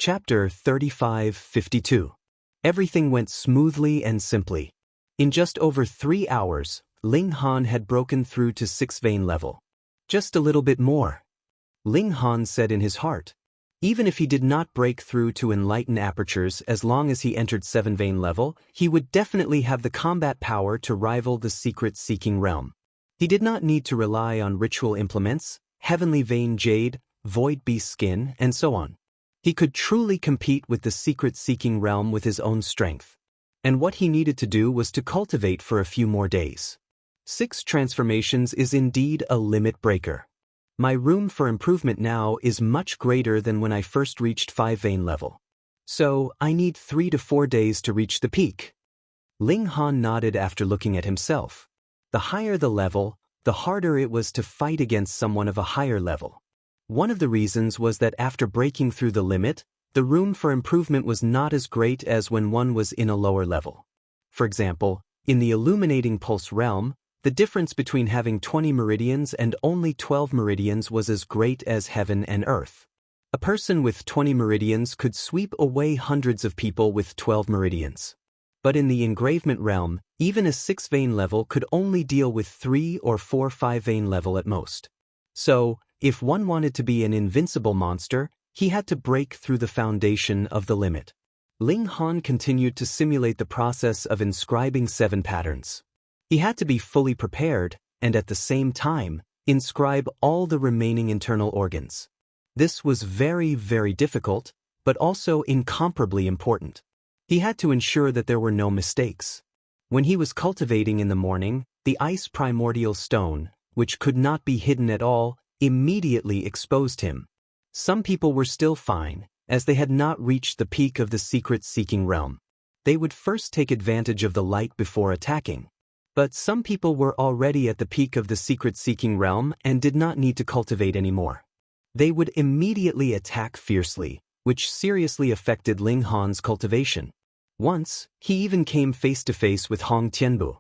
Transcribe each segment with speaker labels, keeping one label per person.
Speaker 1: Chapter 35-52. Everything went smoothly and simply. In just over 3 hours, Ling Han had broken through to 6 vein level. Just a little bit more. Ling Han said in his heart. Even if he did not break through to enlightened apertures as long as he entered 7 vein level, he would definitely have the combat power to rival the secret-seeking realm. He did not need to rely on ritual implements, heavenly vein jade, void beast skin, and so on. He could truly compete with the secret-seeking realm with his own strength. And what he needed to do was to cultivate for a few more days. 6 transformations is indeed a limit breaker. My room for improvement now is much greater than when I first reached 5 vein level. So, I need 3 to 4 days to reach the peak. Ling Han nodded after looking at himself. The higher the level, the harder it was to fight against someone of a higher level. One of the reasons was that after breaking through the limit, the room for improvement was not as great as when one was in a lower level. For example, in the illuminating pulse realm, the difference between having 20 meridians and only 12 meridians was as great as heaven and earth. A person with 20 meridians could sweep away hundreds of people with 12 meridians. But in the engravement realm, even a 6 vein level could only deal with 3 or 4 5 vein level at most. So, if one wanted to be an invincible monster, he had to break through the foundation of the limit. Ling Han continued to simulate the process of inscribing 7 patterns. He had to be fully prepared, and at the same time, inscribe all the remaining internal organs. This was very, very difficult, but also incomparably important. He had to ensure that there were no mistakes. When he was cultivating in the morning, the ice primordial stone, which could not be hidden at all, immediately exposed him. Some people were still fine, as they had not reached the peak of the secret-seeking realm. They would first take advantage of the light before attacking. But some people were already at the peak of the secret-seeking realm and did not need to cultivate anymore. They would immediately attack fiercely, which seriously affected Ling Han's cultivation. Once, he even came face-to-face with Hong Tianbu.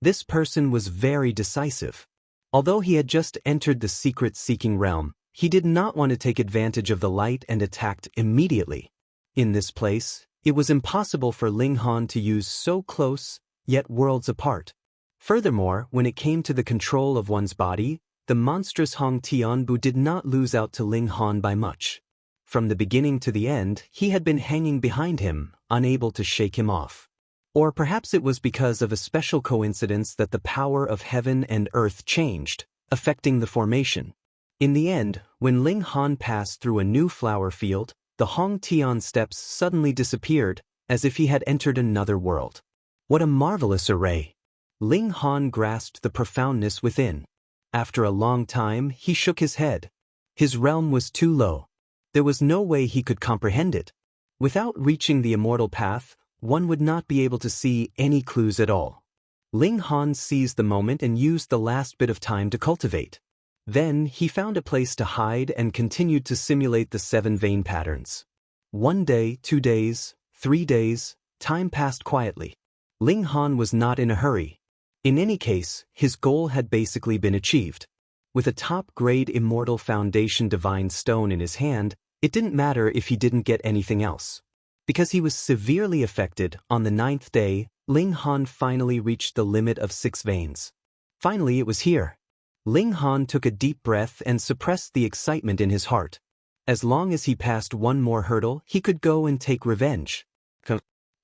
Speaker 1: This person was very decisive. Although he had just entered the secret-seeking realm, he did not want to take advantage of the light and attacked immediately. In this place, it was impossible for Ling Han to use so close, yet worlds apart. Furthermore, when it came to the control of one's body, the monstrous Hong Tianbu did not lose out to Ling Han by much. From the beginning to the end, he had been hanging behind him, unable to shake him off. Or perhaps it was because of a special coincidence that the power of heaven and earth changed, affecting the formation. In the end, when Ling Han passed through a new flower field, the Hong Tian steps suddenly disappeared, as if he had entered another world. What a marvelous array! Ling Han grasped the profoundness within. After a long time, he shook his head. His realm was too low. There was no way he could comprehend it. Without reaching the immortal path, one would not be able to see any clues at all. Ling Han seized the moment and used the last bit of time to cultivate. Then, he found a place to hide and continued to simulate the 7 vein patterns. 1 day, 2 days, 3 days, time passed quietly. Ling Han was not in a hurry. In any case, his goal had basically been achieved. With a top-grade immortal foundation divine stone in his hand, it didn't matter if he didn't get anything else. Because he was severely affected, on the 9th day, Ling Han finally reached the limit of 6 veins. Finally it was here. Ling Han took a deep breath and suppressed the excitement in his heart. As long as he passed one more hurdle, he could go and take revenge.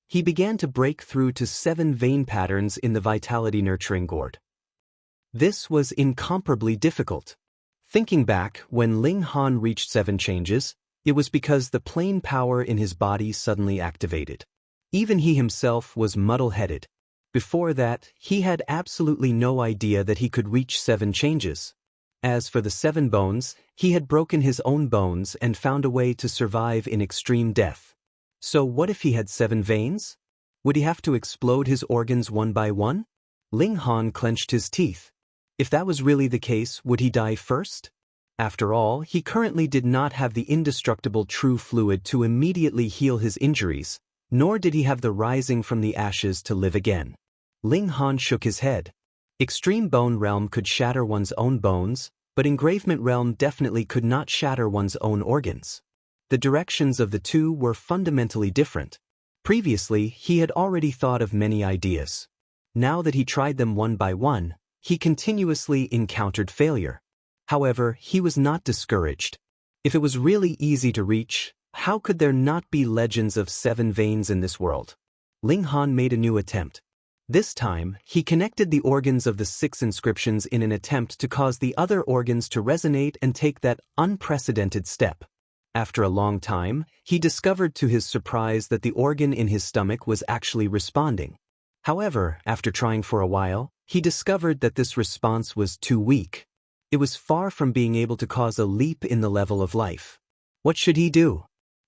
Speaker 1: He began to break through to 7 vein patterns in the Vitality Nurturing Gourd. This was incomparably difficult. Thinking back, when Ling Han reached 7 changes, it was because the plain power in his body suddenly activated. Even he himself was muddle-headed. Before that, he had absolutely no idea that he could reach 7 changes. As for the 7 bones, he had broken his own bones and found a way to survive in extreme death. So what if he had 7 veins? Would he have to explode his organs one by one? Ling Han clenched his teeth. If that was really the case, would he die first? After all, he currently did not have the indestructible true fluid to immediately heal his injuries, nor did he have the rising from the ashes to live again. Ling Han shook his head. Extreme Bone Realm could shatter one's own bones, but Engravement Realm definitely could not shatter one's own organs. The directions of the two were fundamentally different. Previously, he had already thought of many ideas. Now that he tried them one by one, he continuously encountered failure. However, he was not discouraged. If it was really easy to reach, how could there not be legends of 7 veins in this world? Ling Han made a new attempt. This time, he connected the organs of the 6 inscriptions in an attempt to cause the other organs to resonate and take that unprecedented step. After a long time, he discovered to his surprise that the organ in his stomach was actually responding. However, after trying for a while, he discovered that this response was too weak. It was far from being able to cause a leap in the level of life. What should he do?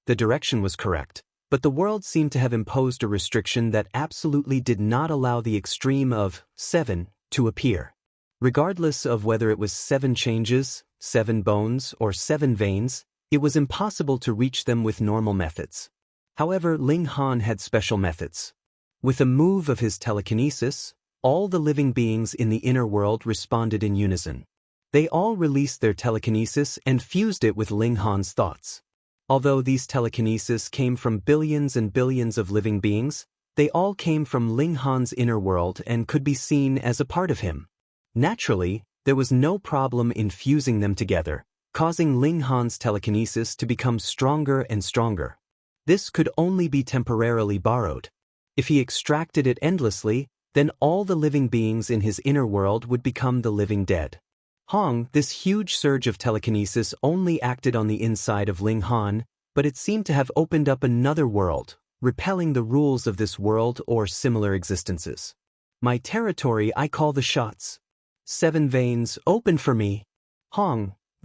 Speaker 1: The direction was correct, but the world seemed to have imposed a restriction that absolutely did not allow the extreme of 7 to appear. Regardless of whether it was 7 changes, 7 bones, or 7 veins, it was impossible to reach them with normal methods. However, Ling Han had special methods. With a move of his telekinesis, all the living beings in the inner world responded in unison. They all released their telekinesis and fused it with Ling Han's thoughts. Although these telekinesis came from billions and billions of living beings, they all came from Ling Han's inner world and could be seen as a part of him. Naturally, there was no problem in fusing them together, causing Ling Han's telekinesis to become stronger and stronger. This could only be temporarily borrowed. If he extracted it endlessly, then all the living beings in his inner world would become the living dead. This huge surge of telekinesis only acted on the inside of Ling Han, but it seemed to have opened up another world, repelling the rules of this world or similar existences. My territory I call the shots. 7 veins, open for me.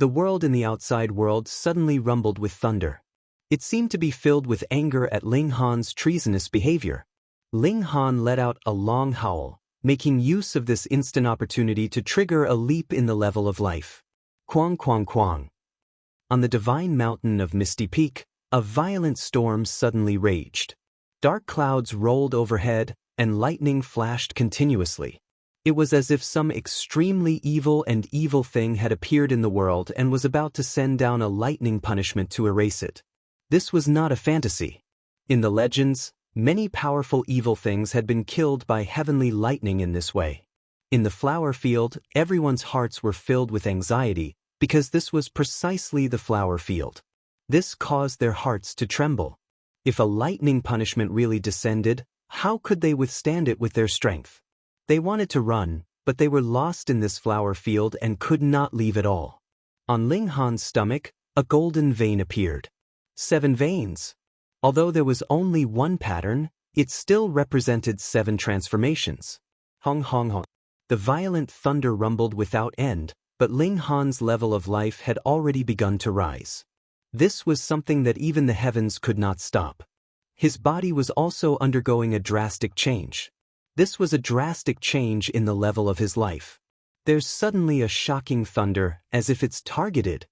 Speaker 1: The world in the outside world suddenly rumbled with thunder. It seemed to be filled with anger at Ling Han's treasonous behavior. Ling Han let out a long howl, making use of this instant opportunity to trigger a leap in the level of life. Quang quang quang. On the divine mountain of Misty Peak, a violent storm suddenly raged. Dark clouds rolled overhead, and lightning flashed continuously. It was as if some extremely evil thing had appeared in the world and was about to send down a lightning punishment to erase it. This was not a fantasy. In the legends, many powerful evil things had been killed by heavenly lightning in this way. In the flower field, everyone's hearts were filled with anxiety, because this was precisely the flower field. This caused their hearts to tremble. If a lightning punishment really descended, how could they withstand it with their strength? They wanted to run, but they were lost in this flower field and could not leave at all. On Ling Han's stomach, a golden vein appeared. 7 veins. Although there was only one pattern, it still represented 7 transformations. Hong hong hong. The violent thunder rumbled without end, but Ling Han's level of life had already begun to rise. This was something that even the heavens could not stop. His body was also undergoing a drastic change. This was a drastic change in the level of his life. There's suddenly a shocking thunder, as if it's targeted.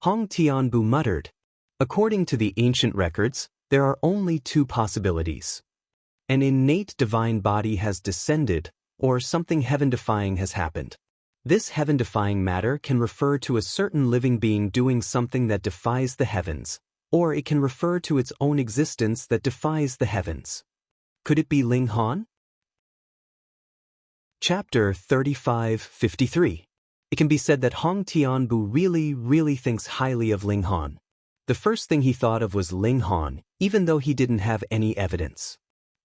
Speaker 1: Hong Tianbu muttered. According to the ancient records, there are only 2 possibilities. An innate divine body has descended, or something heaven-defying has happened. This heaven-defying matter can refer to a certain living being doing something that defies the heavens, or it can refer to its own existence that defies the heavens. Could it be Ling Han? Chapter 3553. It can be said that Hong Tianbu really thinks highly of Ling Han. The first thing he thought of was Ling Han, even though he didn't have any evidence.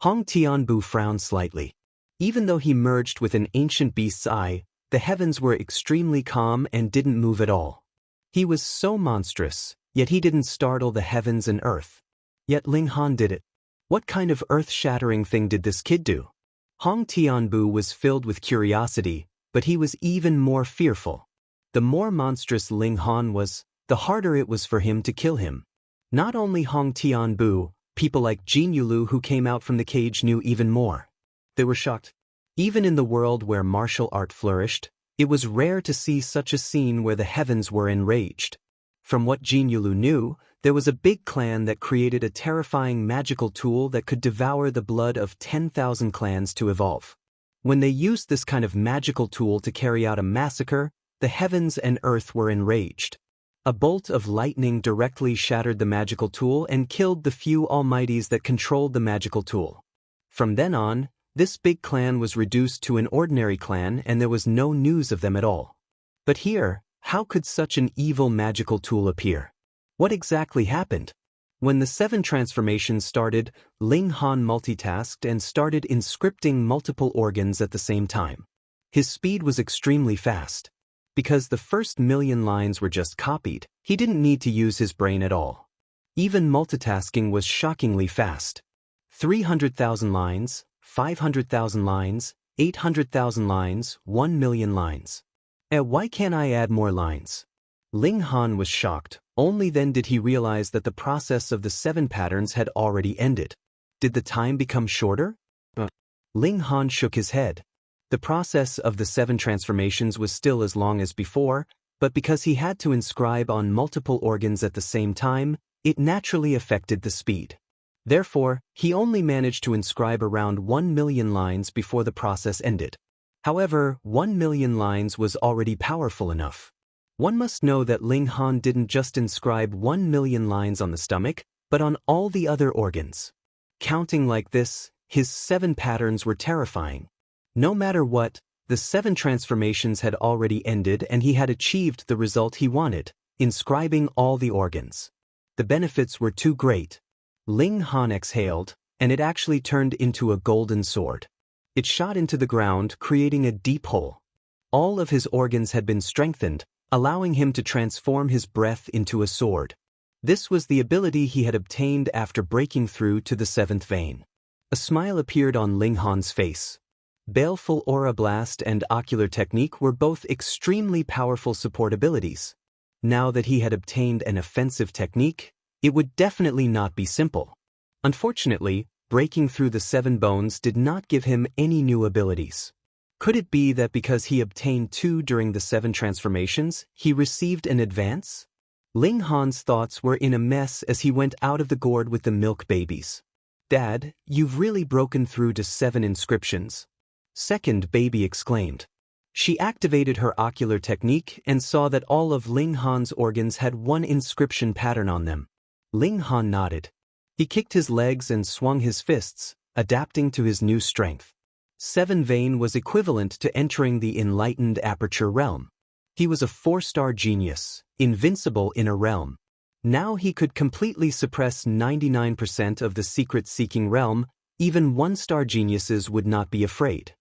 Speaker 1: Hong Tianbu frowned slightly. Even though he merged with an ancient beast's eye, the heavens were extremely calm and didn't move at all. He was so monstrous, yet he didn't startle the heavens and earth. Yet Ling Han did it. What kind of earth-shattering thing did this kid do? Hong Tianbu was filled with curiosity, but he was even more fearful. The more monstrous Ling Han was, the harder it was for him to kill him. Not only Hong Tianbu, people like Jin Yulu who came out from the cage knew even more. They were shocked. Even in the world where martial art flourished, it was rare to see such a scene where the heavens were enraged. From what Jin Yulu knew, there was a big clan that created a terrifying magical tool that could devour the blood of 10,000 clans to evolve. When they used this kind of magical tool to carry out a massacre, the heavens and earth were enraged. A bolt of lightning directly shattered the magical tool and killed the few almighties that controlled the magical tool. From then on, this big clan was reduced to an ordinary clan and there was no news of them at all. But here, how could such an evil magical tool appear? What exactly happened? When the 7 transformations started, Ling Han multitasked and started inscripting multiple organs at the same time. His speed was extremely fast. Because the first million lines were just copied, he didn't need to use his brain at all. Even multitasking was shockingly fast. 300,000 lines, 500,000 lines, 800,000 lines, 1 million lines. Why can't I add more lines? Ling Han was shocked. Only then did he realize that the process of the 7 patterns had already ended. Did the time become shorter? Ling Han shook his head. The process of the 7 transformations was still as long as before, but because he had to inscribe on multiple organs at the same time, it naturally affected the speed. Therefore, he only managed to inscribe around 1 million lines before the process ended. However, 1 million lines was already powerful enough. One must know that Ling Han didn't just inscribe 1 million lines on the stomach, but on all the other organs. Counting like this, his 7 patterns were terrifying. No matter what, the 7 transformations had already ended and he had achieved the result he wanted, inscribing all the organs. The benefits were too great. Ling Han exhaled, and it actually turned into a golden sword. It shot into the ground, creating a deep hole. All of his organs had been strengthened, allowing him to transform his breath into a sword. This was the ability he had obtained after breaking through to the 7th vein. A smile appeared on Ling Han's face. Baleful Aura Blast and Ocular Technique were both extremely powerful support abilities. Now that he had obtained an offensive technique, it would definitely not be simple. Unfortunately, breaking through the 7 bones did not give him any new abilities. Could it be that because he obtained 2 during the 7 transformations, he received an advance? Ling Han's thoughts were in a mess as he went out of the gourd with the milk babies. "Dad, you've really broken through to 7 inscriptions." Second baby exclaimed. She activated her ocular technique and saw that all of Ling Han's organs had 1 inscription pattern on them. Ling Han nodded. He kicked his legs and swung his fists, adapting to his new strength. 7 vein was equivalent to entering the enlightened aperture realm. He was a 4-star genius, invincible in a realm. Now he could completely suppress 99% of the secret-seeking realm. Even 1-star geniuses would not be afraid.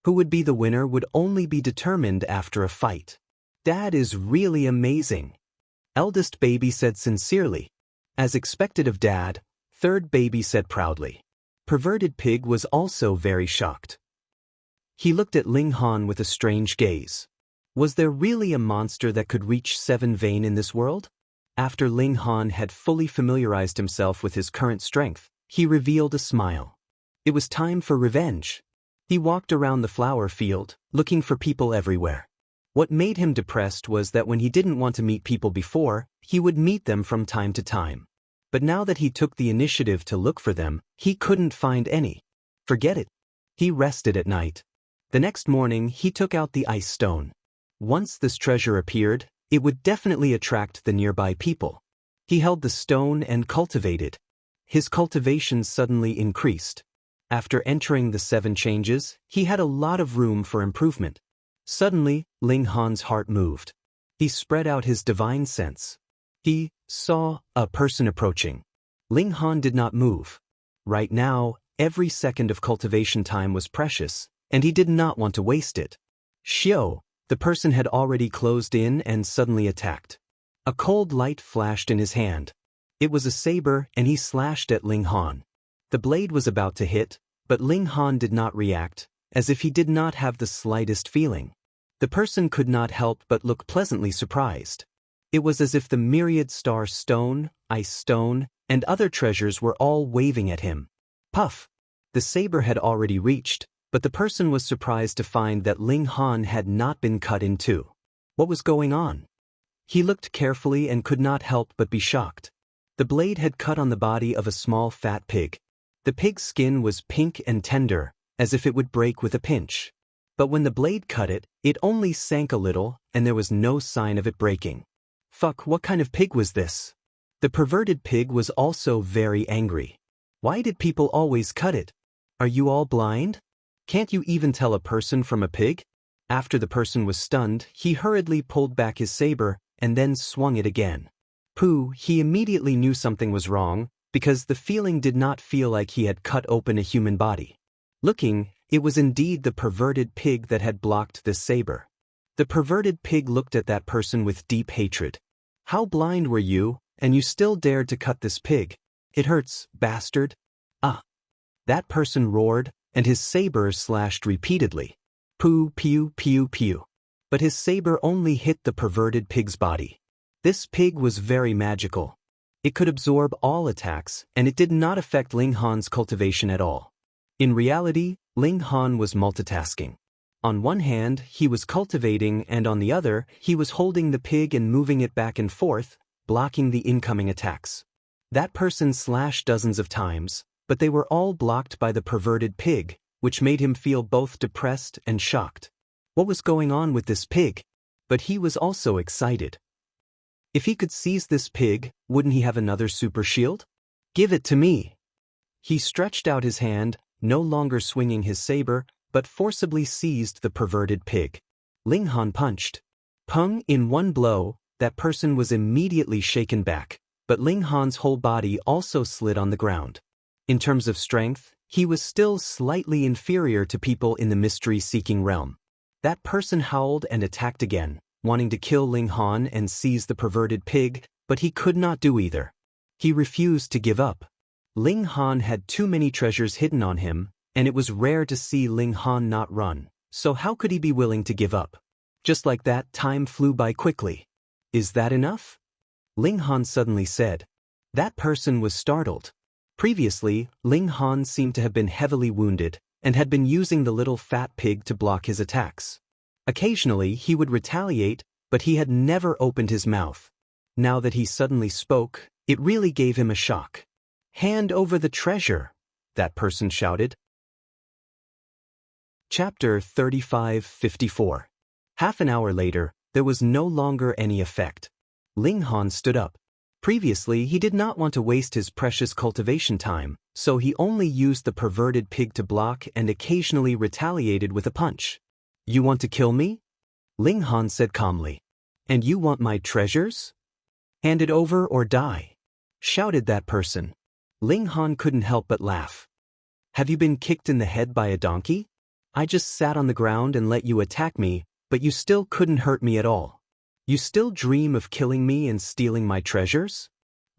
Speaker 1: Who would be the winner would only be determined after a fight. "Dad is really amazing," eldest baby said sincerely. As expected of Dad, third baby said proudly. Perverted Pig was also very shocked. He looked at Ling Han with a strange gaze. Was there really a monster that could reach 7 vein in this world? After Ling Han had fully familiarized himself with his current strength, he revealed a smile. It was time for revenge. He walked around the flower field, looking for people everywhere. What made him depressed was that when he didn't want to meet people before, he would meet them from time to time. But now that he took the initiative to look for them, he couldn't find any. Forget it. He rested at night. The next morning, he took out the ice stone. Once this treasure appeared, it would definitely attract the nearby people. He held the stone and cultivated. His cultivation suddenly increased. After entering the 7 changes, he had a lot of room for improvement. Suddenly, Ling Han's heart moved. He spread out his divine sense. He saw a person approaching. Ling Han did not move. Right now, every second of cultivation time was precious, and he did not want to waste it. Xiao, the person had already closed in and suddenly attacked. A cold light flashed in his hand. It was a saber and he slashed at Ling Han. The blade was about to hit, but Ling Han did not react, as if he did not have the slightest feeling. The person could not help but look pleasantly surprised. It was as if the myriad star stone, ice stone, and other treasures were all waving at him. Puff! The saber had already reached, but the person was surprised to find that Ling Han had not been cut in 2. What was going on? He looked carefully and could not help but be shocked. The blade had cut on the body of a small fat pig. The pig's skin was pink and tender, as if it would break with a pinch. But when the blade cut it, it only sank a little, and there was no sign of it breaking. Fuck, what kind of pig was this? The perverted pig was also very angry. Why did people always cut it? Are you all blind? Can't you even tell a person from a pig? After the person was stunned, he hurriedly pulled back his saber and then swung it again. Pooh, he immediately knew something was wrong, because the feeling did not feel like he had cut open a human body. Looking, it was indeed the perverted pig that had blocked this saber. The perverted pig looked at that person with deep hatred. How blind were you, and you still dared to cut this pig? It hurts, bastard. Ah! That person roared, and his saber slashed repeatedly. Pooh, pew, pew, pew. But his saber only hit the perverted pig's body. This pig was very magical. It could absorb all attacks, and it did not affect Ling Han's cultivation at all. In reality, Ling Han was multitasking. On one hand, he was cultivating, and on the other, he was holding the pig and moving it back and forth, blocking the incoming attacks. That person slashed dozens of times, but they were all blocked by the perverted pig, which made him feel both depressed and shocked. What was going on with this pig? But he was also excited. If he could seize this pig, wouldn't he have another super shield? Give it to me. He stretched out his hand, no longer swinging his saber, but forcibly seized the perverted pig. Ling Han punched. Pung, in one blow, that person was immediately shaken back, but Ling Han's whole body also slid on the ground. In terms of strength, he was still slightly inferior to people in the mystery-seeking realm. That person howled and attacked again, wanting to kill Ling Han and seize the perverted pig, but he could not do either. He refused to give up. Ling Han had too many treasures hidden on him, and it was rare to see Ling Han not run, so how could he be willing to give up? Just like that, time flew by quickly. Is that enough? Ling Han suddenly said. That person was startled. Previously, Ling Han seemed to have been heavily wounded, and had been using the little fat pig to block his attacks. Occasionally he would retaliate, but he had never opened his mouth. Now that he suddenly spoke, it really gave him a shock. Hand over the treasure, that person shouted. Chapter 35-54. Half an hour later, there was no longer any effect. Ling Han stood up. Previously, he did not want to waste his precious cultivation time, so he only used the perverted pig to block and occasionally retaliated with a punch. You want to kill me? Ling Han said calmly. And you want my treasures? Hand it over or die, shouted that person. Ling Han couldn't help but laugh. Have you been kicked in the head by a donkey? I just sat on the ground and let you attack me, but you still couldn't hurt me at all. You still dream of killing me and stealing my treasures?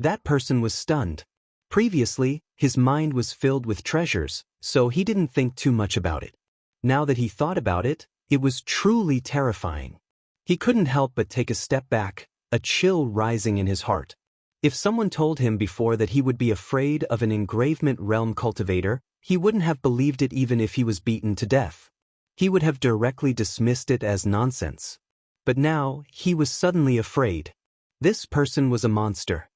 Speaker 1: That person was stunned. Previously, his mind was filled with treasures, so he didn't think too much about it. Now that he thought about it, it was truly terrifying. He couldn't help but take a step back, a chill rising in his heart. If someone told him before that he would be afraid of an engravement realm cultivator, he wouldn't have believed it even if he was beaten to death. He would have directly dismissed it as nonsense. But now, he was suddenly afraid. This person was a monster.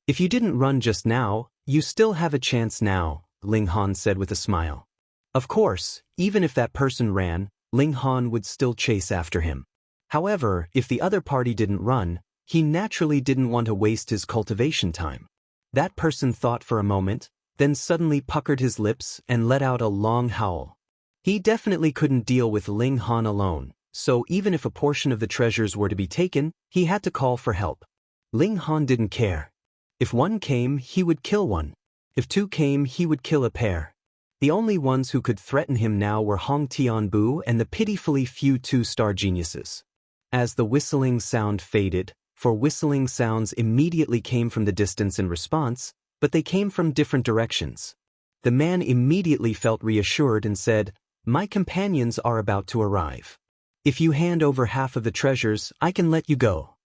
Speaker 1: If you didn't run just now, you still have a chance now, Ling Han said with a smile. Of course, even if that person ran, Ling Han would still chase after him. However, if the other party didn't run, he naturally didn't want to waste his cultivation time. That person thought for a moment, then suddenly puckered his lips and let out a long howl. He definitely couldn't deal with Ling Han alone, so even if a portion of the treasures were to be taken, he had to call for help. Ling Han didn't care. If one came, he would kill one. If two came, he would kill a pair. The only ones who could threaten him now were Hong Tianbu and the pitifully few two-star geniuses. As the whistling sound faded, for whistling sounds immediately came from the distance in response, but they came from different directions. The man immediately felt reassured and said, "My companions are about to arrive. If you hand over half of the treasures, I can let you go."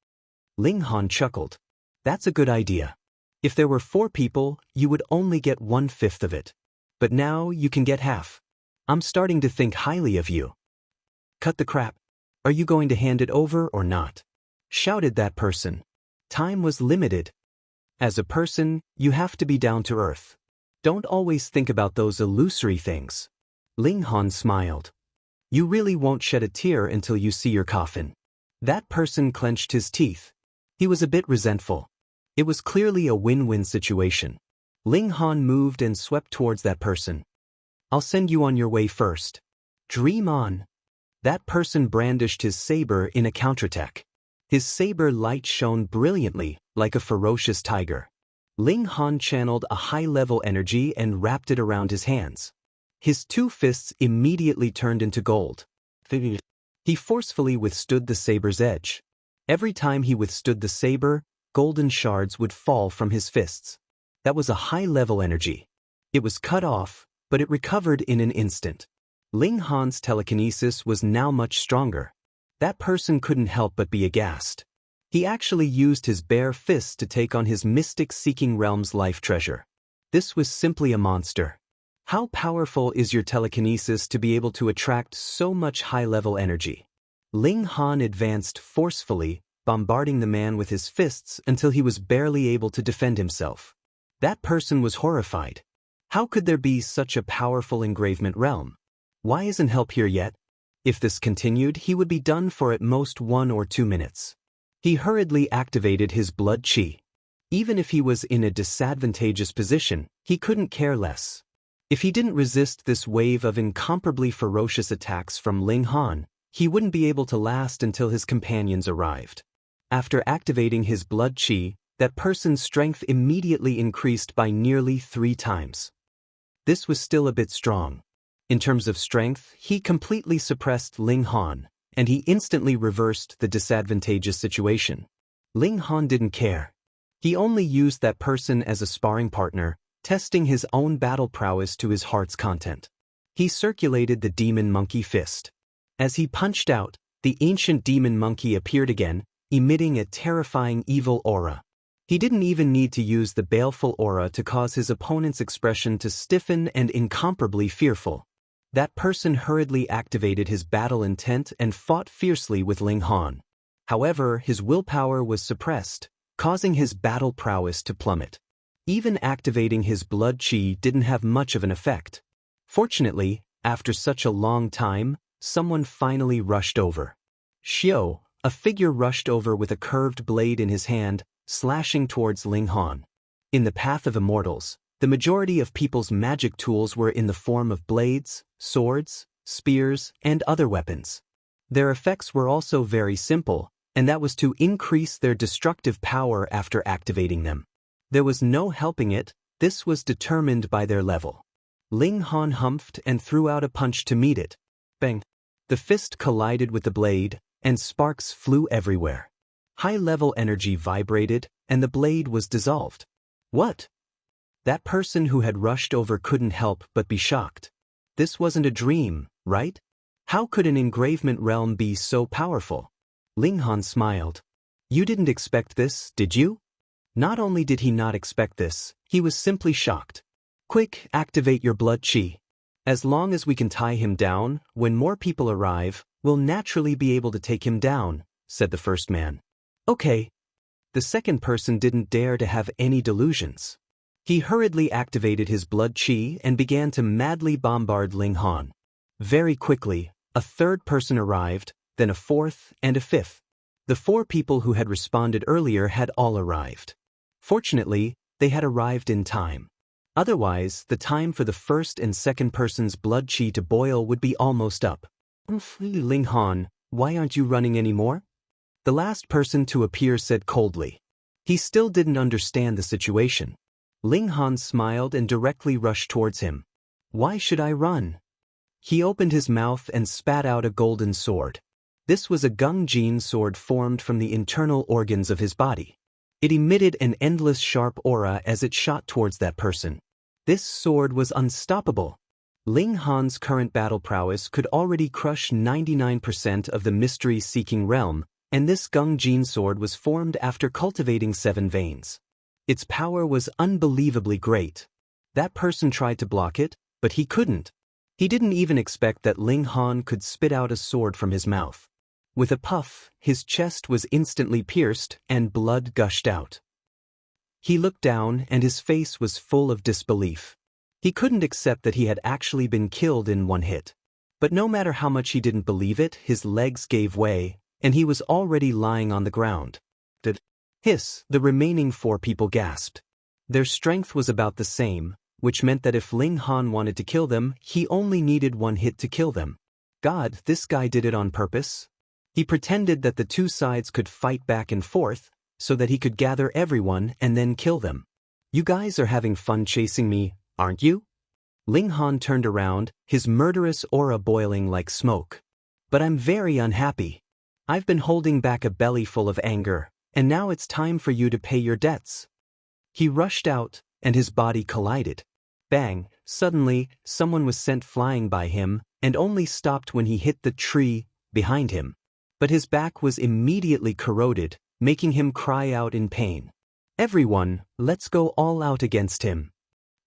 Speaker 1: Ling Han chuckled. That's a good idea. If there were 4 people, you would only get 1/5 of it. But now you can get half. I'm starting to think highly of you. Cut the crap. Are you going to hand it over or not? Shouted that person. Time was limited. As a person, you have to be down to earth. Don't always think about those illusory things. Ling Han smiled. You really won't shed a tear until you see your coffin. That person clenched his teeth. He was a bit resentful. It was clearly a win-win situation. Ling Han moved and swept towards that person. I'll send you on your way first. Dream on. That person brandished his saber in a counterattack. His saber light shone brilliantly, like a ferocious tiger. Ling Han channeled a high-level energy and wrapped it around his hands. His two fists immediately turned into gold. He forcefully withstood the saber's edge. Every time he withstood the saber, golden shards would fall from his fists. That was a high-level energy. It was cut off, but it recovered in an instant. Ling Han's telekinesis was now much stronger. That person couldn't help but be aghast. He actually used his bare fists to take on his mystic-seeking realm's life treasure. This was simply a monster. How powerful is your telekinesis to be able to attract so much high-level energy? Ling Han advanced forcefully, bombarding the man with his fists until he was barely able to defend himself. That person was horrified. How could there be such a powerful engravement realm? Why isn't help here yet? If this continued, he would be done for at most 1 or 2 minutes. He hurriedly activated his blood chi. Even if he was in a disadvantageous position, he couldn't care less. If he didn't resist this wave of incomparably ferocious attacks from Ling Han, he wouldn't be able to last until his companions arrived. After activating his blood chi, that person's strength immediately increased by nearly 3 times. This was still a bit strong. In terms of strength, he completely suppressed Ling Han, and he instantly reversed the disadvantageous situation. Ling Han didn't care. He only used that person as a sparring partner, testing his own battle prowess to his heart's content. He circulated the demon monkey fist. As he punched out, the ancient demon monkey appeared again, emitting a terrifying evil aura. He didn't even need to use the baleful aura to cause his opponent's expression to stiffen and incomparably fearful. That person hurriedly activated his battle intent and fought fiercely with Ling Han. However, his willpower was suppressed, causing his battle prowess to plummet. Even activating his blood chi didn't have much of an effect. Fortunately, after such a long time, someone finally rushed over. Xiao, a figure rushed over with a curved blade in his hand, slashing towards Ling Han. In the path of immortals, the majority of people's magic tools were in the form of blades, swords, spears, and other weapons. Their effects were also very simple, and that was to increase their destructive power after activating them. There was no helping it, this was determined by their level. Ling Han humphed and threw out a punch to meet it. Bang! The fist collided with the blade, and sparks flew everywhere. High-level energy vibrated, and the blade was dissolved. What? That person who had rushed over couldn't help but be shocked. This wasn't a dream, right? How could an engravement realm be so powerful? Ling Han smiled. You didn't expect this, did you? Not only did he not expect this, he was simply shocked. Quick, activate your blood chi. As long as we can tie him down, when more people arrive, we'll naturally be able to take him down, said the first man. Okay. The second person didn't dare to have any delusions. He hurriedly activated his blood chi and began to madly bombard Ling Han. Very quickly, a third person arrived, then a fourth and a fifth. The 4 people who had responded earlier had all arrived. Fortunately, they had arrived in time. Otherwise, the time for the first and second person's blood chi to boil would be almost up. Ling Han, why aren't you running anymore? The last person to appear said coldly. He still didn't understand the situation. Ling Han smiled and directly rushed towards him. Why should I run? He opened his mouth and spat out a golden sword. This was a Gung-Jin sword formed from the internal organs of his body. It emitted an endless sharp aura as it shot towards that person. This sword was unstoppable. Ling Han's current battle prowess could already crush 99% of the mystery-seeking realm, and this Gung-Jin sword was formed after cultivating 7 veins. Its power was unbelievably great. That person tried to block it, but he couldn't. He didn't even expect that Ling Han could spit out a sword from his mouth. With a puff, his chest was instantly pierced and blood gushed out. He looked down and his face was full of disbelief. He couldn't accept that he had actually been killed in 1 hit. But no matter how much he didn't believe it, his legs gave way, and he was already lying on the ground. Hiss, the remaining 4 people gasped. Their strength was about the same, which meant that if Ling Han wanted to kill them, he only needed 1 hit to kill them. God, this guy did it on purpose. He pretended that the 2 sides could fight back and forth, so that he could gather everyone and then kill them. You guys are having fun chasing me, aren't you? Ling Han turned around, his murderous aura boiling like smoke. But I'm very unhappy. I've been holding back a belly full of anger, and now it's time for you to pay your debts. He rushed out, and his body collided. Bang, suddenly, someone was sent flying by him, and only stopped when he hit the tree behind him. But his back was immediately corroded, making him cry out in pain. Everyone, let's go all out against him.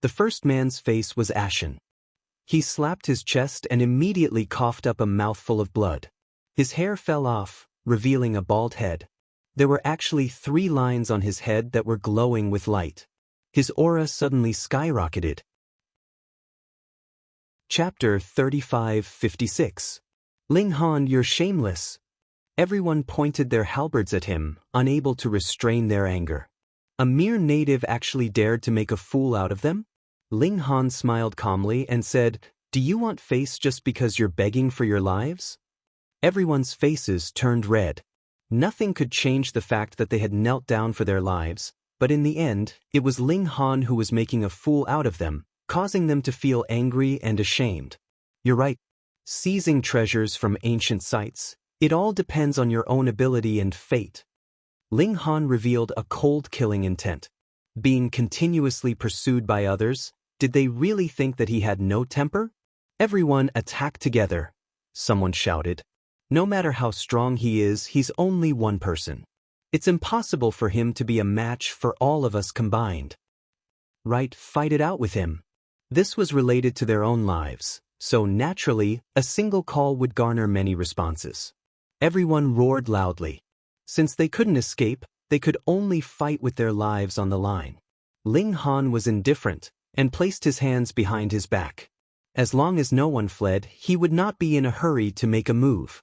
Speaker 1: The first man's face was ashen. He slapped his chest and immediately coughed up a mouthful of blood. His hair fell off, revealing a bald head. There were actually 3 lines on his head that were glowing with light. His aura suddenly skyrocketed. Chapter 35-56. Ling Han, you're shameless. Everyone pointed their halberds at him, unable to restrain their anger. A mere native actually dared to make a fool out of them? Ling Han smiled calmly and said, "Do you want face just because you're begging for your lives?" Everyone's faces turned red. Nothing could change the fact that they had knelt down for their lives, but in the end, it was Ling Han who was making a fool out of them, causing them to feel angry and ashamed. You're right. Seizing treasures from ancient sites, it all depends on your own ability and fate. Ling Han revealed a cold killing intent. Being continuously pursued by others, did they really think that he had no temper? Everyone attack together, someone shouted. No matter how strong he is, he's only one person. It's impossible for him to be a match for all of us combined. Right, fight it out with him. This was related to their own lives, so naturally, a single call would garner many responses. Everyone roared loudly. Since they couldn't escape, they could only fight with their lives on the line. Ling Han was indifferent, and placed his hands behind his back. As long as no one fled, he would not be in a hurry to make a move.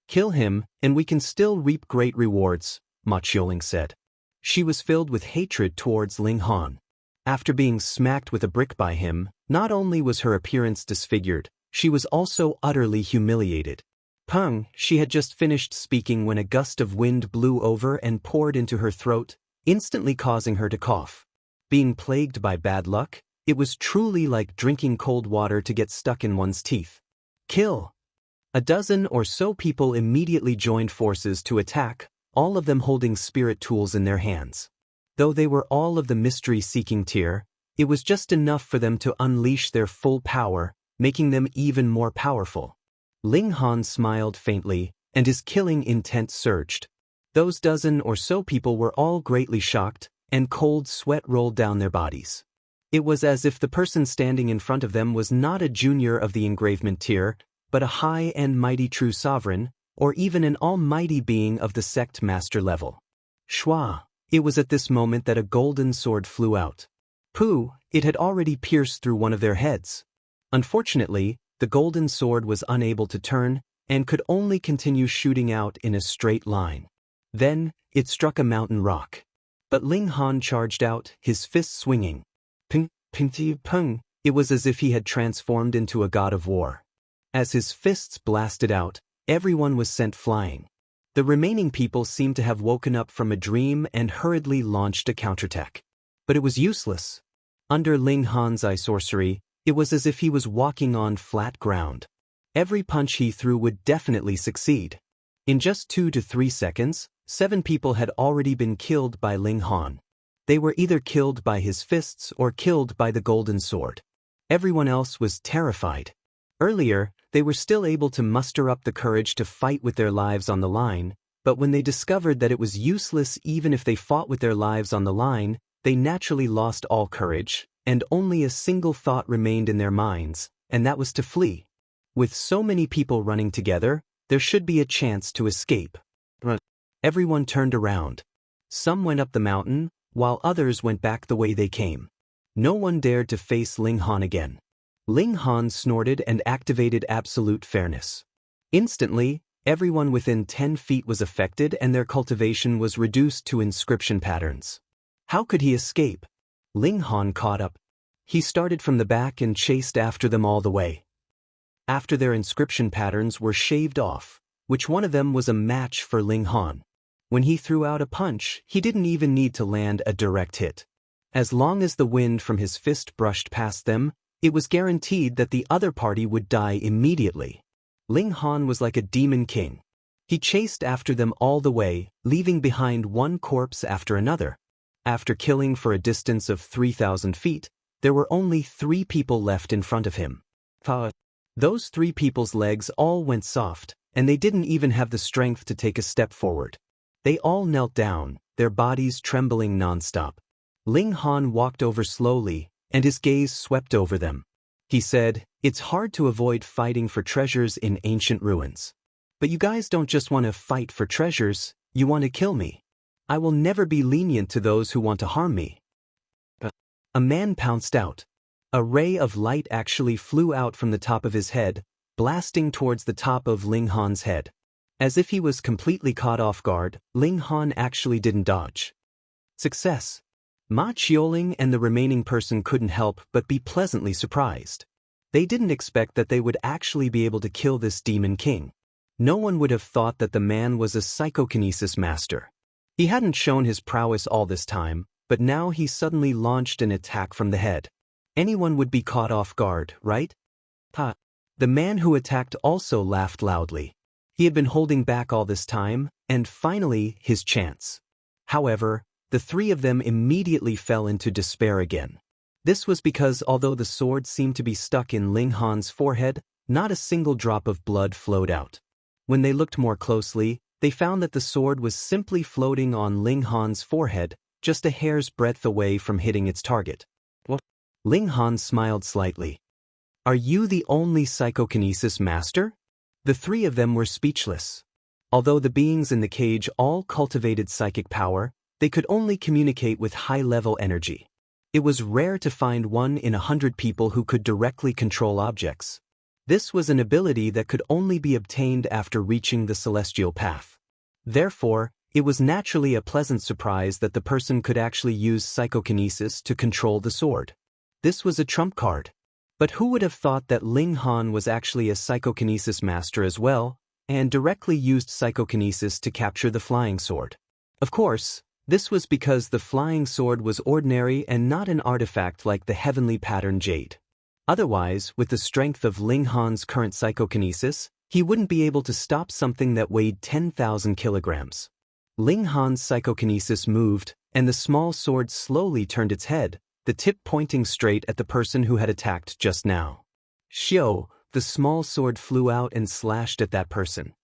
Speaker 1: Kill him, and we can still reap great rewards, Ma Qiuling said. She was filled with hatred towards Ling Han. After being smacked with a brick by him, not only was her appearance disfigured, she was also utterly humiliated. Peng, she had just finished speaking when a gust of wind blew over and poured into her throat, instantly causing her to cough. Being plagued by bad luck, it was truly like drinking cold water to get stuck in one's teeth. Kill! A dozen or so people immediately joined forces to attack, all of them holding spirit tools in their hands. Though they were all of the mystery-seeking tier, it was just enough for them to unleash their full power, making them even more powerful. Ling Han smiled faintly, and his killing intent surged. Those dozen or so people were all greatly shocked, and cold sweat rolled down their bodies. It was as if the person standing in front of them was not a junior of the engravement tier, but a high and mighty true sovereign, or even an almighty being of the sect master level. Shua! It was at this moment that a golden sword flew out. Pooh! It had already pierced through one of their heads. Unfortunately, the golden sword was unable to turn, and could only continue shooting out in a straight line. Then, it struck a mountain rock. But Ling Han charged out, his fists swinging. Ping, ping, ping, it was as if he had transformed into a god of war. As his fists blasted out, everyone was sent flying. The remaining people seemed to have woken up from a dream and hurriedly launched a counterattack. But it was useless. Under Ling Han's eye sorcery, it was as if he was walking on flat ground. Every punch he threw would definitely succeed. In just 2 to 3 seconds, 7 people had already been killed by Ling Han. They were either killed by his fists or killed by the golden sword. Everyone else was terrified. Earlier, they were still able to muster up the courage to fight with their lives on the line, but when they discovered that it was useless even if they fought with their lives on the line, they naturally lost all courage, and only a single thought remained in their minds, and that was to flee. With so many people running together, there should be a chance to escape. Everyone turned around. Some went up the mountain, while others went back the way they came. No one dared to face Ling Han again. Ling Han snorted and activated absolute fairness. Instantly, Everyone within 10 feet was affected and their cultivation was reduced to inscription patterns. How could he escape? Ling Han caught up. He started from the back and chased after them all the way. After their inscription patterns were shaved off, which one of them was a match for Ling Han. When he threw out a punch, he didn't even need to land a direct hit. As long as the wind from his fist brushed past them, it was guaranteed that the other party would die immediately. Ling Han was like a demon king. He chased after them all the way, leaving behind one corpse after another. After killing for a distance of 3,000 feet, there were only 3 people left in front of him. Those 3 people's legs all went soft, and they didn't even have the strength to take a step forward. They all knelt down, their bodies trembling nonstop. Ling Han walked over slowly, and his gaze swept over them. He said, "It's hard to avoid fighting for treasures in ancient ruins. But you guys don't just want to fight for treasures, you want to kill me. I will never be lenient to those who want to harm me." A man pounced out. A ray of light actually flew out from the top of his head, blasting towards the top of Ling Han's head. As if he was completely caught off guard, Ling Han actually didn't dodge. Success. Ma Qiuling and the remaining person couldn't help but be pleasantly surprised. They didn't expect that they would actually be able to kill this demon king. No one would have thought that the man was a psychokinesis master. He hadn't shown his prowess all this time, but now he suddenly launched an attack from the head. Anyone would be caught off guard, right? Ha! The man who attacked also laughed loudly. He had been holding back all this time, and finally, his chance. However, the 3 of them immediately fell into despair again. This was because although the sword seemed to be stuck in Ling Han's forehead, not a single drop of blood flowed out. When they looked more closely, they found that the sword was simply floating on Ling Han's forehead, just a hair's breadth away from hitting its target. What? Ling Han smiled slightly. "Are you the only psychokinesis master?" The 3 of them were speechless. Although the beings in the cage all cultivated psychic power, they could only communicate with high-level energy. It was rare to find 1 in 100 people who could directly control objects. This was an ability that could only be obtained after reaching the celestial path. Therefore, it was naturally a pleasant surprise that the person could actually use psychokinesis to control the sword. This was a trump card. But who would have thought that Ling Han was actually a psychokinesis master as well, and directly used psychokinesis to capture the flying sword? Of course, this was because the flying sword was ordinary and not an artifact like the heavenly pattern jade. Otherwise, with the strength of Ling Han's current psychokinesis, he wouldn't be able to stop something that weighed 10,000 kilograms. Ling Han's psychokinesis moved, and the small sword slowly turned its head, the tip pointing straight at the person who had attacked just now. Xiao, the small sword flew out and slashed at that person.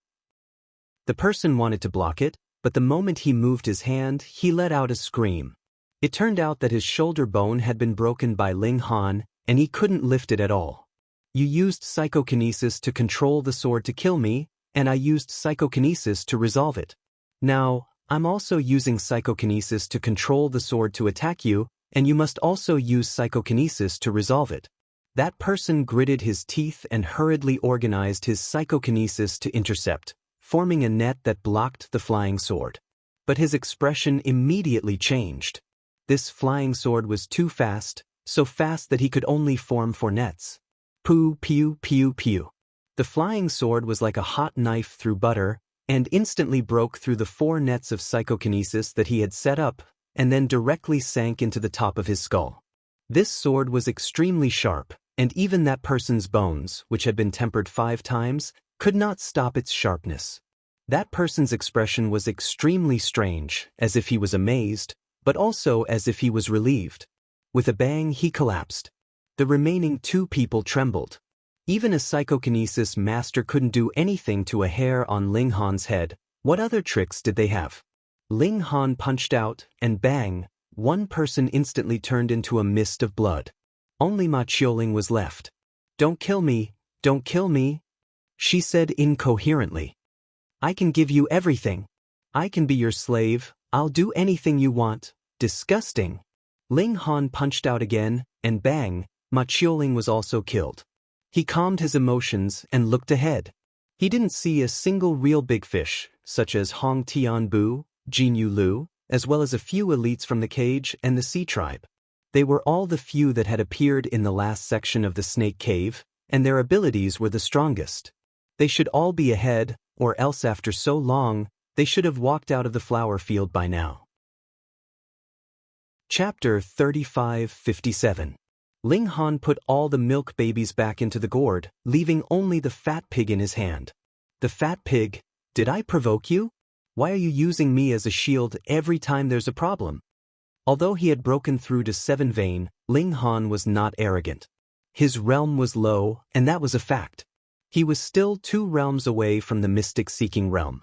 Speaker 1: The person wanted to block it, but the moment he moved his hand, he let out a scream. It turned out that his shoulder bone had been broken by Ling Han, and he couldn't lift it at all. "You used psychokinesis to control the sword to kill me, and I used psychokinesis to resolve it. Now, I'm also using psychokinesis to control the sword to attack you, and you must also use psychokinesis to resolve it." That person gritted his teeth and hurriedly organized his psychokinesis to intercept, forming a net that blocked the flying sword. But his expression immediately changed. This flying sword was too fast, so fast that he could only form 4 nets. Pew, pew, pew, pew. The flying sword was like a hot knife through butter, and instantly broke through the 4 nets of psychokinesis that he had set up, and then directly sank into the top of his skull. This sword was extremely sharp, and even that person's bones, which had been tempered 5 times, could not stop its sharpness. That person's expression was extremely strange, as if he was amazed, but also as if he was relieved. With a bang, he collapsed. The remaining 2 people trembled. Even a psychokinesis master couldn't do anything to a hair on Ling Han's head. What other tricks did they have? Ling Han punched out, and bang, one person instantly turned into a mist of blood. Only Ma Qiuling was left. "Don't kill me, don't kill me," she said incoherently. "I can give you everything. I can be your slave, I'll do anything you want." Disgusting. Ling Han punched out again, and bang, Ma Qiuling was also killed. He calmed his emotions and looked ahead. He didn't see a single real big fish, such as Hong Tianbu, Jin Yu Lu, as well as a few elites from the cage and the sea tribe. They were all the few that had appeared in the last section of the snake cave, and their abilities were the strongest. They should all be ahead, or else after so long, they should have walked out of the flower field by now. Chapter 3557. Ling Han put all the milk babies back into the gourd, leaving only the fat pig in his hand. The fat pig, "Did I provoke you? Why are you using me as a shield every time there's a problem?" Although he had broken through to 7 vein, Ling Han was not arrogant. His realm was low, and that was a fact. He was still 2 realms away from the mystic-seeking realm.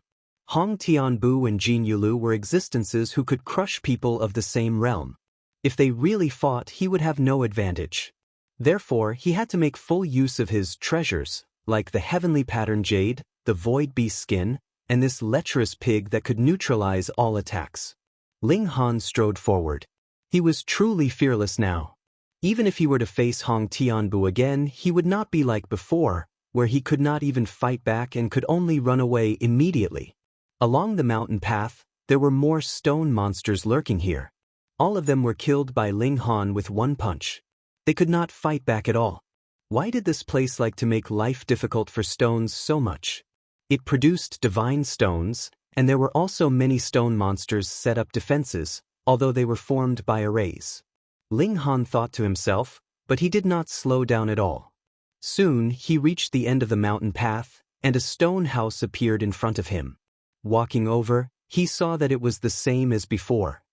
Speaker 1: Hong Tianbu and Jin Yulu were existences who could crush people of the same realm. If they really fought, he would have no advantage. Therefore, he had to make full use of his treasures, like the heavenly pattern jade, the void beast skin, and this lecherous pig that could neutralize all attacks. Ling Han strode forward. He was truly fearless now. Even if he were to face Hong Tianbu again, he would not be like before, where he could not even fight back and could only run away immediately. Along the mountain path, there were more stone monsters lurking here. All of them were killed by Ling Han with 1 punch. They could not fight back at all. Why did this place like to make life difficult for stones so much? It produced divine stones, and there were also many stone monsters set up defenses, although they were formed by arrays. Ling Han thought to himself, but he did not slow down at all. Soon, he reached the end of the mountain path, and a stone house appeared in front of him. Walking over, he saw that it was the same as before.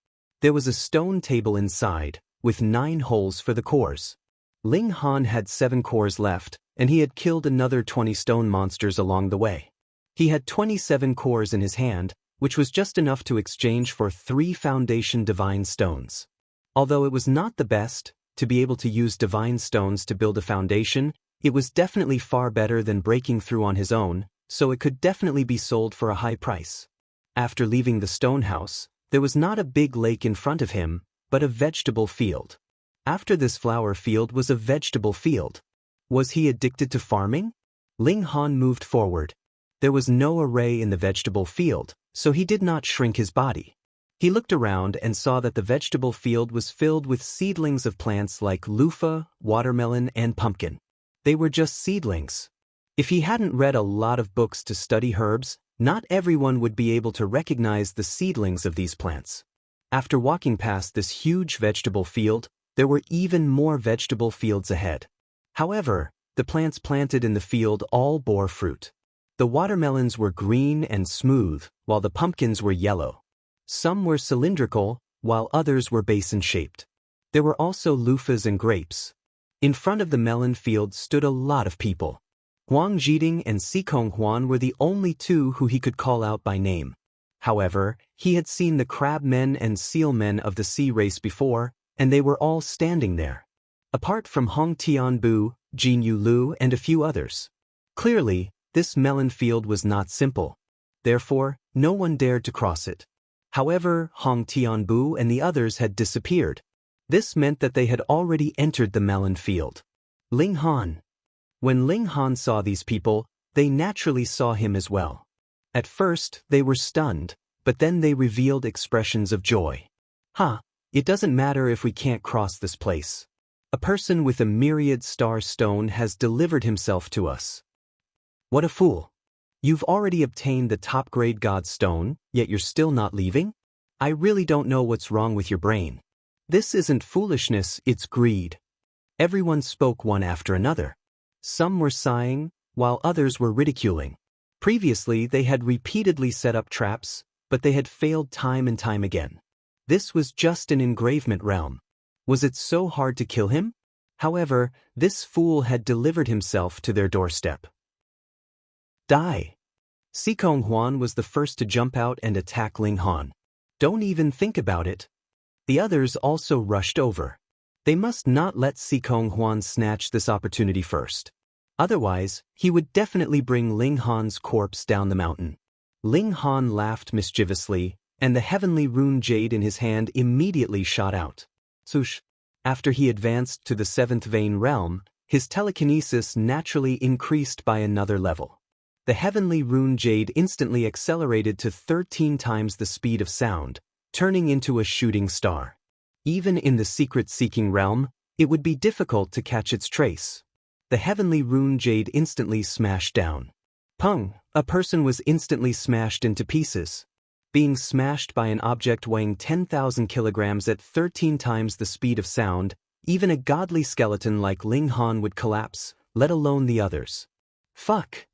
Speaker 1: There was a stone table inside, with 9 holes for the cores. Ling Han had 7 cores left, and he had killed another 20 stone monsters along the way. He had 27 cores in his hand, which was just enough to exchange for 3 foundation divine stones. Although it was not the best, to be able to use divine stones to build a foundation, it was definitely far better than breaking through on his own, so it could definitely be sold for a high price. After leaving the stone house, there was not a big lake in front of him, but a vegetable field. After this flower field was a vegetable field. Was he addicted to farming? Ling Han moved forward. There was no array in the vegetable field, so he did not shrink his body. He looked around and saw that the vegetable field was filled with seedlings of plants like loofah, watermelon, and pumpkin. They were just seedlings. If he hadn't read a lot of books to study herbs, not everyone would be able to recognize the seedlings of these plants. After walking past this huge vegetable field, there were even more vegetable fields ahead. However, the plants planted in the field all bore fruit. The watermelons were green and smooth, while the pumpkins were yellow. Some were cylindrical, while others were basin-shaped. There were also loofahs and grapes. In front of the melon field stood a lot of people. Huang Jiding and Sikong Huan were the only 2 who he could call out by name. However, he had seen the crab men and seal men of the sea race before, and they were all standing there. Apart from Hong Tianbu, Jin Yu Lu, and a few others. Clearly, this melon field was not simple. Therefore, no one dared to cross it. However, Hong Tianbu and the others had disappeared. This meant that they had already entered the melon field. Ling Han. When Ling Han saw these people, they naturally saw him as well. At first, they were stunned, but then they revealed expressions of joy. It doesn't matter if we can't cross this place. A person with a myriad star stone has delivered himself to us. What a fool. You've already obtained the top-grade God stone, yet you're still not leaving? I really don't know what's wrong with your brain. This isn't foolishness, it's greed. Everyone spoke one after another. Some were sighing, while others were ridiculing. Previously, they had repeatedly set up traps, but they had failed time and time again. This was just an engravement realm. Was it so hard to kill him? However, this fool had delivered himself to their doorstep. Die! Sikong Huan was the first to jump out and attack Ling Han. Don't even think about it. The others also rushed over. They must not let Sikong Huan snatch this opportunity first. Otherwise, he would definitely bring Ling Han's corpse down the mountain. Ling Han laughed mischievously, and the heavenly rune jade in his hand immediately shot out. Swoosh! After he advanced to the 7th vein realm, his telekinesis naturally increased by another level. The heavenly rune jade instantly accelerated to 13 times the speed of sound, turning into a shooting star. Even in the secret-seeking realm, it would be difficult to catch its trace. The heavenly rune jade instantly smashed down. Pung! A person was instantly smashed into pieces. Being smashed by an object weighing 10,000 kilograms at 13 times the speed of sound, even a godly skeleton like Ling Han would collapse, let alone the others. Fuck!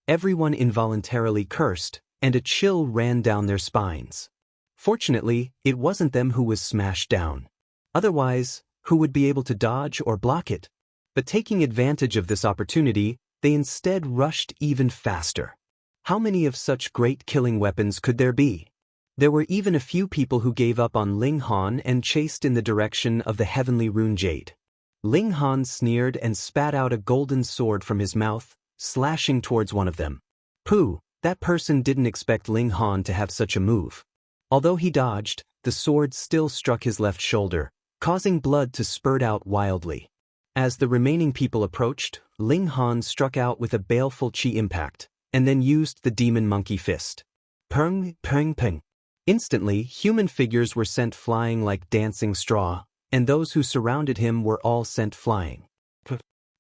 Speaker 1: Everyone involuntarily cursed, and a chill ran down their spines. Fortunately, it wasn't them who was smashed down. Otherwise, who would be able to dodge or block it? But taking advantage of this opportunity, they instead rushed even faster. How many of such great killing weapons could there be? There were even a few people who gave up on Ling Han and chased in the direction of the heavenly rune jade. Ling Han sneered and spat out a golden sword from his mouth, slashing towards one of them. Pooh, that person didn't expect Ling Han to have such a move. Although he dodged, the sword still struck his left shoulder, causing blood to spurt out wildly. As the remaining people approached, Ling Han struck out with a baleful chi impact, and then used the demon monkey fist. Pung, pung, pung. Instantly, human figures were sent flying like dancing straw, and those who surrounded him were all sent flying.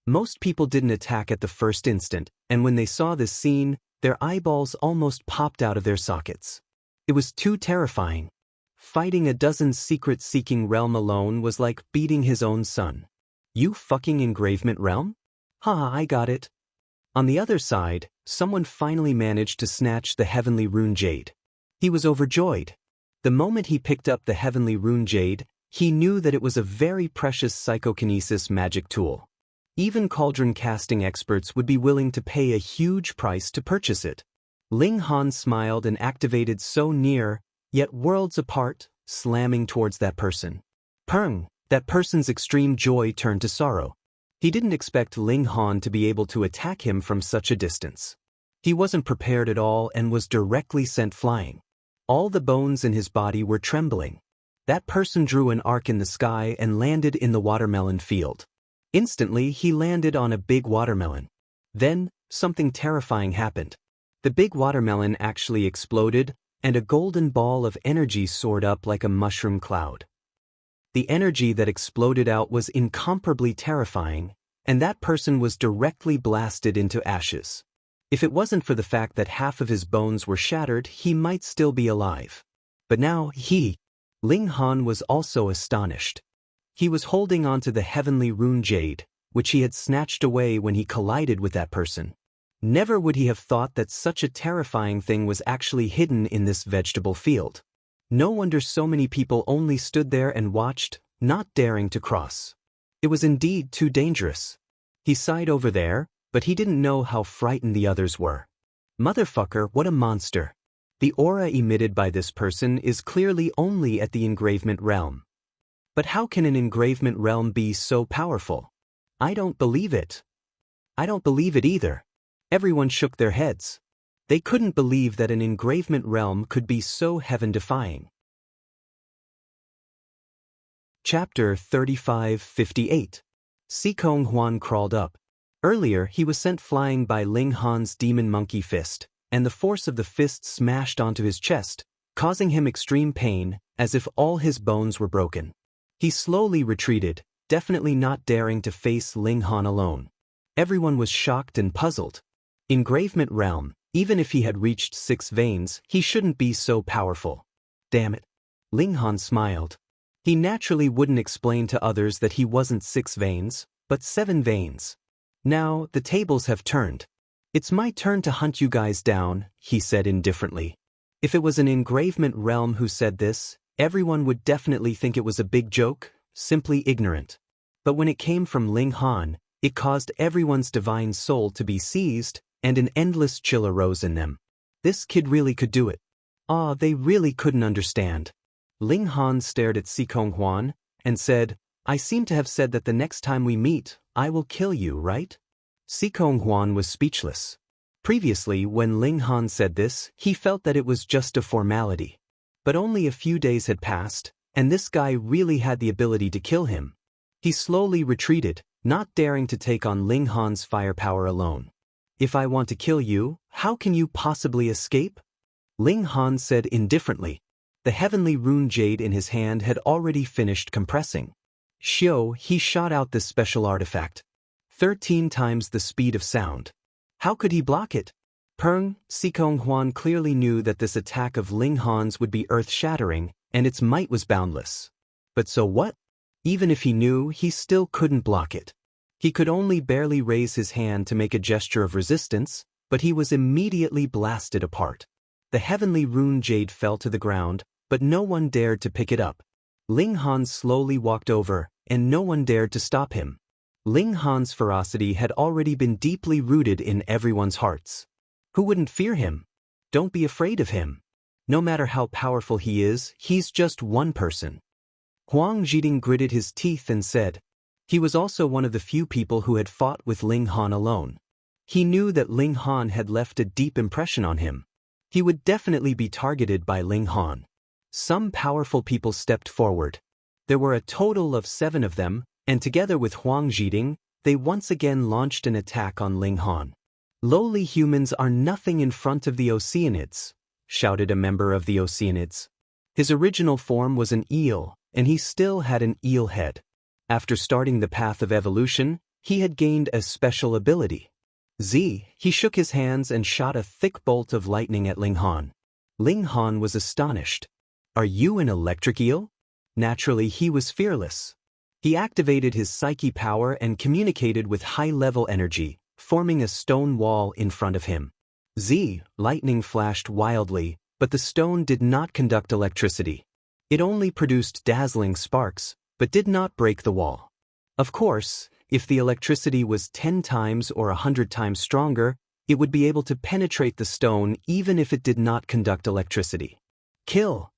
Speaker 1: Most people didn't attack at the first instant, and when they saw this scene, their eyeballs almost popped out of their sockets. It was too terrifying. Fighting a dozen secret-seeking realm alone was like beating his own son. You fucking engravement realm? Ha, I got it. On the other side, someone finally managed to snatch the heavenly rune jade. He was overjoyed. The moment he picked up the heavenly rune jade, he knew that it was a very precious psychokinesis magic tool. Even cauldron casting experts would be willing to pay a huge price to purchase it. Ling Han smiled and activated so near, yet worlds apart, slamming towards that person. Pung! That person's extreme joy turned to sorrow. He didn't expect Ling Han to be able to attack him from such a distance. He wasn't prepared at all and was directly sent flying. All the bones in his body were trembling. That person drew an arc in the sky and landed in the watermelon field. Instantly, he landed on a big watermelon. Then, something terrifying happened. The big watermelon actually exploded, and a golden ball of energy soared up like a mushroom cloud. The energy that exploded out was incomparably terrifying, and that person was directly blasted into ashes. If it wasn't for the fact that half of his bones were shattered, he might still be alive. But now Ling Han was also astonished. He was holding onto the heavenly rune jade, which he had snatched away when he collided with that person. Never would he have thought that such a terrifying thing was actually hidden in this vegetable field. No wonder so many people only stood there and watched, not daring to cross. It was indeed too dangerous. He sighed over there, but he didn't know how frightened the others were. Motherfucker, what a monster. The aura emitted by this person is clearly only at the engravement realm. But how can an engravement realm be so powerful? I don't believe it. I don't believe it either. Everyone shook their heads. They couldn't believe that an engravement realm could be so heaven-defying. Chapter 35-58. Sikong Huan crawled up. Earlier, he was sent flying by Ling Han's demon monkey fist, and the force of the fist smashed onto his chest, causing him extreme pain, as if all his bones were broken. He slowly retreated, definitely not daring to face Ling Han alone. Everyone was shocked and puzzled. Engravement realm, even if he had reached 6 veins, he shouldn't be so powerful. Damn it. Ling Han smiled. He naturally wouldn't explain to others that he wasn't 6 veins, but 7 veins. Now, the tables have turned. It's my turn to hunt you guys down, he said indifferently. If it was an engravement realm who said this, everyone would definitely think it was a big joke, simply ignorant. But when it came from Ling Han, it caused everyone's divine soul to be seized, and an endless chill arose in them. This kid really could do it. They really couldn't understand. Ling Han stared at Sikong Huan, and said, I seem to have said that the next time we meet, I will kill you, right? Sikong Huan was speechless. Previously, when Ling Han said this, he felt that it was just a formality. But only a few days had passed, and this guy really had the ability to kill him. He slowly retreated, not daring to take on Ling Han's firepower alone. If I want to kill you, how can you possibly escape? Ling Han said indifferently. The heavenly rune jade in his hand had already finished compressing. He shot out this special artifact. 13 times the speed of sound. How could he block it? Sikong Huan clearly knew that this attack of Ling Han's would be earth-shattering, and its might was boundless. But so what? Even if he knew, he still couldn't block it. He could only barely raise his hand to make a gesture of resistance, but he was immediately blasted apart. The heavenly rune jade fell to the ground, but no one dared to pick it up. Ling Han slowly walked over, and no one dared to stop him. Ling Han's ferocity had already been deeply rooted in everyone's hearts. Who wouldn't fear him? Don't be afraid of him. No matter how powerful he is, he's just one person. Huang Zhiding gritted his teeth and said. He was also one of the few people who had fought with Ling Han alone. He knew that Ling Han had left a deep impression on him. He would definitely be targeted by Ling Han. Some powerful people stepped forward. There were a total of 7 of them, and together with Huang Zhiding, they once again launched an attack on Ling Han. Lowly humans are nothing in front of the Oceanids, shouted a member of the Oceanids. His original form was an eel, and he still had an eel head. After starting the path of evolution, he had gained a special ability. He shook his hands and shot a thick bolt of lightning at Ling Han. Ling Han was astonished. Are you an electric eel? Naturally, he was fearless. He activated his psyche power and communicated with high-level energy, forming a stone wall in front of him. Lightning flashed wildly, but the stone did not conduct electricity. It only produced dazzling sparks, but did not break the wall. Of course, if the electricity was 10 times or 100 times stronger, it would be able to penetrate the stone even if it did not conduct electricity. Kill!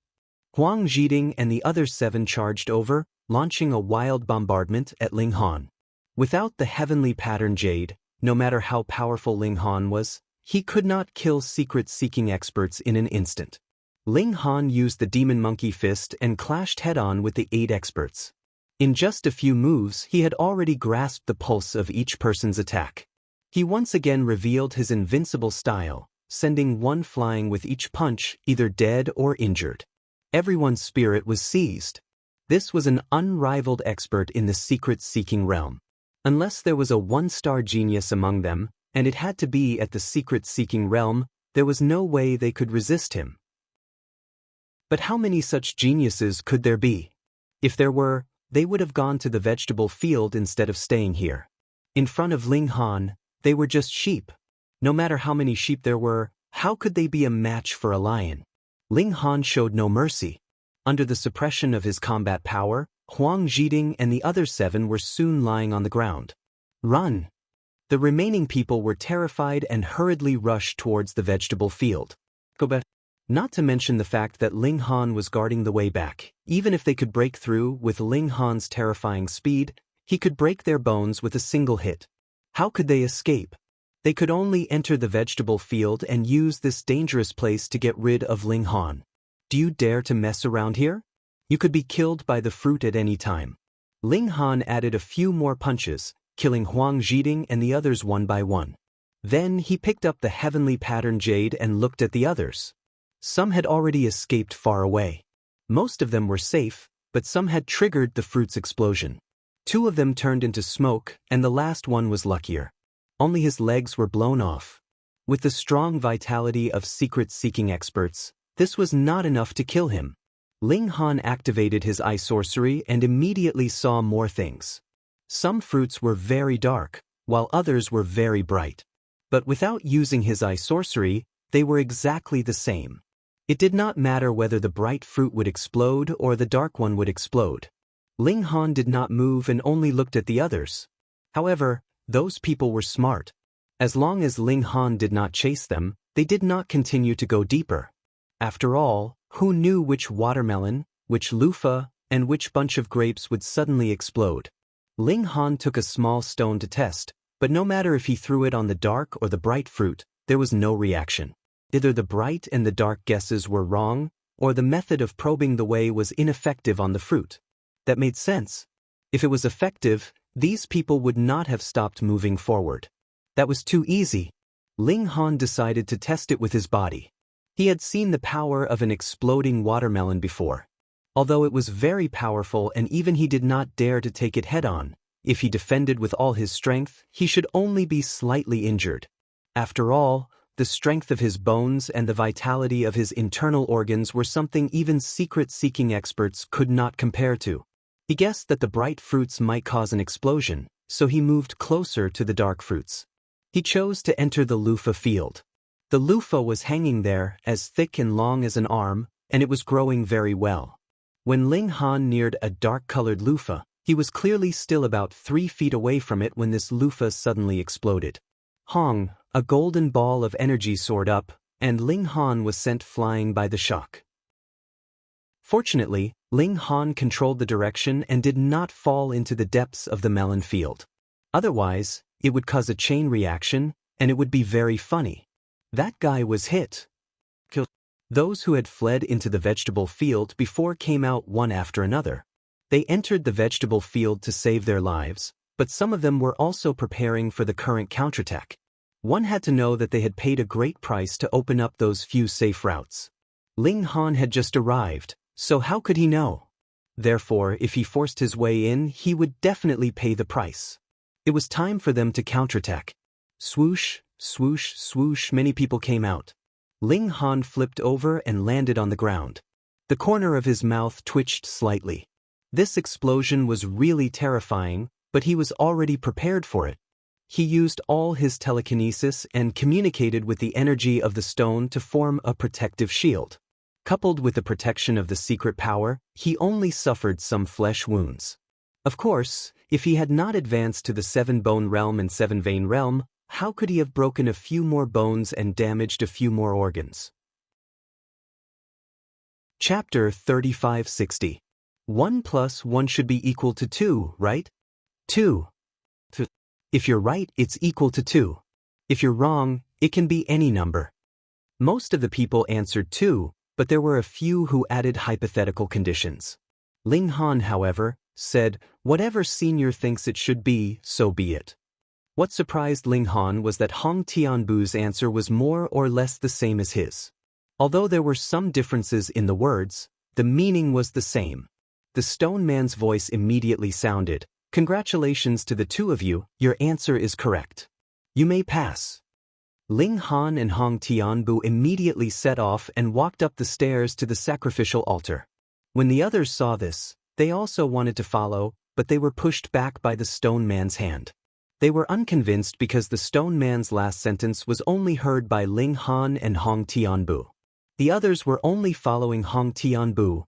Speaker 1: Huang Zhiding and the other 7 charged over, launching a wild bombardment at Ling Han. Without the heavenly pattern jade, no matter how powerful Ling Han was, he could not kill secret-seeking experts in an instant. Ling Han used the demon monkey fist and clashed head-on with the 8 experts. In just a few moves, he had already grasped the pulse of each person's attack. He once again revealed his invincible style, sending one flying with each punch, either dead or injured. Everyone's spirit was seized. This was an unrivaled expert in the secret-seeking realm. Unless there was a 1-star genius among them, and it had to be at the secret-seeking realm, there was no way they could resist him. But how many such geniuses could there be? If there were, they would have gone to the vegetable field instead of staying here. In front of Ling Han, they were just sheep. No matter how many sheep there were, how could they be a match for a lion? Ling Han showed no mercy. Under the suppression of his combat power, Huang Zhiding and the other 7 were soon lying on the ground. Run! The remaining people were terrified and hurriedly rushed towards the vegetable field. Not to mention the fact that Ling Han was guarding the way back. Even if they could break through with Ling Han's terrifying speed, he could break their bones with a single hit. How could they escape? They could only enter the vegetable field and use this dangerous place to get rid of Ling Han. Do you dare to mess around here? You could be killed by the fruit at any time. Ling Han added a few more punches, killing Huang Zhiding and the others one by one. Then he picked up the heavenly pattern jade and looked at the others. Some had already escaped far away. Most of them were safe, but some had triggered the fruit's explosion. 2 of them turned into smoke, and the last one was luckier. Only his legs were blown off. With the strong vitality of secret-seeking experts, this was not enough to kill him. Ling Han activated his eye sorcery and immediately saw more things. Some fruits were very dark, while others were very bright. But without using his eye sorcery, they were exactly the same. It did not matter whether the bright fruit would explode or the dark one would explode. Ling Han did not move and only looked at the others. However, those people were smart. As long as Ling Han did not chase them, they did not continue to go deeper. After all, who knew which watermelon, which loofah, and which bunch of grapes would suddenly explode? Ling Han took a small stone to test, but no matter if he threw it on the dark or the bright fruit, there was no reaction. Either the bright and the dark guesses were wrong, or the method of probing the way was ineffective on the fruit. That made sense. If it was effective, these people would not have stopped moving forward. That was too easy. Ling Han decided to test it with his body. He had seen the power of an exploding watermelon before. Although it was very powerful and even he did not dare to take it head-on, if he defended with all his strength, he should only be slightly injured. After all, the strength of his bones and the vitality of his internal organs were something even secret-seeking experts could not compare to. He guessed that the bright fruits might cause an explosion, so he moved closer to the dark fruits. He chose to enter the loofah field. The loofah was hanging there, as thick and long as an arm, and it was growing very well. When Ling Han neared a dark-colored loofah, he was clearly still about 3 feet away from it when this loofah suddenly exploded. Hong, a golden ball of energy soared up, and Ling Han was sent flying by the shock. Fortunately, Ling Han controlled the direction and did not fall into the depths of the melon field. Otherwise, it would cause a chain reaction, and it would be very funny. That guy was hit. Killed. Those who had fled into the vegetable field before came out one after another. They entered the vegetable field to save their lives, but some of them were also preparing for the current counterattack. One had to know that they had paid a great price to open up those few safe routes. Ling Han had just arrived, so how could he know? Therefore, if he forced his way in, he would definitely pay the price. It was time for them to counterattack. Swoosh, swoosh, swoosh, many people came out. Ling Han flipped over and landed on the ground. The corner of his mouth twitched slightly. This explosion was really terrifying, but he was already prepared for it. He used all his telekinesis and communicated with the energy of the stone to form a protective shield. Coupled with the protection of the secret power, he only suffered some flesh wounds. Of course, if he had not advanced to the 7-bone realm and 7-vein realm, how could he have broken a few more bones and damaged a few more organs? Chapter 3560. 1 plus 1 should be equal to 2, right? 2. If you're right, it's equal to 2. If you're wrong, it can be any number. Most of the people answered 2, but there were a few who added hypothetical conditions. Ling Han, however, said, "Whatever senior thinks it should be, so be it." What surprised Ling Han was that Hong Tianbu's answer was more or less the same as his. Although there were some differences in the words, the meaning was the same. The stone man's voice immediately sounded, "Congratulations to the two of you, your answer is correct. You may pass." Ling Han and Hong Tianbu immediately set off and walked up the stairs to the sacrificial altar. When the others saw this, they also wanted to follow, but they were pushed back by the stone man's hand. They were unconvinced because the stone man's last sentence was only heard by Ling Han and Hong Tianbu. The others were only following Hong Tianbu.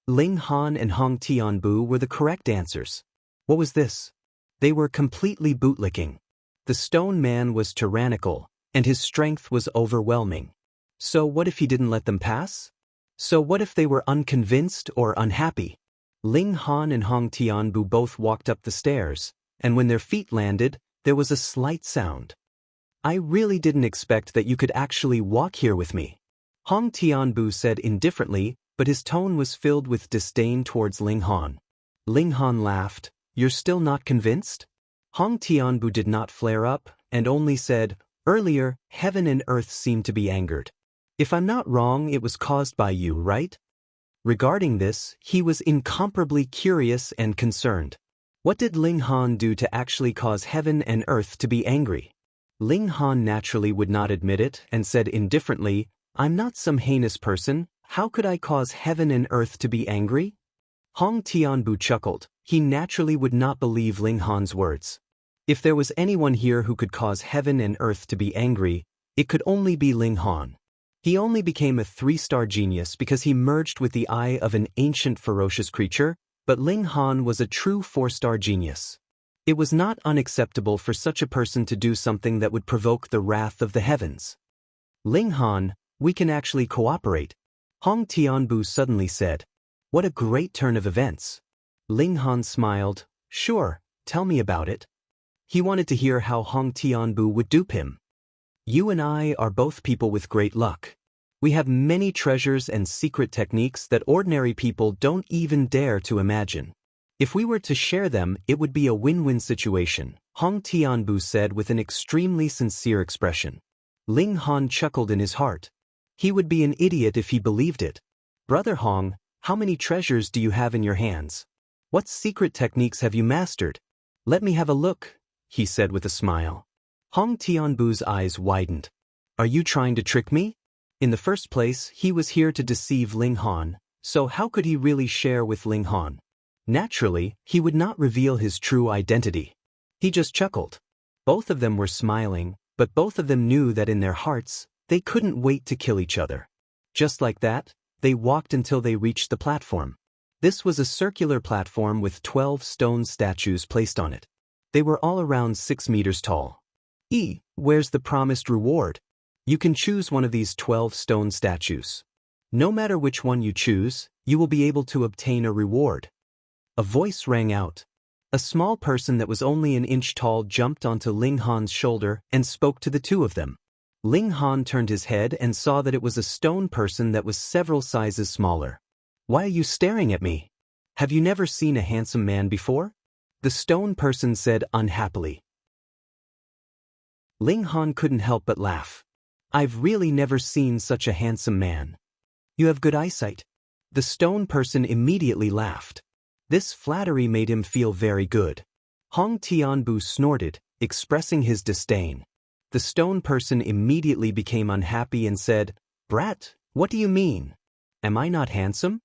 Speaker 1: Ling Han and Hong Tianbu were the correct answers. What was this? They were completely bootlicking. The stone man was tyrannical, and his strength was overwhelming. So what if he didn't let them pass? So what if they were unconvinced or unhappy? Ling Han and Hong Tianbu both walked up the stairs, and when their feet landed, there was a slight sound. "I really didn't expect that you could actually walk here with me," Hong Tianbu said indifferently, but his tone was filled with disdain towards Ling Han. Ling Han laughed. "You're still not convinced?" Hong Tianbu did not flare up, and only said, "Earlier, heaven and earth seemed to be angered. If I'm not wrong, it was caused by you, right?" Regarding this, he was incomparably curious and concerned. What did Ling Han do to actually cause heaven and earth to be angry? Ling Han naturally would not admit it and said indifferently, "I'm not some heinous person. How could I cause heaven and earth to be angry?" Hong Tianbu chuckled. He naturally would not believe Ling Han's words. If there was anyone here who could cause heaven and earth to be angry, it could only be Ling Han. He only became a 3-star genius because he merged with the eye of an ancient ferocious creature, but Ling Han was a true 4-star genius. It was not unacceptable for such a person to do something that would provoke the wrath of the heavens. "Ling Han, we can actually cooperate," Hong Tianbu suddenly said. What a great turn of events. Ling Han smiled. "Sure, tell me about it." He wanted to hear how Hong Tianbu would dupe him. "You and I are both people with great luck. We have many treasures and secret techniques that ordinary people don't even dare to imagine. If we were to share them, it would be a win-win situation," Hong Tianbu said with an extremely sincere expression. Ling Han chuckled in his heart. He would be an idiot if he believed it. Brother Hong, how many treasures do you have in your hands? What secret techniques have you mastered? Let me have a look, he said with a smile. Hong Tianbu's eyes widened. Are you trying to trick me? In the first place, he was here to deceive Ling Han, so how could he really share with Ling Han? Naturally, he would not reveal his true identity. He just chuckled. Both of them were smiling, but both of them knew that in their hearts, they couldn't wait to kill each other. Just like that, they walked until they reached the platform. This was a circular platform with 12 stone statues placed on it. They were all around 6 meters tall. Where's the promised reward? You can choose one of these 12 stone statues. No matter which one you choose, you will be able to obtain a reward. A voice rang out. A small person that was only an inch tall jumped onto Ling Han's shoulder and spoke to the two of them. Ling Han turned his head and saw that it was a stone person that was several sizes smaller. Why are you staring at me? Have you never seen a handsome man before? The stone person said unhappily. Ling Han couldn't help but laugh. I've really never seen such a handsome man. You have good eyesight. The stone person immediately laughed. This flattery made him feel very good. Hong Tianbu snorted, expressing his disdain. The stone person immediately became unhappy and said, Brat, what do you mean? Am I not handsome?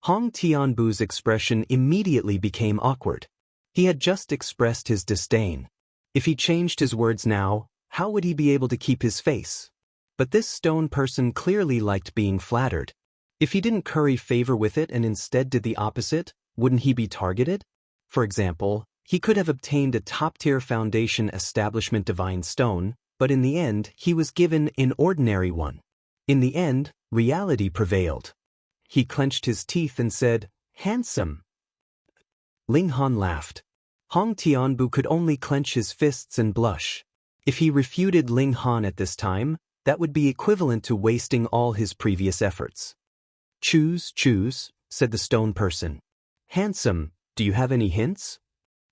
Speaker 1: Hong Tianbu's expression immediately became awkward. He had just expressed his disdain. If he changed his words now, how would he be able to keep his face? But this stone person clearly liked being flattered. If he didn't curry favor with it and instead did the opposite, wouldn't he be targeted? For example, he could have obtained a top-tier foundation establishment divine stone, but in the end, he was given an ordinary one. In the end, reality prevailed. He clenched his teeth and said, Handsome. Ling Han laughed. Hong Tianbu could only clench his fists and blush. If he refuted Ling Han at this time, that would be equivalent to wasting all his previous efforts. Choose, said the stone person. Handsome, do you have any hints?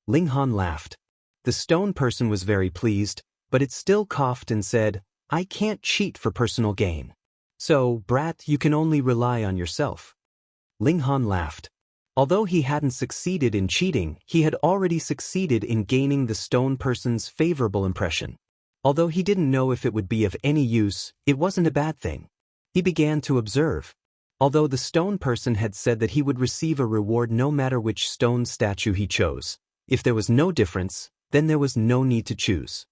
Speaker 1: Ling Han laughed. The stone person was very pleased, but it still coughed and said, I can't cheat for personal gain. So, brat, you can only rely on yourself. Ling Han laughed. Although he hadn't succeeded in cheating, he had already succeeded in gaining the stone person's favorable impression. Although he didn't know if it would be of any use, it wasn't a bad thing. He began to observe. Although the stone person had said that he would receive a reward no matter which stone statue he chose, if there was no difference, then there was no need to choose.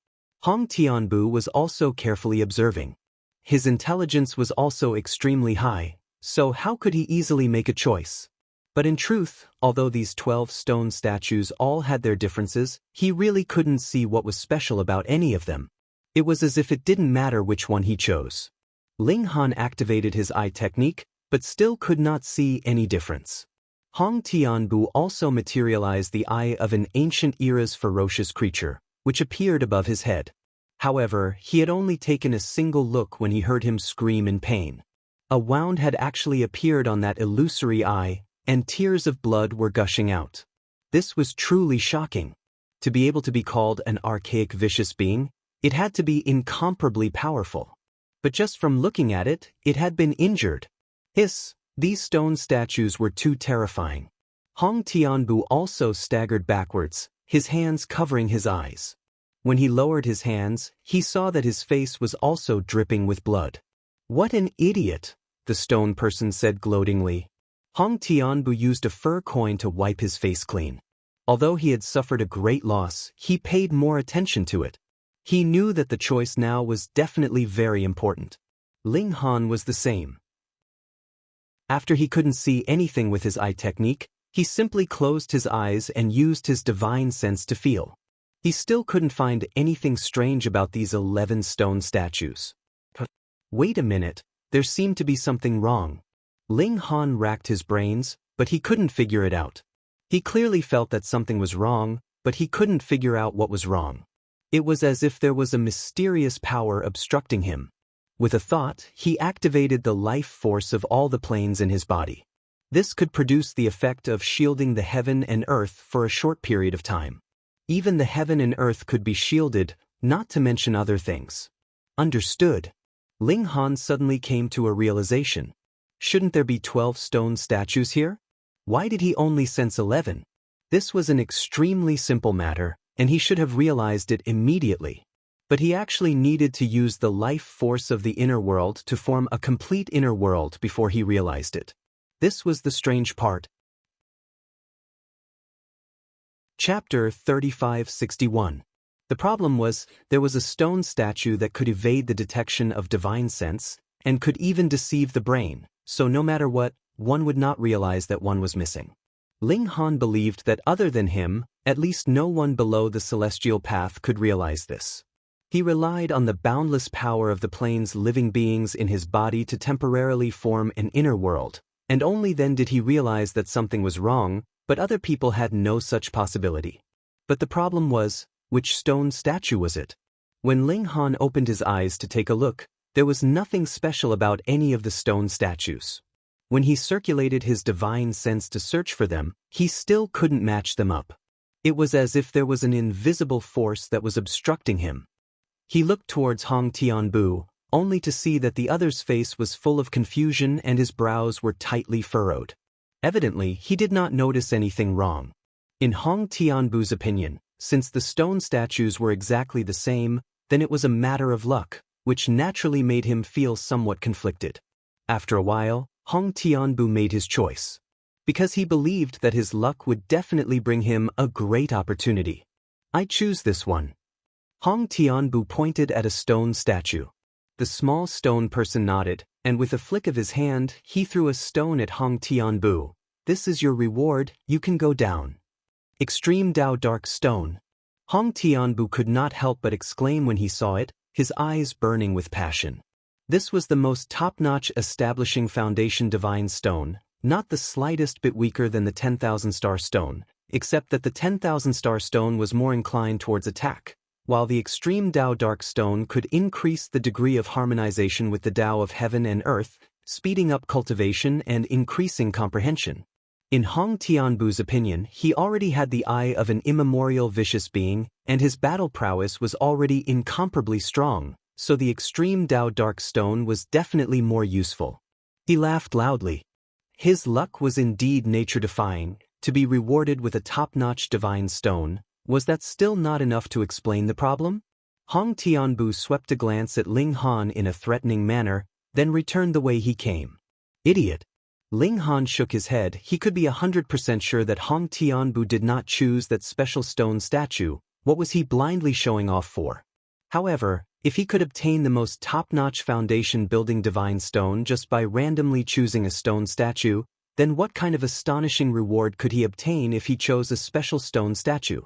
Speaker 1: Hong Tianbu was also carefully observing. His intelligence was also extremely high, so how could he easily make a choice? But in truth, although these 12 stone statues all had their differences, he really couldn't see what was special about any of them. It was as if it didn't matter which one he chose. Ling Han activated his eye technique, but still could not see any difference. Hong Tianbu also materialized the eye of an ancient era's ferocious creature, which appeared above his head. However, he had only taken a single look when he heard him scream in pain. A wound had actually appeared on that illusory eye, and tears of blood were gushing out. This was truly shocking. To be able to be called an archaic vicious being, it had to be incomparably powerful. But just from looking at it, it had been injured. These stone statues were too terrifying. Hong Tianbu also staggered backwards, his hands covering his eyes. When he lowered his hands, he saw that his face was also dripping with blood. What an idiot, the stone person said gloatingly. Hong Tianbu used a fur coin to wipe his face clean. Although he had suffered a great loss, he paid more attention to it. He knew that the choice now was definitely very important. Ling Han was the same. After he couldn't see anything with his eye technique, he simply closed his eyes and used his divine sense to feel. He still couldn't find anything strange about these 11 stone statues. Wait a minute, there seemed to be something wrong. Ling Han racked his brains, but he couldn't figure it out. He clearly felt that something was wrong, but he couldn't figure out what was wrong. It was as if there was a mysterious power obstructing him. With a thought, he activated the life force of all the planes in his body. This could produce the effect of shielding the heaven and earth for a short period of time. Even the heaven and earth could be shielded, not to mention other things. Understood. Ling Han suddenly came to a realization. Shouldn't there be 12 stone statues here? Why did he only sense 11? This was an extremely simple matter, and he should have realized it immediately. But he actually needed to use the life force of the inner world to form a complete inner world before he realized it. This was the strange part. Chapter 3561. The problem was, there was a stone statue that could evade the detection of divine sense, and could even deceive the brain, so no matter what, one would not realize that one was missing. Ling Han believed that other than him, at least no one below the celestial path could realize this. He relied on the boundless power of the plane's living beings in his body to temporarily form an inner world, and only then did he realize that something was wrong, but other people had no such possibility. But the problem was, which stone statue was it? When Ling Han opened his eyes to take a look, there was nothing special about any of the stone statues. When he circulated his divine sense to search for them, he still couldn't match them up. It was as if there was an invisible force that was obstructing him. He looked towards Hong Tianbu, only to see that the other's face was full of confusion and his brows were tightly furrowed. Evidently, he did not notice anything wrong. In Hong Tianbu's opinion, since the stone statues were exactly the same, then it was a matter of luck, which naturally made him feel somewhat conflicted. After a while, Hong Tianbu made his choice. Because he believed that his luck would definitely bring him a great opportunity. I choose this one. Hong Tianbu pointed at a stone statue. The small stone person nodded, and with a flick of his hand, he threw a stone at Hong Tianbu. This is your reward, you can go down. Extreme Dao Dark Stone. Hong Tianbu could not help but exclaim when he saw it, his eyes burning with passion. This was the most top-notch establishing foundation divine stone, not the slightest bit weaker than the 10,000 star stone, except that the 10,000 star stone was more inclined towards attack, while the extreme Dao Dark Stone could increase the degree of harmonization with the Dao of heaven and earth, speeding up cultivation and increasing comprehension. In Hong Tianbu's opinion, he already had the eye of an immemorial vicious being, and his battle prowess was already incomparably strong, so the extreme Dao Dark Stone was definitely more useful. He laughed loudly. His luck was indeed nature-defying. To be rewarded with a top-notch divine stone, was that still not enough to explain the problem? Hong Tianbu swept a glance at Ling Han in a threatening manner, then returned the way he came. Idiot. Ling Han shook his head. He could be 100% sure that Hong Tianbu did not choose that special stone statue. What was he blindly showing off for? However, if he could obtain the most top-notch foundation-building divine stone just by randomly choosing a stone statue, then what kind of astonishing reward could he obtain if he chose a special stone statue?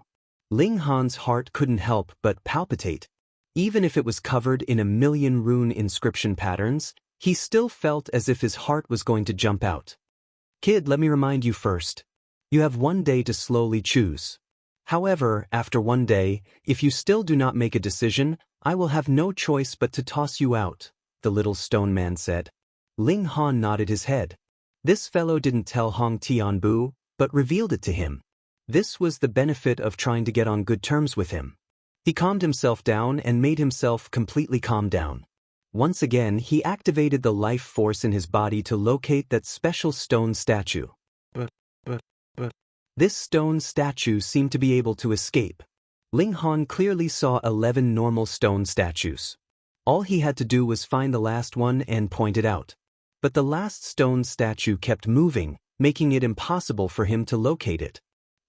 Speaker 1: Ling Han's heart couldn't help but palpitate. Even if it was covered in a million rune inscription patterns, he still felt as if his heart was going to jump out. Kid, let me remind you first. You have 1 day to slowly choose. However, after 1 day, if you still do not make a decision, I will have no choice but to toss you out, the little stone man said. Ling Han nodded his head. This fellow didn't tell Hong Tianbu, but revealed it to him. This was the benefit of trying to get on good terms with him. He calmed himself down and made himself completely calm down. Once again, he activated the life force in his body to locate that special stone statue. But. This stone statue seemed to be able to escape. Ling Han clearly saw 11 normal stone statues. All he had to do was find the last one and point it out. But the last stone statue kept moving, making it impossible for him to locate it.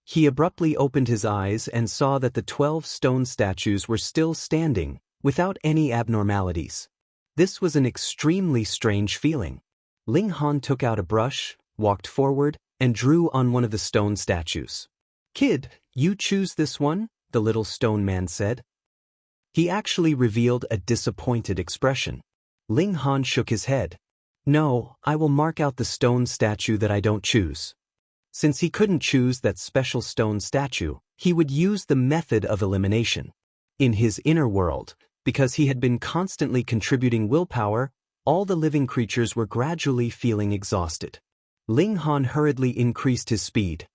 Speaker 1: He abruptly opened his eyes and saw that the 12 stone statues were still standing, without any abnormalities. This was an extremely strange feeling. Ling Han took out a brush, walked forward, and drew on one of the stone statues. Kid, you choose this one, the little stone man said. He actually revealed a disappointed expression. Ling Han shook his head. No, I will mark out the stone statue that I don't choose. Since he couldn't choose that special stone statue, he would use the method of elimination. In his inner world, because he had been constantly contributing willpower, all the living creatures were gradually feeling exhausted. Ling Han hurriedly increased his speed.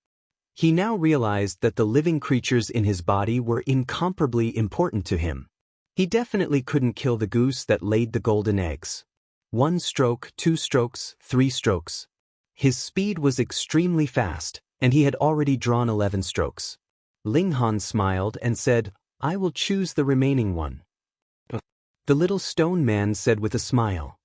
Speaker 1: He now realized that the living creatures in his body were incomparably important to him. He definitely couldn't kill the goose that laid the golden eggs. 1 stroke, 2 strokes, 3 strokes. His speed was extremely fast, and he had already drawn 11 strokes. Ling Han smiled and said, "I will choose the remaining one." The little stone man said with a smile,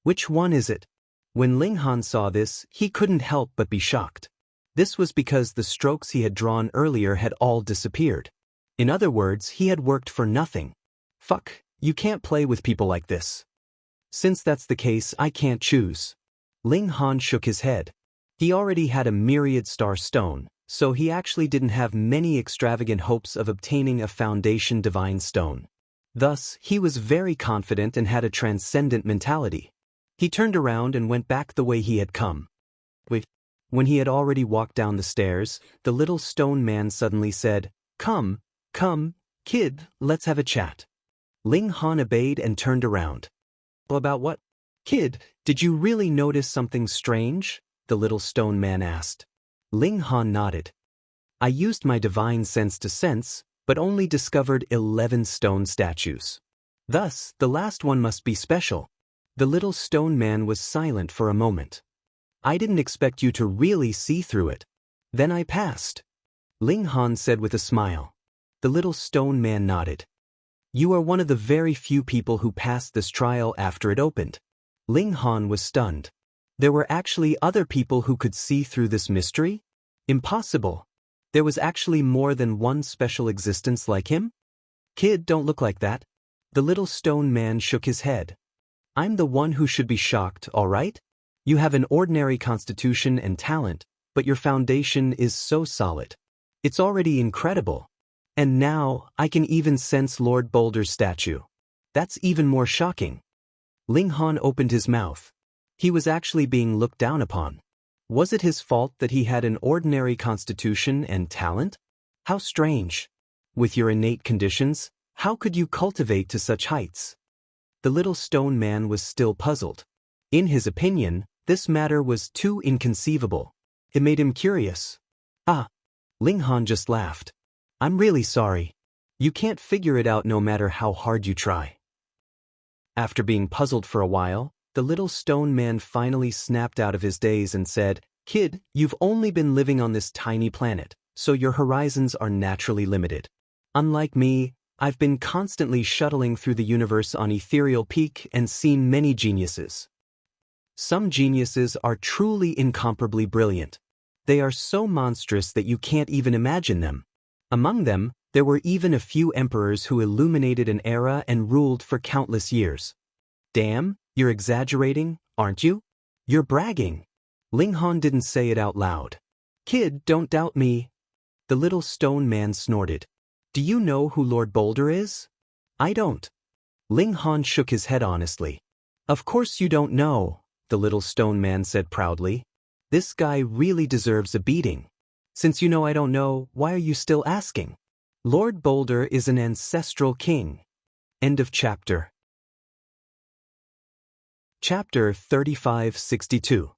Speaker 1: "Which one is it?" When Ling Han saw this, he couldn't help but be shocked. This was because the strokes he had drawn earlier had all disappeared. In other words, he had worked for nothing. Fuck, you can't play with people like this. Since that's the case, I can't choose. Ling Han shook his head. He already had a myriad star stone, so he actually didn't have many extravagant hopes of obtaining a foundation divine stone. Thus, he was very confident and had a transcendent mentality. He turned around and went back the way he had come. When he had already walked down the stairs, the little stone man suddenly said, Come, kid, let's have a chat." Ling Han obeyed and turned around. "About what?" "Kid, did you really notice something strange?" the little stone man asked. Ling Han nodded. "I used my divine sense to sense, but only discovered 11 stone statues. Thus, the last one must be special." The little stone man was silent for a moment. "I didn't expect you to really see through it. Then I passed," Ling Han said with a smile. The little stone man nodded. "You are one of the very few people who passed this trial after it opened." Ling Han was stunned. There were actually other people who could see through this mystery? Impossible. There was actually more than one special existence like him? "Kid, don't look like that." The little stone man shook his head. "I'm the one who should be shocked, all right? You have an ordinary constitution and talent, but your foundation is so solid. It's already incredible. And now, I can even sense Lord Boulder's statue. That's even more shocking." Ling Han opened his mouth. He was actually being looked down upon. Was it his fault that he had an ordinary constitution and talent? How strange. With your innate conditions, how could you cultivate to such heights? The little stone man was still puzzled. In his opinion, this matter was too inconceivable. It made him curious. Ling Han just laughed. "I'm really sorry. You can't figure it out no matter how hard you try." After being puzzled for a while, the little stone man finally snapped out of his daze and said, "Kid, you've only been living on this tiny planet, so your horizons are naturally limited. Unlike me, I've been constantly shuttling through the universe on Ethereal Peak and seen many geniuses. Some geniuses are truly incomparably brilliant. They are so monstrous that you can't even imagine them. Among them, there were even a few emperors who illuminated an era and ruled for countless years." "Damn, you're exaggerating, aren't you? You're bragging." Ling Han didn't say it out loud. "Kid, don't doubt me." The little stone man snorted. "Do you know who Lord Boulder is?" "I don't." Ling Han shook his head honestly. "Of course you don't know," the little stone man said proudly. "This guy really deserves a beating. Since you know I don't know, why are you still asking? Lord Boulder is an ancestral king." End of chapter. Chapter 3562.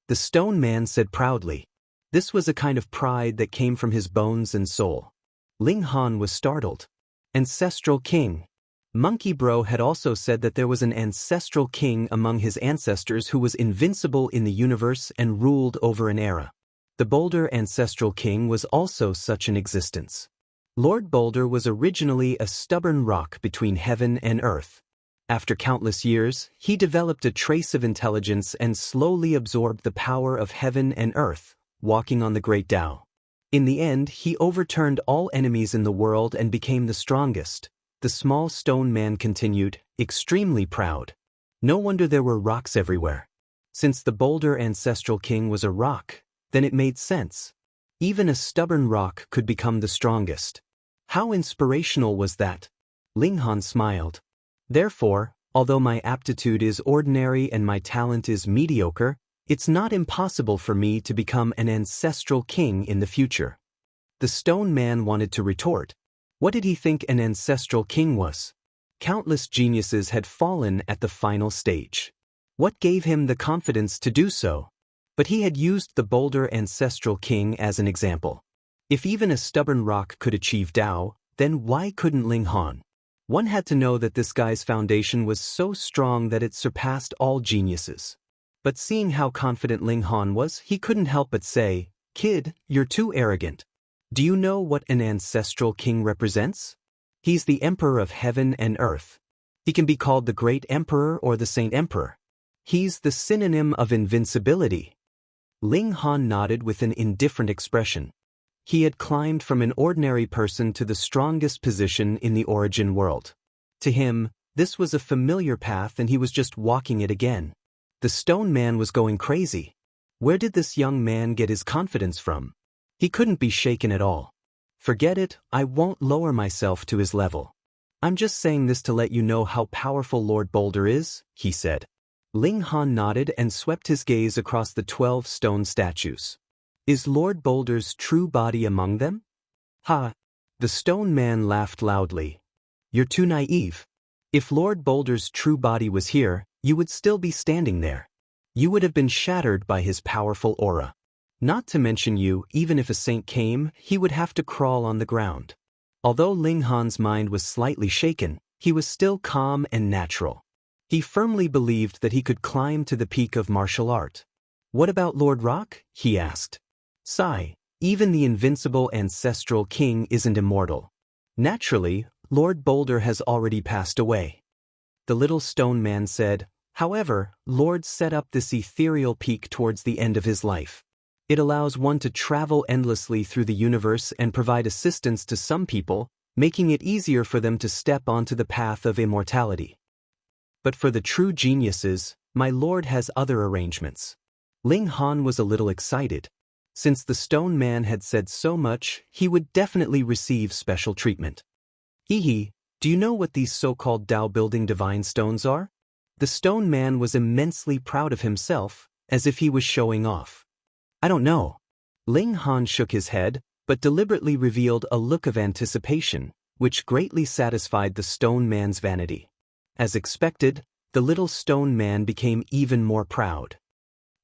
Speaker 1: The stone man said proudly. This was a kind of pride that came from his bones and soul. Ling Han was startled. Ancestral king. Monkey Bro had also said that there was an ancestral king among his ancestors who was invincible in the universe and ruled over an era. The Boulder ancestral king was also such an existence. Lord Boulder was originally a stubborn rock between heaven and earth. After countless years, he developed a trace of intelligence and slowly absorbed the power of heaven and earth, walking on the Great Tao. In the end, he overturned all enemies in the world and became the strongest. The small stone man continued, extremely proud. No wonder there were rocks everywhere. Since the Boulder ancestral king was a rock, then it made sense. Even a stubborn rock could become the strongest. How inspirational was that? Ling Han smiled. Therefore, although my aptitude is ordinary and my talent is mediocre, it's not impossible for me to become an ancestral king in the future. The stone man wanted to retort. What did he think an ancestral king was? Countless geniuses had fallen at the final stage. What gave him the confidence to do so? But he had used the Boulder ancestral king as an example. If even a stubborn rock could achieve Tao, then why couldn't Ling Han? One had to know that this guy's foundation was so strong that it surpassed all geniuses. But seeing how confident Ling Han was, he couldn't help but say, "Kid, you're too arrogant. Do you know what an ancestral king represents? He's the emperor of heaven and earth. He can be called the great emperor or the saint emperor. He's the synonym of invincibility." Ling Han nodded with an indifferent expression. He had climbed from an ordinary person to the strongest position in the origin world. To him, this was a familiar path and he was just walking it again. The stone man was going crazy. Where did this young man get his confidence from? He couldn't be shaken at all. "Forget it, I won't lower myself to his level. I'm just saying this to let you know how powerful Lord Boulder is," he said. Ling Han nodded and swept his gaze across the 12 stone statues. "Is Lord Boulder's true body among them?" "Ha!" The stone man laughed loudly. "You're too naive. If Lord Boulder's true body was here, you would still be standing there. You would have been shattered by his powerful aura. Not to mention you, even if a saint came, he would have to crawl on the ground." Although Ling Han's mind was slightly shaken, he was still calm and natural. He firmly believed that he could climb to the peak of martial art. "What about Lord Rock?" he asked. "Sigh, even the invincible ancestral king isn't immortal. Naturally, Lord Boulder has already passed away." The little stone man said, "However, Lord set up this ethereal peak towards the end of his life. It allows one to travel endlessly through the universe and provide assistance to some people, making it easier for them to step onto the path of immortality. But for the true geniuses, my lord has other arrangements." Ling Han was a little excited. Since the stone man had said so much, he would definitely receive special treatment. "Hehe, do you know what these so-called Tao-building divine stones are?" The stone man was immensely proud of himself, as if he was showing off. "I don't know." Ling Han shook his head, but deliberately revealed a look of anticipation, which greatly satisfied the stone man's vanity. As expected, the little stone man became even more proud.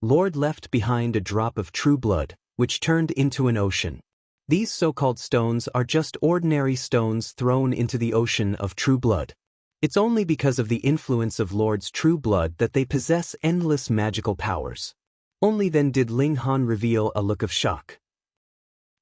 Speaker 1: Lord left behind a drop of true blood, which turned into an ocean. These so-called stones are just ordinary stones thrown into the ocean of true blood. It's only because of the influence of Lord's true blood that they possess endless magical powers. Only then did Ling Han reveal a look of shock.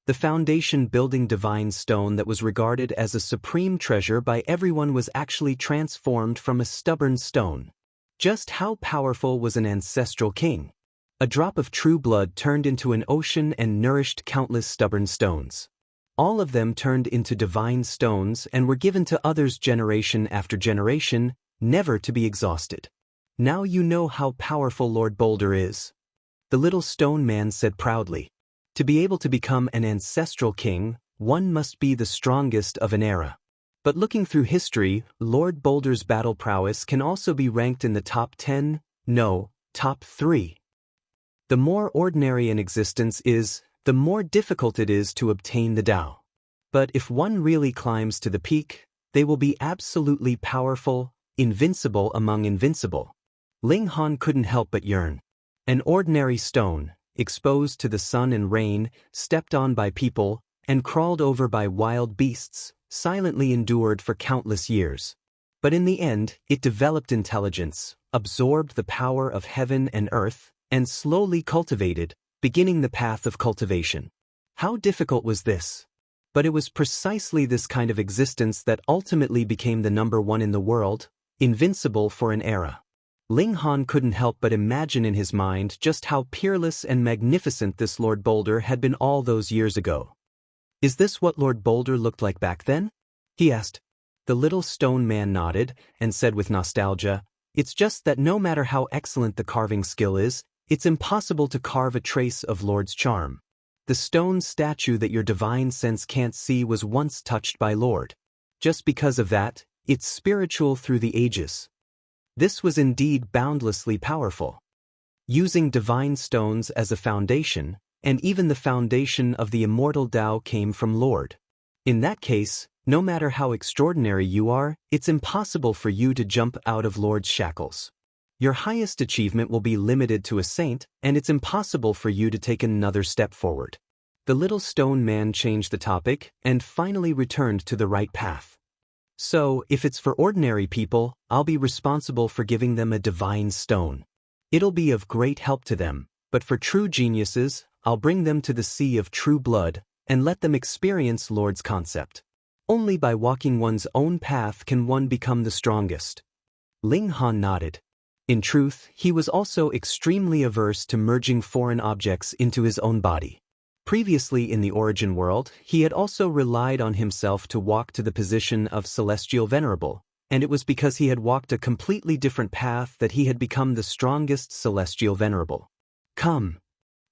Speaker 1: The foundation-building divine stone that was regarded as a supreme treasure by everyone was actually transformed from a stubborn stone. Just how powerful was an ancestral king? A drop of true blood turned into an ocean and nourished countless stubborn stones. All of them turned into divine stones and were given to others generation after generation, never to be exhausted. "Now you know how powerful Lord Boulder is," the little stone man said proudly. To be able to become an ancestral king, one must be the strongest of an era. But looking through history, Lord Boulder's battle prowess can also be ranked in the top 10, no, top 3. The more ordinary an existence is, the more difficult it is to obtain the Tao. But if one really climbs to the peak, they will be absolutely powerful, invincible among invincible. Ling Han couldn't help but yearn. An ordinary stone, exposed to the sun and rain, stepped on by people, and crawled over by wild beasts, silently endured for countless years. But in the end, it developed intelligence, absorbed the power of heaven and earth, and slowly cultivated, beginning the path of cultivation. How difficult was this? But it was precisely this kind of existence that ultimately became the number one in the world, invincible for an era. Ling Han couldn't help but imagine in his mind just how peerless and magnificent this Lord Boulder had been all those years ago. "Is this what Lord Boulder looked like back then?" he asked. The little stone man nodded and said with nostalgia, "It's just that no matter how excellent the carving skill is, it's impossible to carve a trace of Lord's charm. The stone statue that your divine sense can't see was once touched by Lord. Just because of that, it's spiritual through the ages." This was indeed boundlessly powerful. Using divine stones as a foundation, and even the foundation of the immortal Tao came from Lord. In that case, no matter how extraordinary you are, it's impossible for you to jump out of Lord's shackles. Your highest achievement will be limited to a saint, and it's impossible for you to take another step forward. The little stone man changed the topic and finally returned to the right path. So, if it's for ordinary people, I'll be responsible for giving them a divine stone. It'll be of great help to them, but for true geniuses, I'll bring them to the sea of true blood, and let them experience Lord's concept. Only by walking one's own path can one become the strongest. Ling Han nodded. In truth, he was also extremely averse to merging foreign objects into his own body. Previously in the origin world, he had also relied on himself to walk to the position of celestial venerable, and it was because he had walked a completely different path that he had become the strongest celestial venerable. Come.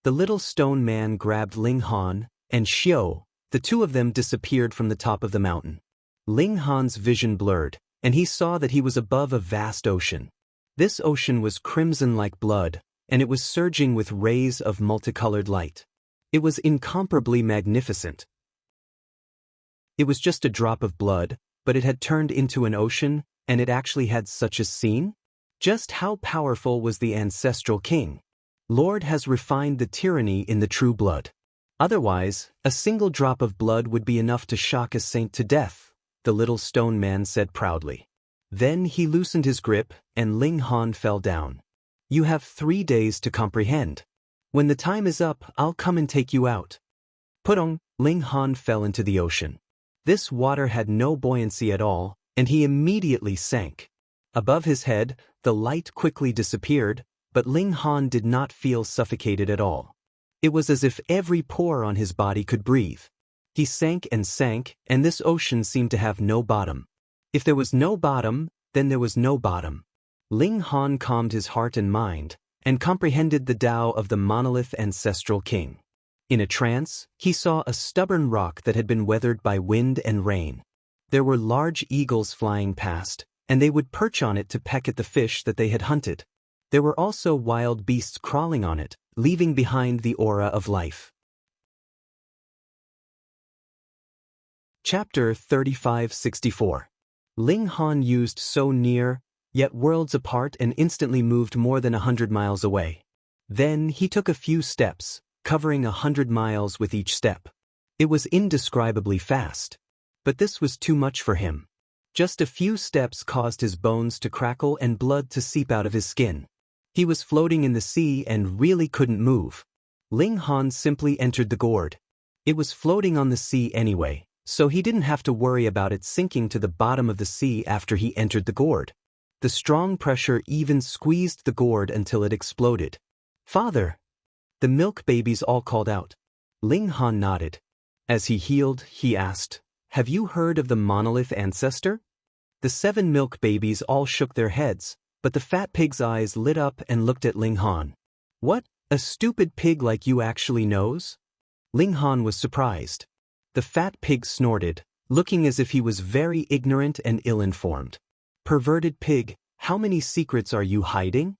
Speaker 1: The little stone man grabbed Ling Han, and Xiao, the two of them disappeared from the top of the mountain. Ling Han's vision blurred, and he saw that he was above a vast ocean. This ocean was crimson like blood, and it was surging with rays of multicolored light. It was incomparably magnificent. It was just a drop of blood, but it had turned into an ocean, and it actually had such a scene? Just how powerful was the ancestral king? Lord has refined the tyranny in the true blood. Otherwise, a single drop of blood would be enough to shock a saint to death, the little stone man said proudly. Then he loosened his grip, and Ling Han fell down. You have 3 days to comprehend. When the time is up, I'll come and take you out. Pudong, Ling Han fell into the ocean. This water had no buoyancy at all, and he immediately sank. Above his head, the light quickly disappeared, but Ling Han did not feel suffocated at all. It was as if every pore on his body could breathe. He sank, and this ocean seemed to have no bottom. If there was no bottom, then there was no bottom. Ling Han calmed his heart and mind, and comprehended the Tao of the monolith ancestral king. In a trance, he saw a stubborn rock that had been weathered by wind and rain. There were large eagles flying past, and they would perch on it to peck at the fish that they had hunted. There were also wild beasts crawling on it, leaving behind the aura of life. Chapter 3564. Ling Han used so near, yet worlds apart, and instantly moved more than 100 miles away. Then he took a few steps, covering 100 miles with each step. It was indescribably fast. But this was too much for him. Just a few steps caused his bones to crackle and blood to seep out of his skin. He was floating in the sea and really couldn't move. Ling Han simply entered the gourd. It was floating on the sea anyway, so he didn't have to worry about it sinking to the bottom of the sea after he entered the gourd. The strong pressure even squeezed the gourd until it exploded. Father! The milk babies all called out. Ling Han nodded. As he healed, he asked, Have you heard of the monolith ancestor? The 7 milk babies all shook their heads, but the fat pig's eyes lit up and looked at Ling Han. What? A stupid pig like you actually knows? Ling Han was surprised. The fat pig snorted, looking as if he was very ignorant and ill-informed. Perverted pig, how many secrets are you hiding?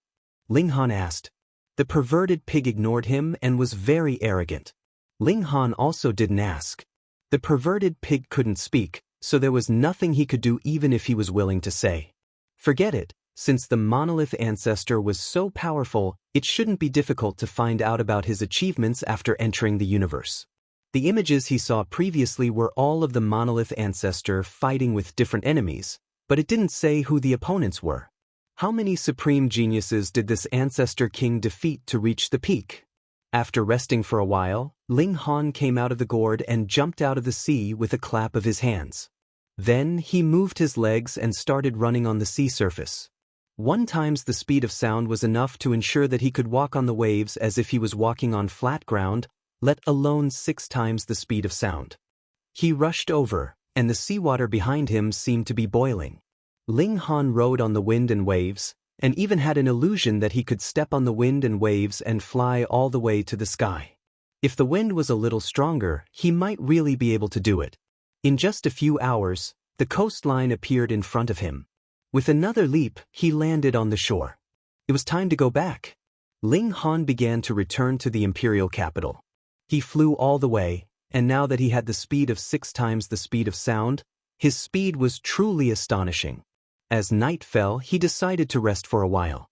Speaker 1: Ling Han asked. The perverted pig ignored him and was very arrogant. Ling Han also didn't ask. The perverted pig couldn't speak, so there was nothing he could do even if he was willing to say. Forget it, since the monolith ancestor was so powerful, it shouldn't be difficult to find out about his achievements after entering the universe. The images he saw previously were all of the monolith ancestor fighting with different enemies, but it didn't say who the opponents were. How many supreme geniuses did this ancestor king defeat to reach the peak? After resting for a while, Ling Han came out of the gourd and jumped out of the sea with a clap of his hands. Then he moved his legs and started running on the sea surface. 1 times the speed of sound was enough to ensure that he could walk on the waves as if he was walking on flat ground, let alone 6 times the speed of sound. He rushed over, and the seawater behind him seemed to be boiling. Ling Han rode on the wind and waves, and even had an illusion that he could step on the wind and waves and fly all the way to the sky. If the wind was a little stronger, he might really be able to do it. In just a few hours, the coastline appeared in front of him. With another leap, he landed on the shore. It was time to go back. Ling Han began to return to the imperial capital. He flew all the way, and now that he had the speed of 6 times the speed of sound, his speed was truly astonishing. As night fell, he decided to rest for a while.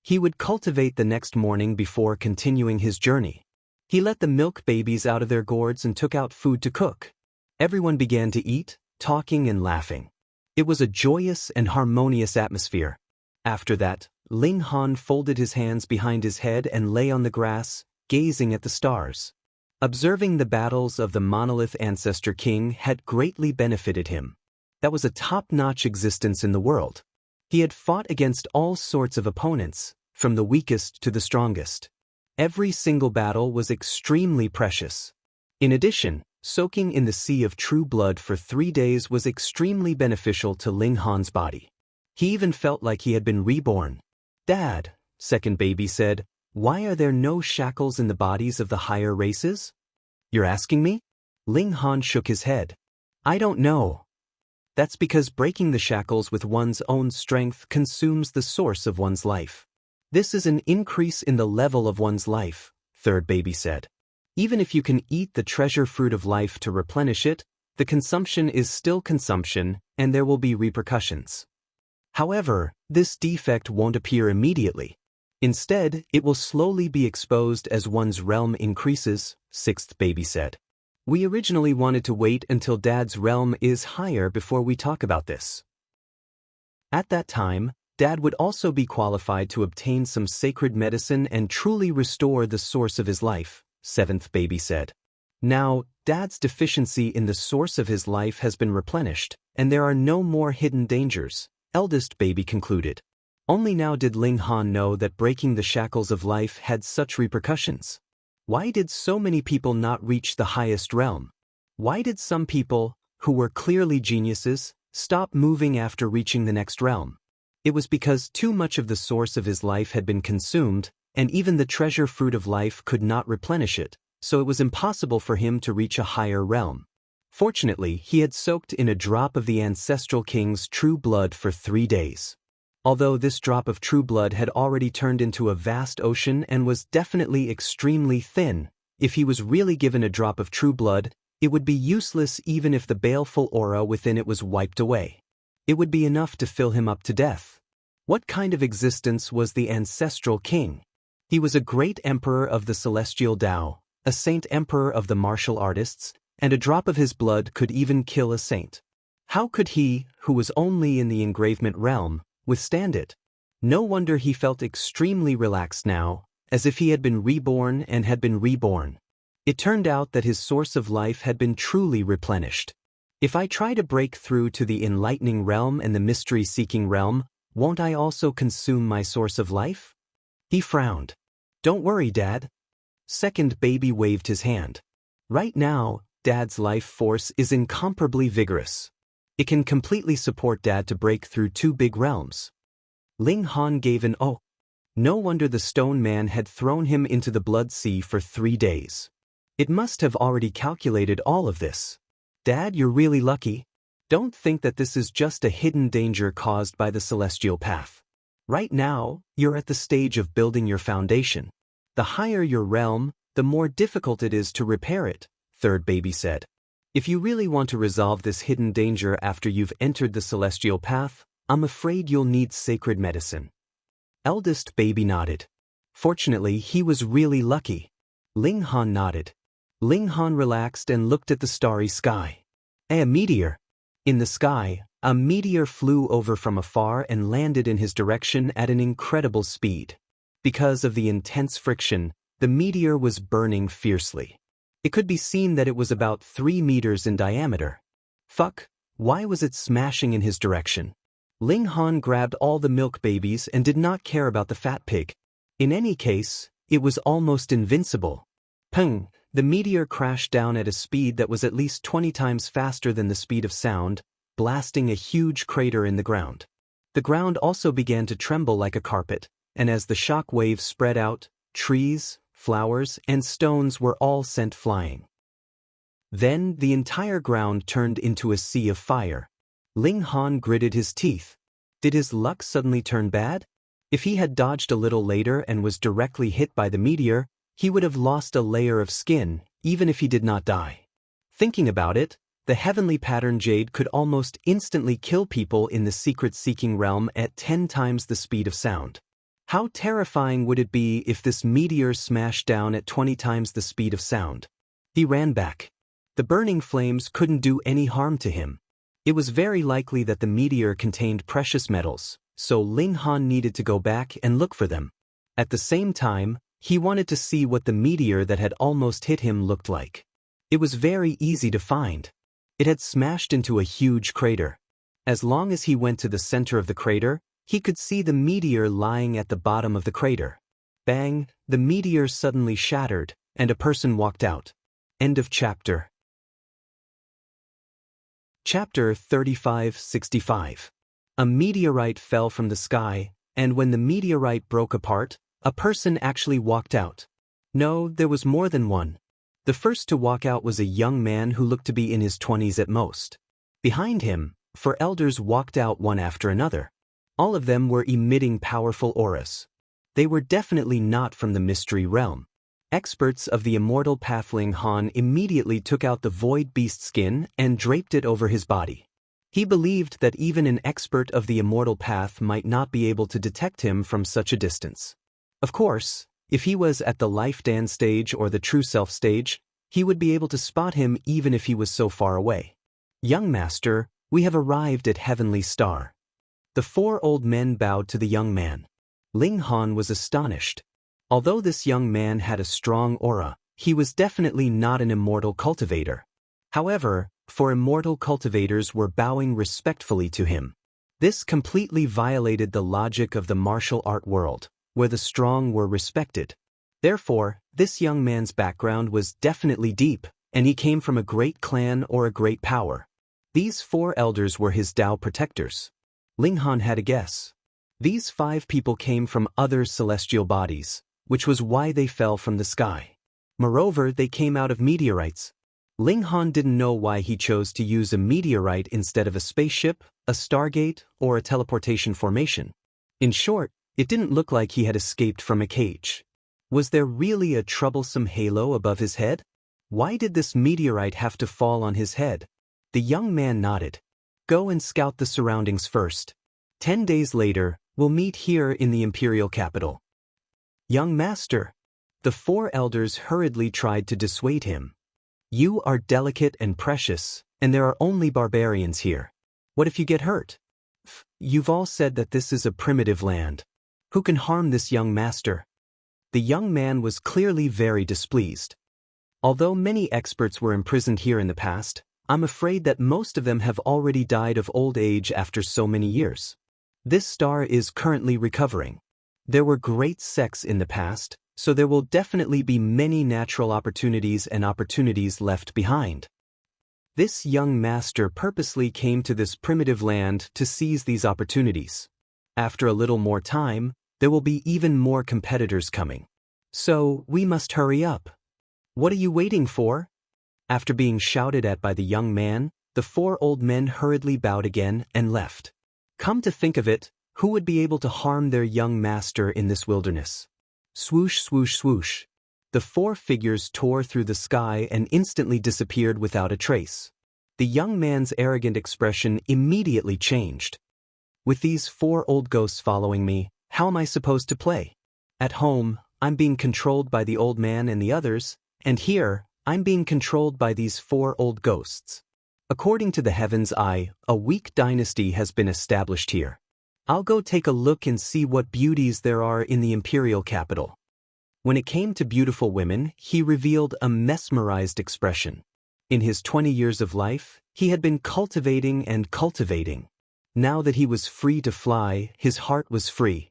Speaker 1: He would cultivate the next morning before continuing his journey. He let the milk babies out of their gourds and took out food to cook. Everyone began to eat, talking and laughing. It was a joyous and harmonious atmosphere. After that, Ling Han folded his hands behind his head and lay on the grass, gazing at the stars. Observing the battles of the monolith ancestor king had greatly benefited him. That was a top-notch existence in the world. He had fought against all sorts of opponents, from the weakest to the strongest. Every single battle was extremely precious. In addition, soaking in the sea of true blood for 3 days was extremely beneficial to Ling Han's body. He even felt like he had been reborn. "Dad," second baby said, "why are there no shackles in the bodies of the higher races?" "You're asking me?" Ling Han shook his head. "I don't know. That's because breaking the shackles with one's own strength consumes the source of one's life. This is an increase in the level of one's life," third baby said. "Even if you can eat the treasure fruit of life to replenish it, the consumption is still consumption and there will be repercussions. However, this defect won't appear immediately. Instead, it will slowly be exposed as one's realm increases," sixth baby said. "We originally wanted to wait until Dad's realm is higher before we talk about this. At that time, Dad would also be qualified to obtain some sacred medicine and truly restore the source of his life," seventh baby said. "Now, Dad's deficiency in the source of his life has been replenished, and there are no more hidden dangers," eldest baby concluded. Only now did Ling Han know that breaking the shackles of life had such repercussions. Why did so many people not reach the highest realm? Why did some people, who were clearly geniuses, stop moving after reaching the next realm? It was because too much of the source of his life had been consumed, and even the treasure fruit of life could not replenish it, so it was impossible for him to reach a higher realm. Fortunately, he had soaked in a drop of the ancestral king's true blood for 3 days. Although this drop of true blood had already turned into a vast ocean and was definitely extremely thin, if he was really given a drop of true blood, it would be useless even if the baleful aura within it was wiped away. It would be enough to fill him up to death. What kind of existence was the ancestral king? He was a great emperor of the celestial Tao, a saint emperor of the martial artists, and a drop of his blood could even kill a saint. How could he, who was only in the engravement realm, withstand it? No wonder he felt extremely relaxed now, as if he had been reborn and had been reborn. It turned out that his source of life had been truly replenished. If I try to break through to the enlightening realm and the mystery-seeking realm, won't I also consume my source of life? He frowned. "Don't worry, Dad." Second baby waved his hand. "Right now, Dad's life force is incomparably vigorous. It can completely support Dad to break through 2 big realms." Ling Han gave an "oh." No wonder the stone man had thrown him into the blood sea for 3 days. It must have already calculated all of this. "Dad, you're really lucky. Don't think that this is just a hidden danger caused by the celestial path. Right now, you're at the stage of building your foundation. The higher your realm, the more difficult it is to repair it," third baby said. "If you really want to resolve this hidden danger after you've entered the celestial path, I'm afraid you'll need sacred medicine." Eldest baby nodded. Fortunately, he was really lucky. Ling Han nodded. Ling Han relaxed and looked at the starry sky. A meteor. In the sky, a meteor flew over from afar and landed in his direction at an incredible speed. Because of the intense friction, the meteor was burning fiercely. It could be seen that it was about 3 meters in diameter. Fuck, why was it smashing in his direction? Ling Han grabbed all the milk babies and did not care about the fat pig. In any case, it was almost invincible. Peng! The meteor crashed down at a speed that was at least 20 times faster than the speed of sound, blasting a huge crater in the ground. The ground also began to tremble like a carpet, and as the shock waves spread out, trees, flowers, and stones were all sent flying. Then the entire ground turned into a sea of fire. Ling Han gritted his teeth. Did his luck suddenly turn bad? If he had dodged a little later and was directly hit by the meteor, he would have lost a layer of skin, even if he did not die. Thinking about it, the heavenly pattern jade could almost instantly kill people in the secret-seeking realm at 10 times the speed of sound. How terrifying would it be if this meteor smashed down at 20 times the speed of sound? He ran back. The burning flames couldn't do any harm to him. It was very likely that the meteor contained precious metals, so Ling Han needed to go back and look for them. At the same time, he wanted to see what the meteor that had almost hit him looked like. It was very easy to find. It had smashed into a huge crater. As long as he went to the center of the crater, he could see the meteor lying at the bottom of the crater. Bang, the meteor suddenly shattered, and a person walked out. End of chapter. Chapter 3565. A meteorite fell from the sky, and when the meteorite broke apart, a person actually walked out. No, there was more than one. The first to walk out was a young man who looked to be in his 20s at most. Behind him, 4 elders walked out one after another. All of them were emitting powerful auras. They were definitely not from the mystery realm. Experts of the immortal path Ling Han immediately took out the void beast skin and draped it over his body. He believed that even an expert of the immortal path might not be able to detect him from such a distance. Of course, if he was at the life dance stage or the true self stage, he would be able to spot him even if he was so far away. Young master, we have arrived at Heavenly Star. The 4 old men bowed to the young man. Ling Han was astonished. Although this young man had a strong aura, he was definitely not an immortal cultivator. However, 4 immortal cultivators were bowing respectfully to him. This completely violated the logic of the martial art world, where the strong were respected. Therefore, this young man's background was definitely deep, and he came from a great clan or a great power. These 4 elders were his Tao protectors. Ling Han had a guess. These 5 people came from other celestial bodies, which was why they fell from the sky. Moreover, they came out of meteorites. Ling Han didn't know why he chose to use a meteorite instead of a spaceship, a stargate, or a teleportation formation. In short, it didn't look like he had escaped from a cage. Was there really a troublesome halo above his head? Why did this meteorite have to fall on his head? The young man nodded. Go and scout the surroundings first. 10 days later, we'll meet here in the imperial capital. Young master. The 4 elders hurriedly tried to dissuade him. You are delicate and precious, and there are only barbarians here. What if you get hurt? You've all said that this is a primitive land. Who can harm this young master? The young man was clearly very displeased. Although many experts were imprisoned here in the past, I'm afraid that most of them have already died of old age after so many years. This star is currently recovering. There were great sects in the past, so there will definitely be many natural opportunities and opportunities left behind. This young master purposely came to this primitive land to seize these opportunities. After a little more time, there will be even more competitors coming. So, we must hurry up. What are you waiting for? After being shouted at by the young man, the 4 old men hurriedly bowed again and left. Come to think of it, who would be able to harm their young master in this wilderness? Swoosh, swoosh, swoosh. The 4 figures tore through the sky and instantly disappeared without a trace. The young man's arrogant expression immediately changed. With these 4 old ghosts following me, how am I supposed to play? At home, I'm being controlled by the old man and the others, and here, I'm being controlled by these 4 old ghosts. According to the Heaven's Eye, a weak dynasty has been established here. I'll go take a look and see what beauties there are in the imperial capital. When it came to beautiful women, he revealed a mesmerized expression. In his 20 years of life, he had been cultivating and cultivating. Now that he was free to fly, his heart was free.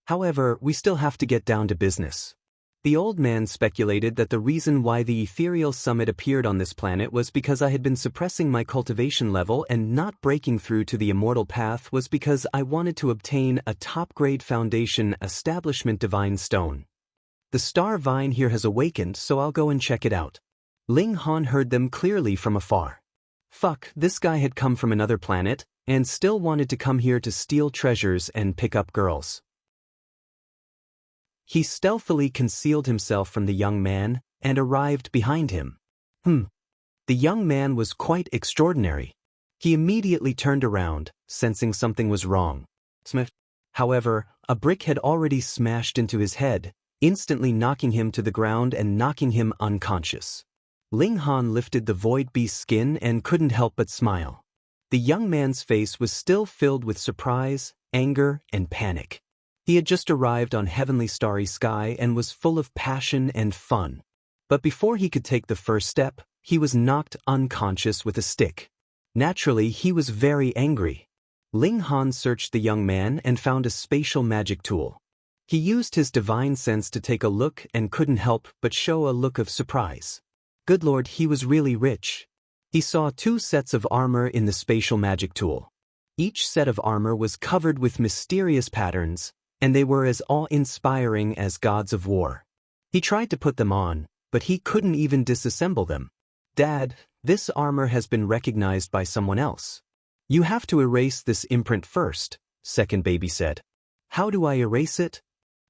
Speaker 1: However, we still have to get down to business. The old man speculated that the reason why the ethereal summit appeared on this planet was because I had been suppressing my cultivation level and not breaking through to the immortal path was because I wanted to obtain a top-grade foundation establishment divine stone. The star vine here has awakened, so I'll go and check it out. Ling Han heard them clearly from afar. Fuck, this guy had come from another planet and still wanted to come here to steal treasures and pick up girls. He stealthily concealed himself from the young man and arrived behind him. The young man was quite extraordinary. He immediately turned around, sensing something was wrong. However, a brick had already smashed into his head, instantly knocking him to the ground and knocking him unconscious. Ling Han lifted the void beast's skin and couldn't help but smile. The young man's face was still filled with surprise, anger, and panic. He had just arrived on heavenly starry sky and was full of passion and fun. But before he could take the first step, he was knocked unconscious with a stick. Naturally, he was very angry. Ling Han searched the young man and found a spatial magic tool. He used his divine sense to take a look and couldn't help but show a look of surprise. Good Lord, he was really rich. He saw 2 sets of armor in the spatial magic tool. Each set of armor was covered with mysterious patterns, and they were as awe-inspiring as gods of war. He tried to put them on, but he couldn't even disassemble them. Dad, this armor has been recognized by someone else. You have to erase this imprint first, second baby said. How do I erase it?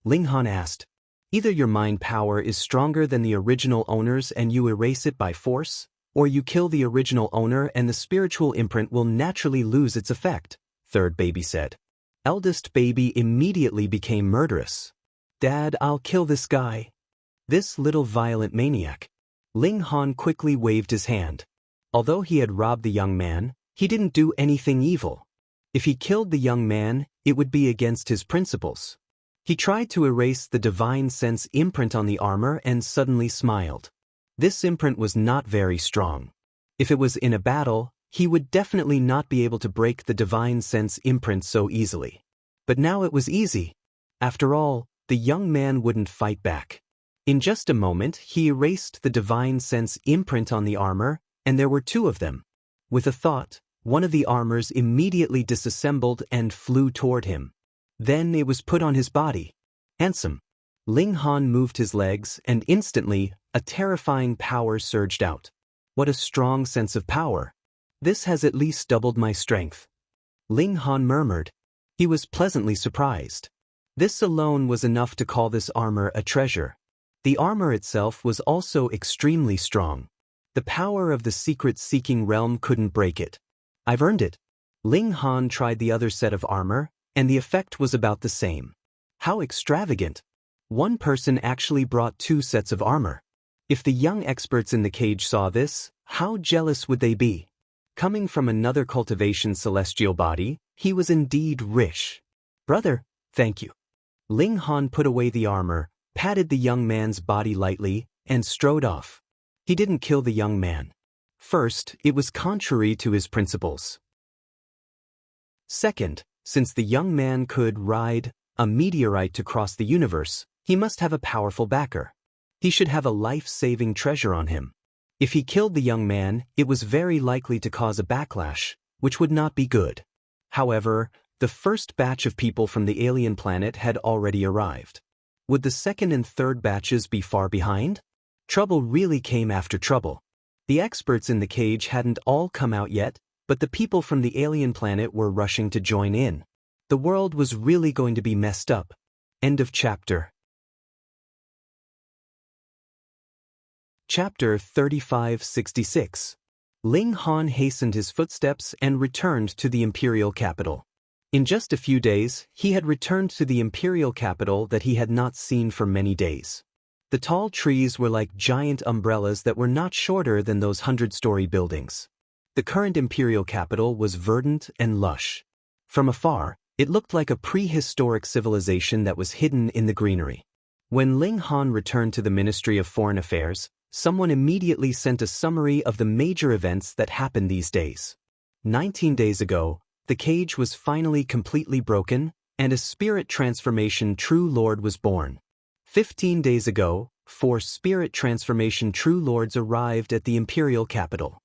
Speaker 1: Ling Han asked. Either your mind power is stronger than the original owner's and you erase it by force, or you kill the original owner and the spiritual imprint will naturally lose its effect, third baby said. Eldest baby immediately became murderous. Dad, I'll kill this guy. This little violent maniac. Ling Han quickly waved his hand. Although he had robbed the young man, he didn't do anything evil. If he killed the young man, it would be against his principles. He tried to erase the divine sense imprint on the armor and suddenly smiled. This imprint was not very strong. If it was in a battle, he would definitely not be able to break the divine sense imprint so easily. But now it was easy. After all, the young man wouldn't fight back. In just a moment, he erased the divine sense imprint on the armor, and there were 2 of them. With a thought, one of the armors immediately disassembled and flew toward him. Then it was put on his body. Handsome. Ling Han moved his legs, and instantly, a terrifying power surged out. What a strong sense of power. This has at least doubled my strength. Ling Han murmured. He was pleasantly surprised. This alone was enough to call this armor a treasure. The armor itself was also extremely strong. The power of the secret-seeking realm couldn't break it. I've earned it. Ling Han tried the other set of armor, and the effect was about the same. How extravagant. One person actually brought 2 sets of armor. If the young experts in the cage saw this, how jealous would they be? Coming from another cultivation celestial body, he was indeed rich. Brother, thank you. Ling Han put away the armor, patted the young man's body lightly, and strode off. He didn't kill the young man. First, it was contrary to his principles. Second, since the young man could ride a meteorite to cross the universe, he must have a powerful backer. He should have a life-saving treasure on him. If he killed the young man, it was very likely to cause a backlash, which would not be good. However, the first batch of people from the alien planet had already arrived. Would the second and third batches be far behind? Trouble really came after trouble. The experts in the cage hadn't all come out yet, but the people from the alien planet were rushing to join in. The world was really going to be messed up. End of chapter. Chapter 3566. Ling Han hastened his footsteps and returned to the imperial capital. In just a few days, he had returned to the imperial capital that he had not seen for many days. The tall trees were like giant umbrellas that were not shorter than those 100-story buildings. The current imperial capital was verdant and lush. From afar, it looked like a prehistoric civilization that was hidden in the greenery. When Ling Han returned to the Ministry of Foreign Affairs, someone immediately sent a summary of the major events that happened these days. 19 days ago, the cage was finally completely broken, and a spirit transformation true lord was born. 15 days ago, 4 spirit transformation true lords arrived at the imperial capital.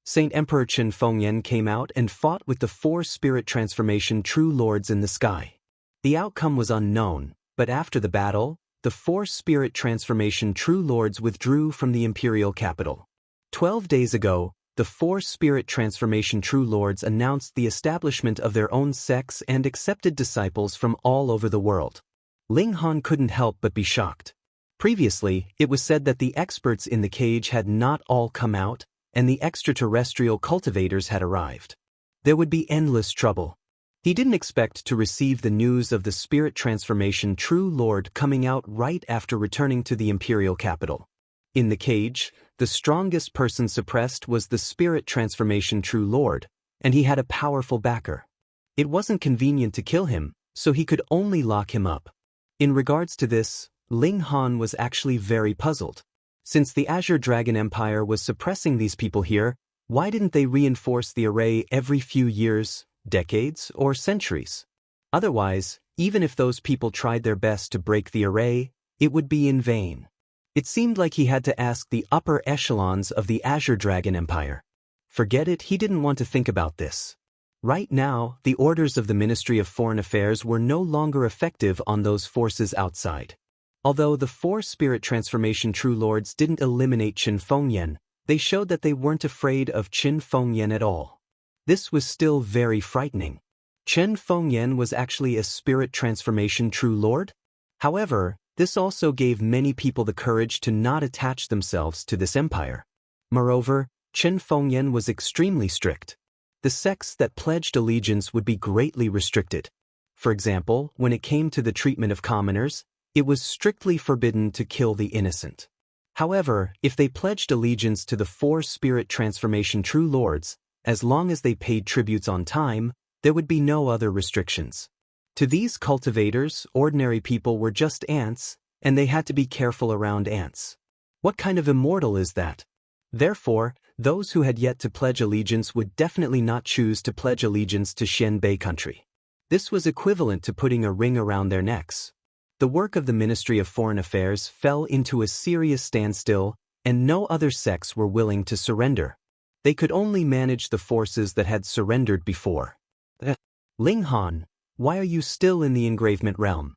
Speaker 1: Saint Emperor Chen Fengyan came out and fought with the 4 spirit transformation true lords in the sky. The outcome was unknown, but after the battle, the 4 spirit transformation true lords withdrew from the imperial capital. 12 days ago, the 4 spirit transformation true lords announced the establishment of their own sects and accepted disciples from all over the world. Ling Han couldn't help but be shocked. Previously, it was said that the experts in the cage had not all come out, and the extraterrestrial cultivators had arrived. There would be endless trouble. He didn't expect to receive the news of the spirit transformation true lord coming out right after returning to the imperial capital. In the cage, the strongest person suppressed was the spirit transformation true lord, and he had a powerful backer. It wasn't convenient to kill him, so he could only lock him up. In regards to this, Ling Han was actually very puzzled. Since the Azure Dragon Empire was suppressing these people here, why didn't they reinforce the array every few years, decades, or centuries? Otherwise, even if those people tried their best to break the array, it would be in vain. It seemed like he had to ask the upper echelons of the Azure Dragon Empire. Forget it, he didn't want to think about this. Right now, the orders of the Ministry of Foreign Affairs were no longer effective on those forces outside. Although the 4 spirit transformation True Lords didn't eliminate Qin Fengyan, they showed that they weren't afraid of Qin Fengyan at all. This was still very frightening. Qin Fengyan was actually a spirit transformation True Lord? However, this also gave many people the courage to not attach themselves to this empire. Moreover, Qin Fengyan was extremely strict. The sects that pledged allegiance would be greatly restricted. For example, when it came to the treatment of commoners, it was strictly forbidden to kill the innocent. However, if they pledged allegiance to the 4 spirit transformation True Lords, as long as they paid tributes on time, there would be no other restrictions. To these cultivators, ordinary people were just ants, and they had to be careful around ants. What kind of immortal is that? Therefore, those who had yet to pledge allegiance would definitely not choose to pledge allegiance to Xianbei country. This was equivalent to putting a ring around their necks. The work of the Ministry of Foreign Affairs fell into a serious standstill, and no other sects were willing to surrender. They could only manage the forces that had surrendered before. Ling Han, why are you still in the engravement realm?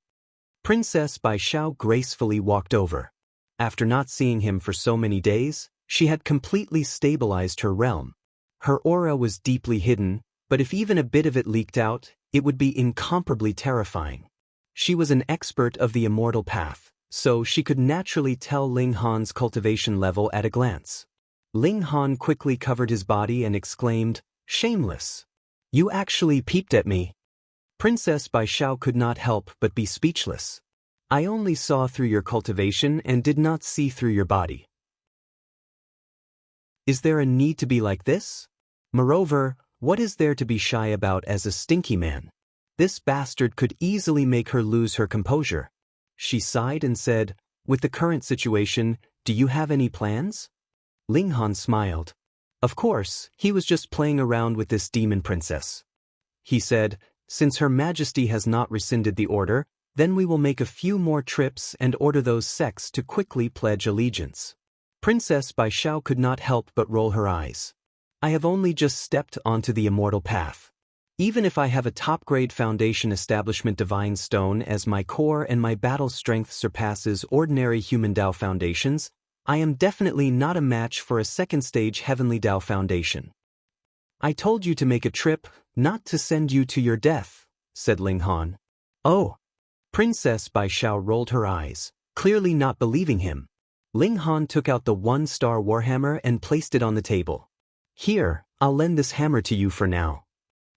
Speaker 1: Princess Bai Xiao gracefully walked over. After not seeing him for so many days, she had completely stabilized her realm. Her aura was deeply hidden, but if even a bit of it leaked out, it would be incomparably terrifying. She was an expert of the immortal path, so she could naturally tell Ling Han's cultivation level at a glance. Ling Han quickly covered his body and exclaimed, "Shameless! You actually peeped at me." Princess Bai Xiao could not help but be speechless. "I only saw through your cultivation and did not see through your body. Is there a need to be like this? Moreover, what is there to be shy about as a stinky man? This bastard could easily make her lose her composure." She sighed and said, "With the current situation, do you have any plans?" Ling Han smiled. Of course, he was just playing around with this demon princess. He said, "Since Her Majesty has not rescinded the order, then we will make a few more trips and order those sects to quickly pledge allegiance." Princess Bai Xiao could not help but roll her eyes. "I have only just stepped onto the immortal path. Even if I have a top-grade foundation establishment divine stone as my core and my battle strength surpasses ordinary human Dao foundations, I am definitely not a match for a second-stage heavenly Dao foundation." "I told you to make a trip, not to send you to your death," said Ling Han. "Oh." Princess Bai Xiao rolled her eyes, clearly not believing him. Ling Han took out the 1-star warhammer and placed it on the table. "Here, I'll lend this hammer to you for now."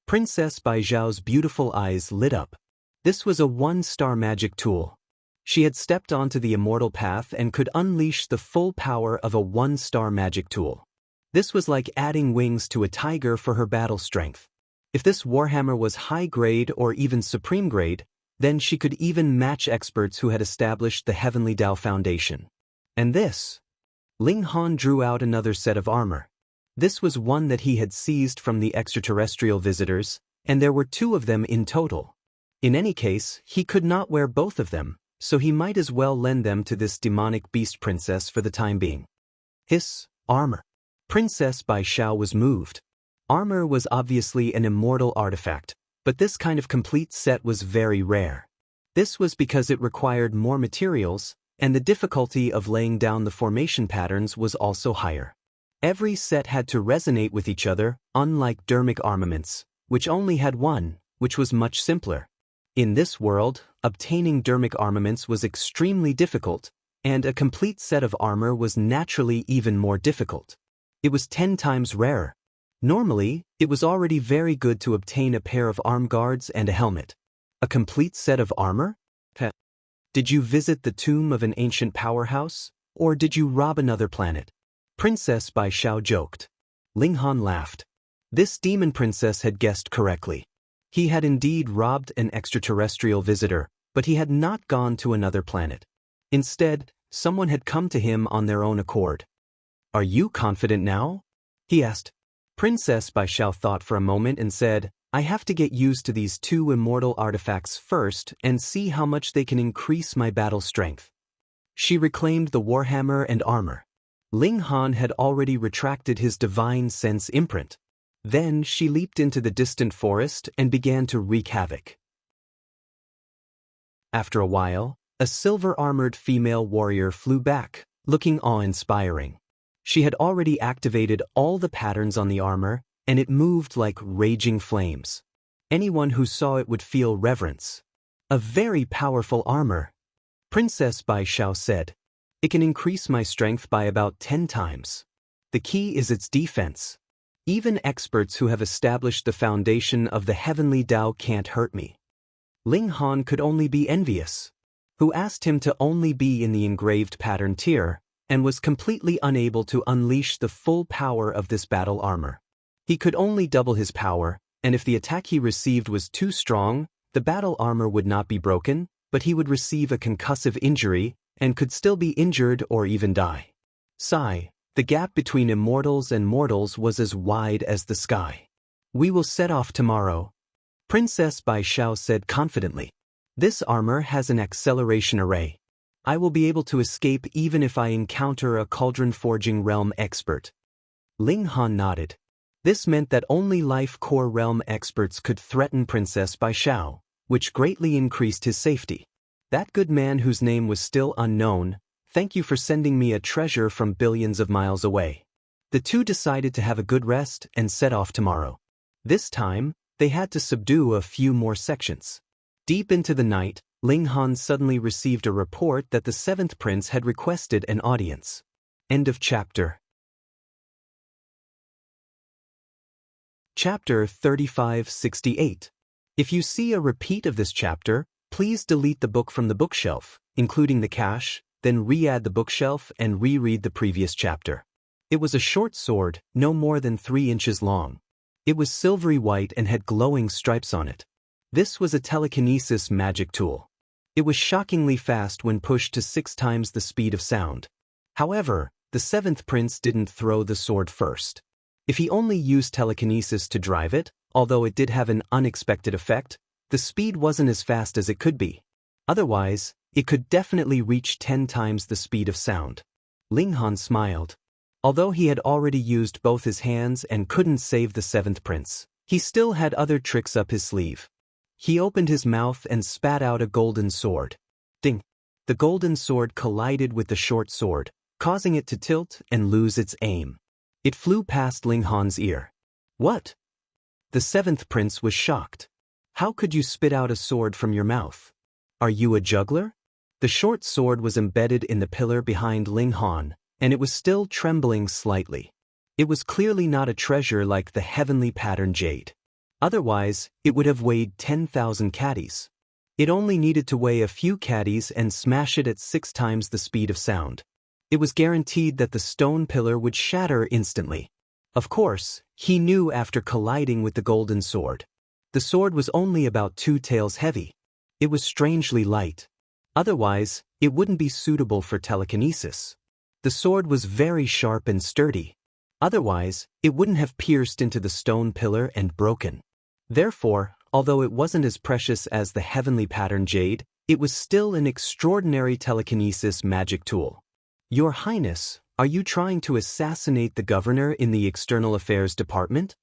Speaker 1: Princess Bai Xiao's beautiful eyes lit up. This was a 1-star magic tool. She had stepped onto the immortal path and could unleash the full power of a 1-star magic tool. This was like adding wings to a tiger for her battle strength. If this warhammer was high grade or even supreme grade, then she could even match experts who had established the Heavenly Dao Foundation. And this? Ling Han drew out another set of armor. This was one that he had seized from the extraterrestrial visitors, and there were 2 of them in total. In any case, he could not wear both of them, so he might as well lend them to this demonic beast princess for the time being. Hiss, armor. Princess Bai Xiao was moved. Armor was obviously an immortal artifact, but this kind of complete set was very rare. This was because it required more materials, and the difficulty of laying down the formation patterns was also higher. Every set had to resonate with each other, unlike dermic armaments, which only had one, which was much simpler. In this world, obtaining dermic armaments was extremely difficult, and a complete set of armor was naturally even more difficult. It was 10 times rarer. Normally, it was already very good to obtain a pair of arm guards and a helmet. A complete set of armor? Did you visit the tomb of an ancient powerhouse, or did you rob another planet? Princess Bai Xiao joked. Ling Han laughed. This demon princess had guessed correctly. He had indeed robbed an extraterrestrial visitor, but he had not gone to another planet. Instead, someone had come to him on their own accord. "Are you confident now?" he asked. Princess Bai Xiao thought for a moment and said, "I have to get used to these two immortal artifacts first and see how much they can increase my battle strength." She reclaimed the warhammer and armor. Ling Han had already retracted his divine sense imprint. Then she leaped into the distant forest and began to wreak havoc. After a while, a silver-armored female warrior flew back, looking awe-inspiring. She had already activated all the patterns on the armor, and it moved like raging flames. Anyone who saw it would feel reverence. "A very powerful armor," Princess Bai Xiao said. "It can increase my strength by about 10 times. The key is its defense. Even experts who have established the foundation of the heavenly Tao can't hurt me." Ling Han could only be envious. Who asked him to only be in the engraved pattern tier, and was completely unable to unleash the full power of this battle armor. He could only double his power, and if the attack he received was too strong, the battle armor would not be broken, but he would receive a concussive injury, and could still be injured or even die. Sigh, the gap between immortals and mortals was as wide as the sky. "We will set off tomorrow," Princess Bai Xiao said confidently. "This armor has an acceleration array. I will be able to escape even if I encounter a cauldron-forging realm expert." Ling Han nodded. This meant that only life core realm experts could threaten Princess Bai Xiao, which greatly increased his safety. "That good man whose name was still unknown, thank you for sending me a treasure from billions of miles away." The two decided to have a good rest and set off tomorrow. This time, they had to subdue a few more sections. Deep into the night, Ling Han suddenly received a report that the 7th prince had requested an audience. End of chapter. Chapter 3568. If you see a repeat of this chapter, please delete the book from the bookshelf, including the cache, then re-add the bookshelf and reread the previous chapter. It was a short sword, no more than 3 inches long. It was silvery white and had glowing stripes on it. This was a telekinesis magic tool. It was shockingly fast when pushed to 6 times the speed of sound. However, the 7th prince didn't throw the sword first. If he only used telekinesis to drive it, although it did have an unexpected effect, the speed wasn't as fast as it could be. Otherwise, it could definitely reach 10 times the speed of sound. Ling Han smiled. Although he had already used both his hands and couldn't save the 7th prince, he still had other tricks up his sleeve. He opened his mouth and spat out a golden sword. Ding! The golden sword collided with the short sword, causing it to tilt and lose its aim. It flew past Ling Han's ear. "What?" The 7th prince was shocked. "How could you spit out a sword from your mouth? Are you a juggler?" The short sword was embedded in the pillar behind Ling Han, and it was still trembling slightly. It was clearly not a treasure like the heavenly pattern jade. Otherwise, it would have weighed 10,000 caddies. It only needed to weigh a few caddies and smash it at 6 times the speed of sound. It was guaranteed that the stone pillar would shatter instantly. Of course, he knew after colliding with the golden sword. The sword was only about 2 taels heavy. It was strangely light. Otherwise, it wouldn't be suitable for telekinesis. The sword was very sharp and sturdy. Otherwise, it wouldn't have pierced into the stone pillar and broken. Therefore, although it wasn't as precious as the heavenly pattern jade, it was still an extraordinary telekinesis magic tool. "Your Highness, are you trying to assassinate the governor in the External Affairs Department?"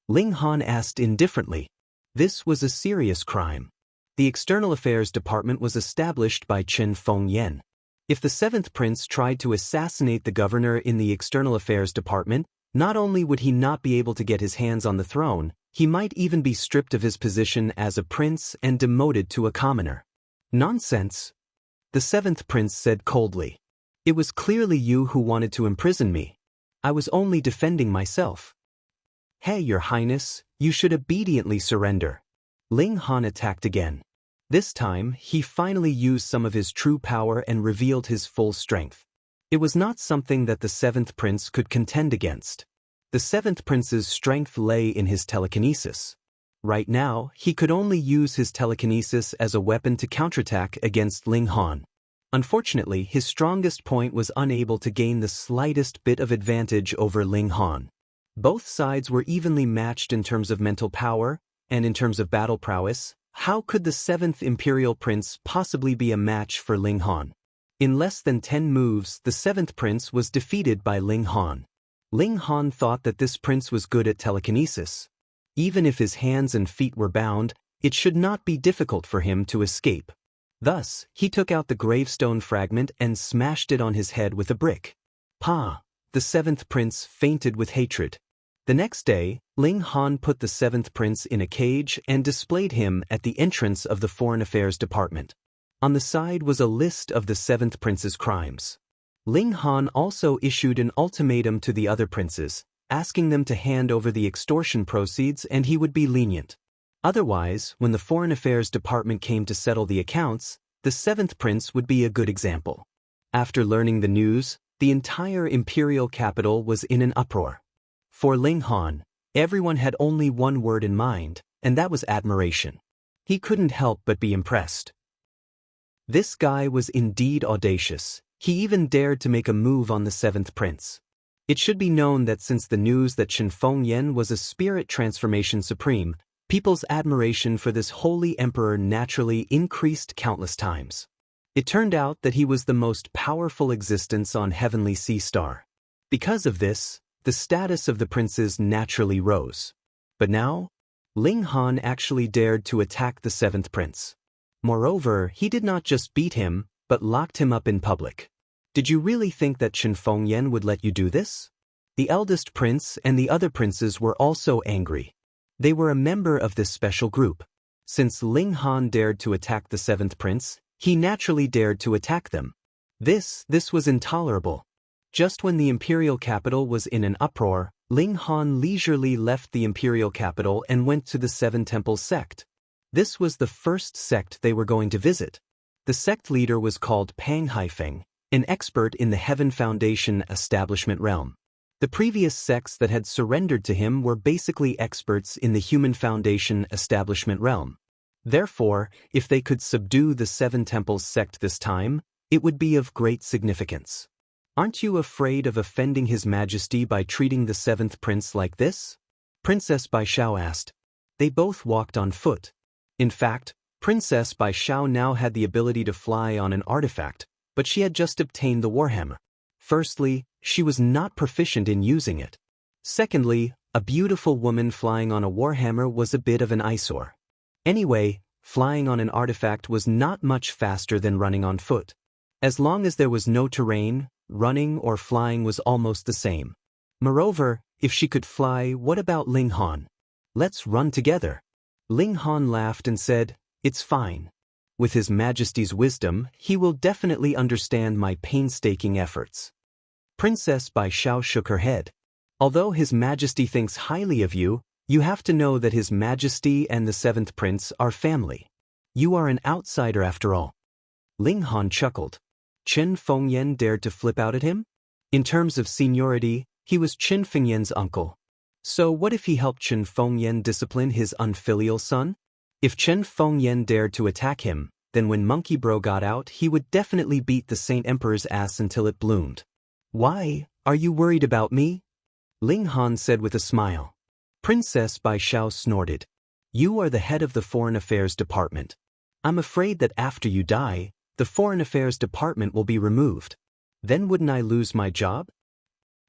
Speaker 1: Ling Han asked indifferently. This was a serious crime. The External Affairs Department was established by Chen Fengyan. If the 7th prince tried to assassinate the governor in the External Affairs Department, not only would he not be able to get his hands on the throne, he might even be stripped of his position as a prince and demoted to a commoner. "Nonsense," the 7th prince said coldly. "It was clearly you who wanted to imprison me. I was only defending myself." "Hey, Your Highness, you should obediently surrender." Ling Han attacked again. This time, he finally used some of his true power and revealed his full strength. It was not something that the 7th prince could contend against. The seventh prince's strength lay in his telekinesis. Right now, he could only use his telekinesis as a weapon to counterattack against Ling Han. Unfortunately, his strongest point was unable to gain the slightest bit of advantage over Ling Han. Both sides were evenly matched in terms of mental power, and in terms of battle prowess. How could the seventh imperial prince possibly be a match for Ling Han? In less than 10 moves, the seventh prince was defeated by Ling Han. Ling Han thought that this prince was good at telekinesis. Even if his hands and feet were bound, it should not be difficult for him to escape. Thus, he took out the gravestone fragment and smashed it on his head with a brick. Pa! The seventh prince fainted with hatred. The next day, Ling Han put the seventh prince in a cage and displayed him at the entrance of the Foreign Affairs Department. On the side was a list of the seventh prince's crimes. Ling Han also issued an ultimatum to the other princes, asking them to hand over the extortion proceeds and he would be lenient. Otherwise, when the Foreign Affairs Department came to settle the accounts, the seventh prince would be a good example. After learning the news, the entire imperial capital was in an uproar. For Ling Han, everyone had only one word in mind, and that was admiration. He couldn't help but be impressed. This guy was indeed audacious. He even dared to make a move on the seventh prince. It should be known that since the news that Chen Fengyan was a spirit transformation supreme, people's admiration for this holy emperor naturally increased countless times. It turned out that he was the most powerful existence on Heavenly Sea Star. Because of this, the status of the princes naturally rose. But now, Ling Han actually dared to attack the seventh prince. Moreover, he did not just beat him, but locked him up in public. Did you really think that Chen Fengyan would let you do this? The eldest prince and the other princes were also angry. They were a member of this special group. Since Ling Han dared to attack the seventh prince, he naturally dared to attack them. This was intolerable. Just when the imperial capital was in an uproar, Ling Han leisurely left the imperial capital and went to the Seven Temples sect. This was the first sect they were going to visit. The sect leader was called Pang Haifeng, an expert in the Heaven Foundation establishment realm. The previous sects that had surrendered to him were basically experts in the Human Foundation establishment realm. Therefore, if they could subdue the Seven Temples sect this time, it would be of great significance. Aren't you afraid of offending His Majesty by treating the seventh prince like this? Princess Bai Xiao asked. They both walked on foot. In fact, Princess Bai Xiao now had the ability to fly on an artifact, but she had just obtained the warhammer. Firstly, she was not proficient in using it. Secondly, a beautiful woman flying on a warhammer was a bit of an eyesore. Anyway, flying on an artifact was not much faster than running on foot. As long as there was no terrain, running or flying was almost the same. Moreover, if she could fly, what about Ling Han? Let's run together. Ling Han laughed and said, "It's fine. With His Majesty's wisdom, he will definitely understand my painstaking efforts." Princess Bai Xiao shook her head. Although His Majesty thinks highly of you, you have to know that His Majesty and the seventh prince are family. You are an outsider after all. Ling Han chuckled. Chen Fengyan dared to flip out at him? In terms of seniority, he was Chen Fengyan's uncle. So what if he helped Chen Fengyan discipline his unfilial son? If Chen Fengyan dared to attack him, then when Monkey Bro got out, he would definitely beat the Saint Emperor's ass until it bloomed. Why, are you worried about me? Ling Han said with a smile. Princess Bai Xiao snorted. You are the head of the Foreign Affairs Department. I'm afraid that after you die, the Foreign Affairs Department will be removed. Then wouldn't I lose my job?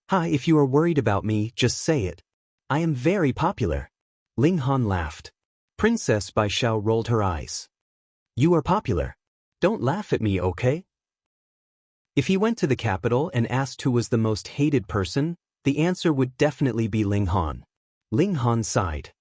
Speaker 1: Hi, if you are worried about me, just say it. I am very popular. Ling Han laughed. Princess Bai Xiao rolled her eyes. You are popular. Don't laugh at me, okay? If he went to the capital and asked who was the most hated person, the answer would definitely be Ling Han. Ling Han sighed.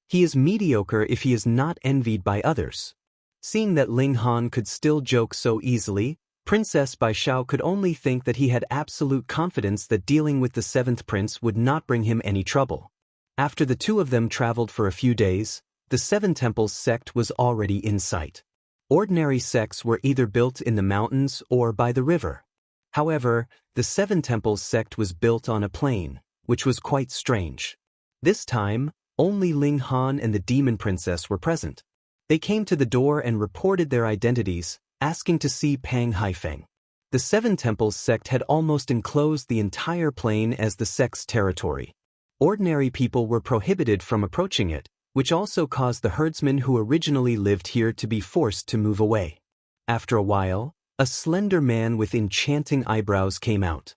Speaker 1: He is mediocre if he is not envied by others. Seeing that Ling Han could still joke so easily, Princess Bai Xiao could only think that he had absolute confidence that dealing with the seventh prince would not bring him any trouble. After the two of them traveled for a few days, the Seven Temples sect was already in sight. Ordinary sects were either built in the mountains or by the river. However, the Seven Temples sect was built on a plain, which was quite strange. This time, only Ling Han and the demon princess were present. They came to the door and reported their identities, asking to see Pang Haifeng. The Seven Temples sect had almost enclosed the entire plain as the sect's territory. Ordinary people were prohibited from approaching it, which also caused the herdsmen who originally lived here to be forced to move away. After a while, a slender man with enchanting eyebrows came out.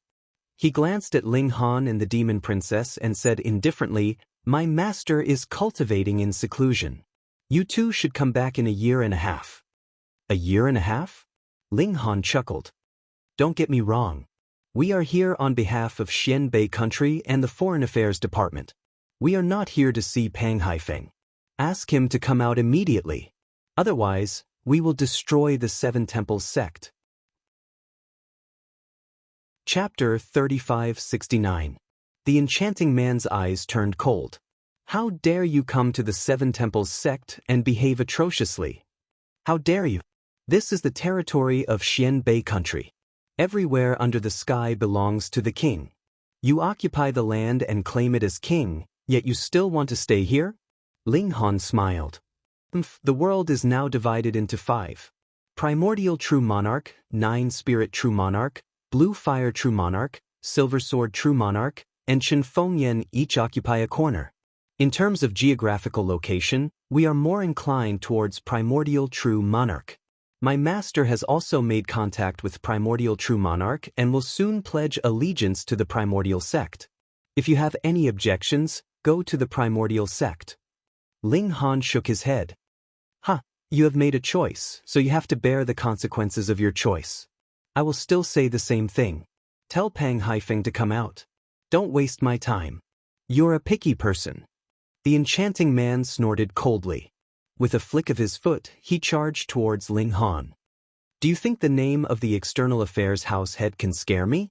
Speaker 1: He glanced at Ling Han and the demon princess and said indifferently, "My master is cultivating in seclusion. You two should come back in a year and a half." "A year and a half?" Ling Han chuckled. "Don't get me wrong. We are here on behalf of Xianbei Country and the Foreign Affairs Department. We are not here to see Pang Haifeng. Ask him to come out immediately. Otherwise, we will destroy the Seven Temples sect." Chapter 3569. The enchanting man's eyes turned cold. "How dare you come to the Seven Temples sect and behave atrociously? How dare you? This is the territory of Xianbei Country. Everywhere under the sky belongs to the king. You occupy the land and claim it as king, yet you still want to stay here?" Ling Han smiled. "The world is now divided into 5. Primordial True Monarch, 9 Spirit True Monarch, Blue Fire True Monarch, Silver Sword True Monarch, and Chen Fengyan each occupy a corner. In terms of geographical location, we are more inclined towards Primordial True Monarch. My master has also made contact with Primordial True Monarch and will soon pledge allegiance to the Primordial Sect. If you have any objections, go to the Primordial Sect." Ling Han shook his head. You have made a choice, so you have to bear the consequences of your choice. I will still say the same thing. Tell Pang Haifeng to come out. Don't waste my time. You're a picky person." The enchanting man snorted coldly. With a flick of his foot, he charged towards Ling Han. "Do you think the name of the External Affairs House head can scare me?"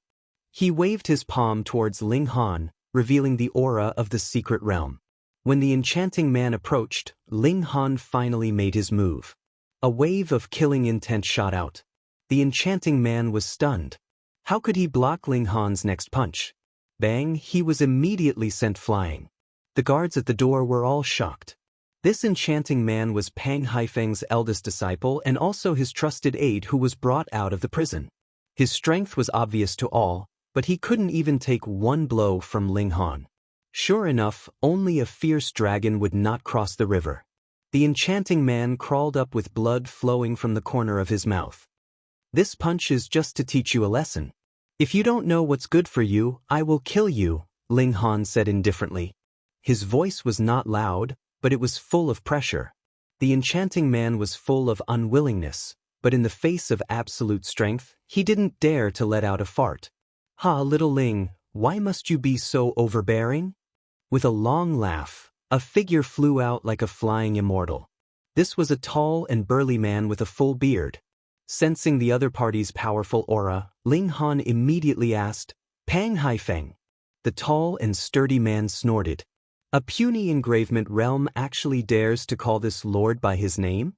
Speaker 1: He waved his palm towards Ling Han, revealing the aura of the secret realm. When the enchanting man approached, Ling Han finally made his move. A wave of killing intent shot out. The enchanting man was stunned. How could he block Ling Han's next punch? Bang, he was immediately sent flying. The guards at the door were all shocked. This enchanting man was Pang Haifeng's eldest disciple and also his trusted aide who was brought out of the prison. His strength was obvious to all, but he couldn't even take one blow from Ling Han. Sure enough, only a fierce dragon would not cross the river. The enchanting man crawled up with blood flowing from the corner of his mouth. "This punch is just to teach you a lesson. If you don't know what's good for you, I will kill you," Ling Han said indifferently. His voice was not loud, but it was full of pressure. The enchanting man was full of unwillingness, but in the face of absolute strength, he didn't dare to let out a fart. Little Ling, why must you be so overbearing?" With a long laugh, a figure flew out like a flying immortal. This was a tall and burly man with a full beard. Sensing the other party's powerful aura, Ling Han immediately asked, "Pang Haifeng." The tall and sturdy man snorted. A puny engravement realm actually dares to call this lord by his name?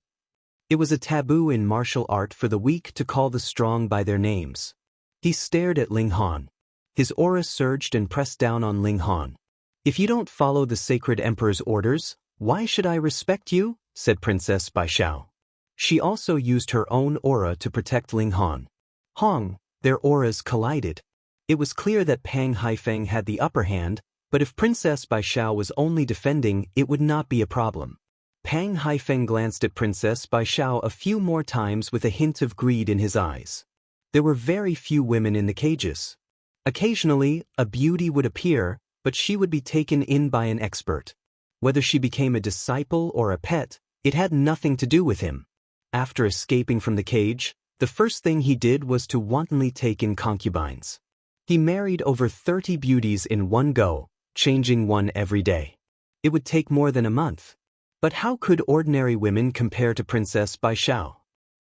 Speaker 1: It was a taboo in martial art for the weak to call the strong by their names. He stared at Ling Han. His aura surged and pressed down on Ling Han. "If you don't follow the sacred emperor's orders, why should I respect you?" said Princess Baishao. She also used her own aura to protect Ling Han. Their auras collided. It was clear that Pang Haifeng had the upper hand, but if Princess Baishao was only defending, it would not be a problem. Pang Haifeng glanced at Princess Baishao a few more times with a hint of greed in his eyes. There were very few women in the cages. Occasionally, a beauty would appear, but she would be taken in by an expert. Whether she became a disciple or a pet, it had nothing to do with him. After escaping from the cage, the first thing he did was to wantonly take in concubines. He married over 30 beauties in one go, changing one every day. It would take more than a month. But how could ordinary women compare to Princess Baishao?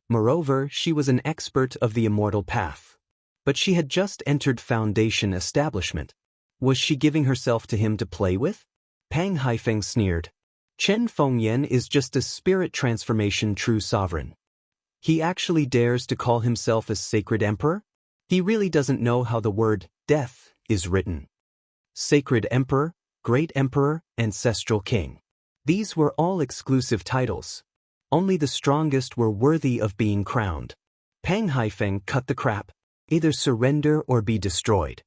Speaker 1: Moreover, she was an expert of the immortal path. But she had just entered Foundation establishment. Was she giving herself to him to play with? Pang Haifeng sneered. Chen Fengyan is just a spirit transformation true sovereign. He actually dares to call himself a sacred emperor? He really doesn't know how the word death is written. Sacred Emperor, Great Emperor, Ancestral King. These were all exclusive titles. Only the strongest were worthy of being crowned. Pang Haifeng cut the crap. Either surrender or be destroyed.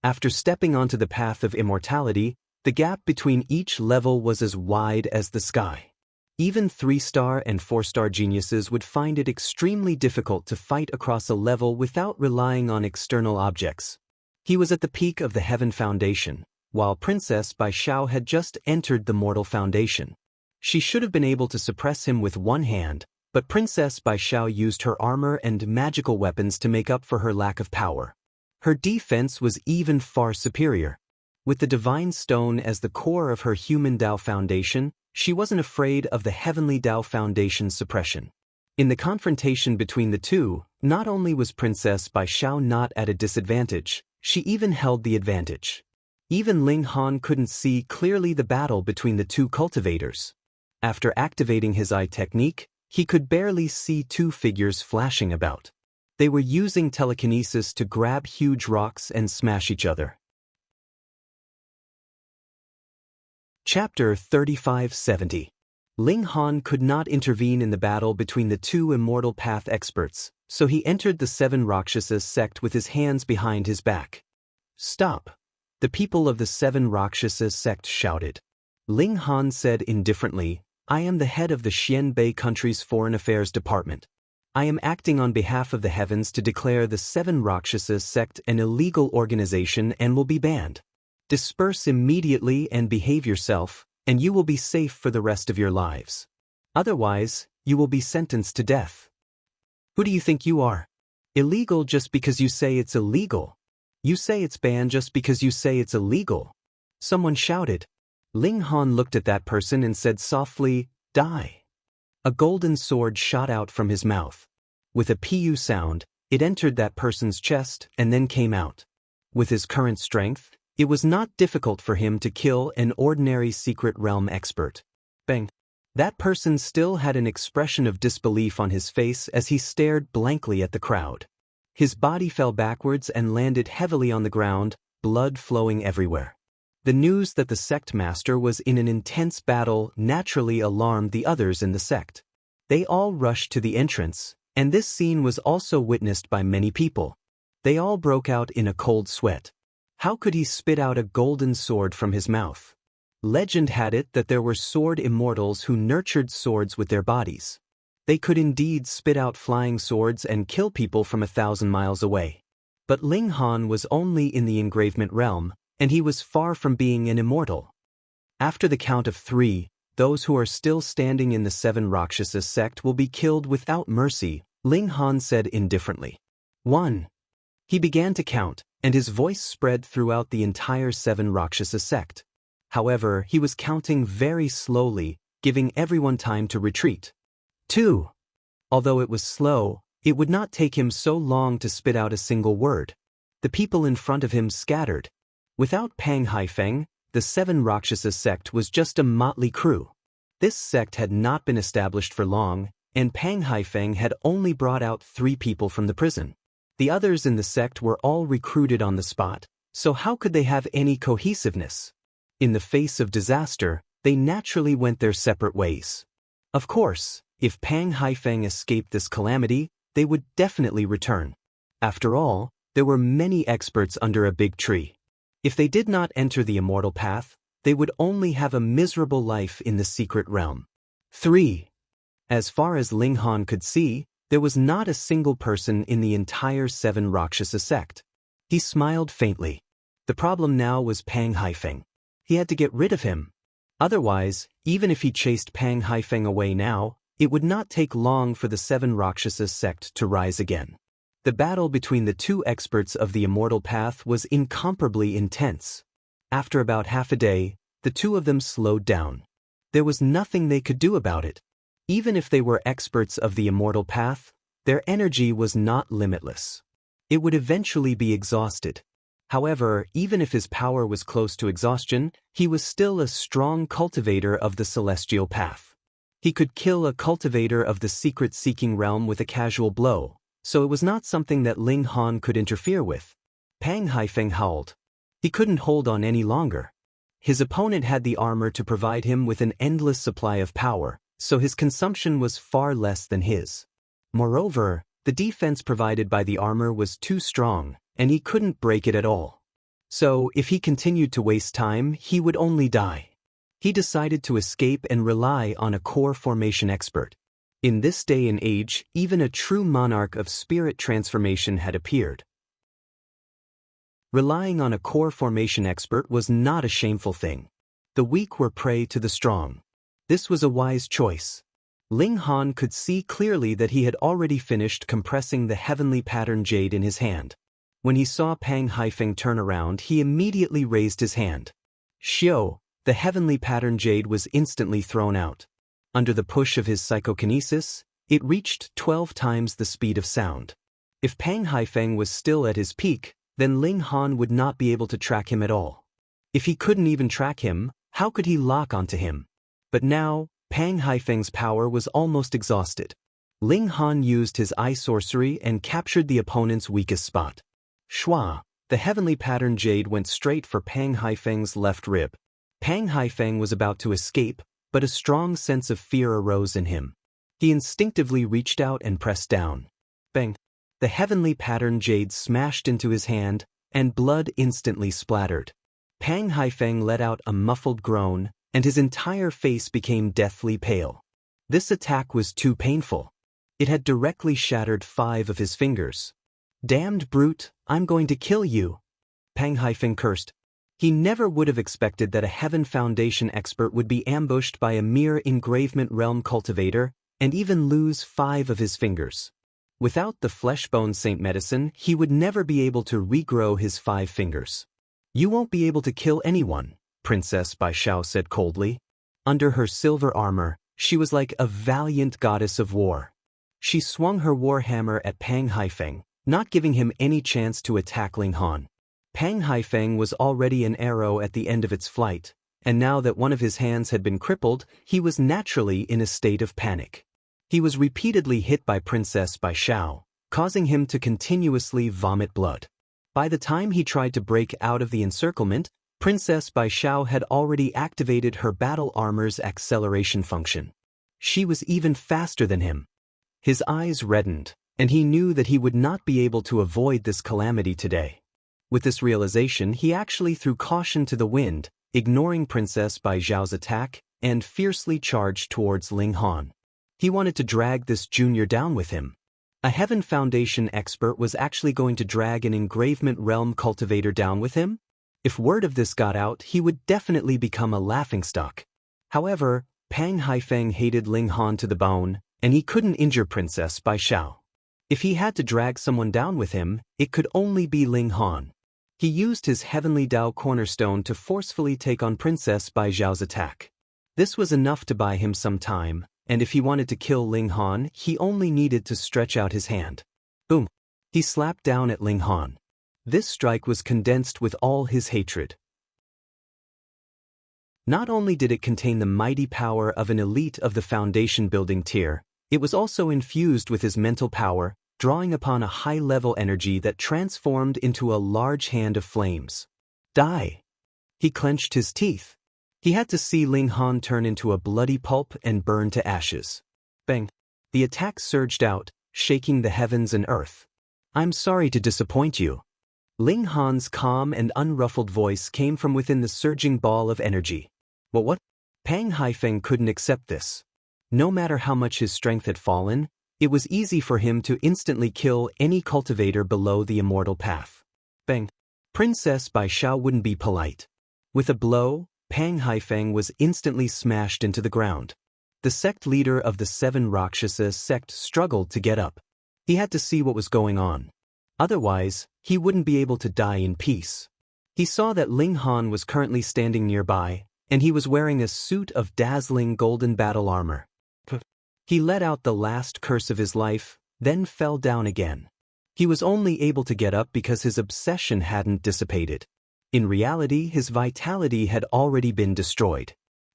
Speaker 1: After stepping onto the path of immortality, the gap between each level was as wide as the sky. Even 3-star and 4-star geniuses would find it extremely difficult to fight across a level without relying on external objects. He was at the peak of the Heaven Foundation, while Princess Bai Xiao had just entered the Mortal Foundation. She should have been able to suppress him with one hand, but Princess Bai Xiao used her armor and magical weapons to make up for her lack of power. Her defense was even far superior. With the Divine Stone as the core of her Human Dao Foundation, she wasn't afraid of the Heavenly Dao Foundation's suppression. In the confrontation between the two, not only was Princess Bai Xiao not at a disadvantage, she even held the advantage. Even Ling Han couldn't see clearly the battle between the two cultivators. After activating his eye technique, he could barely see two figures flashing about. They were using telekinesis to grab huge rocks and smash each other. Chapter 3570. Ling Han could not intervene in the battle between the two Immortal Path experts, so he entered the 7 Rakshasas sect with his hands behind his back. "Stop!" the people of the 7 Rakshasas sect shouted. Ling Han said indifferently, "I am the head of the Xianbei country's Foreign Affairs Department. I am acting on behalf of the heavens to declare the 7 Rakshasas sect an illegal organization and will be banned. Disperse immediately and behave yourself, and you will be safe for the rest of your lives. Otherwise, you will be sentenced to death." Who do you think you are? Illegal just because you say it's illegal. You say it's banned just because you say it's illegal. Someone shouted. Ling Han looked at that person and said softly, "Die." A golden sword shot out from his mouth. With a pu sound, it entered that person's chest and then came out. With his current strength, it was not difficult for him to kill an ordinary secret realm expert. Bang! That person still had an expression of disbelief on his face as he stared blankly at the crowd. His body fell backwards and landed heavily on the ground, blood flowing everywhere. The news that the sect master was in an intense battle naturally alarmed the others in the sect. They all rushed to the entrance, and this scene was also witnessed by many people. They all broke out in a cold sweat. How could he spit out a golden sword from his mouth? Legend had it that there were sword immortals who nurtured swords with their bodies. They could indeed spit out flying swords and kill people from 1,000 miles away. But Ling Han was only in the engravement realm, and he was far from being an immortal. After the count of 3, those who are still standing in the 7 Rakshasas sect will be killed without mercy, Ling Han said indifferently. 1. He began to count, and his voice spread throughout the entire 7 Rakshasas sect. However, he was counting very slowly, giving everyone time to retreat. 2. Although it was slow, it would not take him so long to spit out a single word. The people in front of him scattered. Without Pang Haifeng, the 7 Rakshasas sect was just a motley crew. This sect had not been established for long, and Pang Haifeng had only brought out 3 people from the prison. The others in the sect were all recruited on the spot, so how could they have any cohesiveness? In the face of disaster, they naturally went their separate ways. Of course, if Pang Haifeng escaped this calamity, they would definitely return. After all, there were many experts under a big tree. If they did not enter the immortal path, they would only have a miserable life in the secret realm. 3. As far as Ling Han could see, there was not a single person in the entire 7 Rakshasa sect. He smiled faintly. The problem now was Pang Haifeng. He had to get rid of him. Otherwise, even if he chased Pang Haifeng away now, it would not take long for the 7 Rakshasa sect to rise again. The battle between the 2 experts of the immortal path was incomparably intense. After about half a day, the 2 of them slowed down. There was nothing they could do about it. Even if they were experts of the immortal path, their energy was not limitless. It would eventually be exhausted. However, even if his power was close to exhaustion, he was still a strong cultivator of the celestial path. He could kill a cultivator of the secret-seeking realm with a casual blow, so it was not something that Ling Han could interfere with. Pang Haifeng howled. He couldn't hold on any longer. His opponent had the armor to provide him with an endless supply of power, so his consumption was far less than his. Moreover, the defense provided by the armor was too strong, and he couldn't break it at all. So, if he continued to waste time, he would only die. He decided to escape and rely on a core formation expert. In this day and age, even a true monarch of spirit transformation had appeared. Relying on a core formation expert was not a shameful thing. The weak were prey to the strong. This was a wise choice. Ling Han could see clearly that he had already finished compressing the heavenly pattern jade in his hand. When he saw Pang Haifeng turn around, he immediately raised his hand. Xiao, the heavenly pattern jade was instantly thrown out. Under the push of his psychokinesis, it reached 12 times the speed of sound. If Pang Haifeng was still at his peak, then Ling Han would not be able to track him at all. If he couldn't even track him, how could he lock onto him? But now, Pang Haifeng's power was almost exhausted. Ling Han used his eye sorcery and captured the opponent's weakest spot. Shua, the heavenly pattern jade went straight for Pang Haifeng's left rib. Pang Haifeng was about to escape, but a strong sense of fear arose in him. He instinctively reached out and pressed down. Bang! The heavenly pattern jade smashed into his hand, and blood instantly splattered. Pang Haifeng let out a muffled groan, and his entire face became deathly pale. This attack was too painful. It had directly shattered 5 of his fingers. Damned brute, I'm going to kill you! Pang Haifeng cursed. He never would have expected that a Heaven Foundation expert would be ambushed by a mere engravement realm cultivator, and even lose 5 of his fingers. Without the flesh-bone saint medicine, he would never be able to regrow his 5 fingers. You won't be able to kill anyone, Princess Bai Xiao said coldly. Under her silver armor, she was like a valiant goddess of war. She swung her war hammer at Pang Haifeng, not giving him any chance to attack Ling Han. Pang Haifeng was already an arrow at the end of its flight, and now that one of his hands had been crippled, he was naturally in a state of panic. He was repeatedly hit by Princess Bai Xiao, causing him to continuously vomit blood. By the time he tried to break out of the encirclement, Princess Bai Xiao had already activated her battle armor's acceleration function. She was even faster than him. His eyes reddened, and he knew that he would not be able to avoid this calamity today. With this realization, he actually threw caution to the wind, ignoring Princess Bai Xiao's attack, and fiercely charged towards Ling Han. He wanted to drag this junior down with him. A Heaven Foundation expert was actually going to drag an engravement realm cultivator down with him? If word of this got out, he would definitely become a laughingstock. However, Pang Haifeng hated Ling Han to the bone, and he couldn't injure Princess Bai Xiao. If he had to drag someone down with him, it could only be Ling Han. He used his Heavenly Dao cornerstone to forcefully take on Princess Bai Xiao's attack. This was enough to buy him some time, and if he wanted to kill Ling Han, he only needed to stretch out his hand. Boom! He slapped down at Ling Han. This strike was condensed with all his hatred. Not only did it contain the mighty power of an elite of the foundation building tier, it was also infused with his mental power, drawing upon a high-level energy that transformed into a large hand of flames. Die! He clenched his teeth. He had to see Ling Han turn into a bloody pulp and burn to ashes. Bang! The attack surged out, shaking the heavens and earth. I'm sorry to disappoint you. Ling Han's calm and unruffled voice came from within the surging ball of energy. What? Pang Haifeng couldn't accept this. No matter how much his strength had fallen, it was easy for him to instantly kill any cultivator below the immortal path. Bang! Princess Bai Xiao wouldn't be polite. With a blow, Pang Haifeng was instantly smashed into the ground. The sect leader of the 7 Rakshasa sect struggled to get up. He had to see what was going on. Otherwise, he wouldn't be able to die in peace. He saw that Ling Han was currently standing nearby, and he was wearing a suit of dazzling golden battle armor. He let out the last curse of his life, then fell down again. He was only able to get up because his obsession hadn't dissipated. In reality, his vitality had already been destroyed.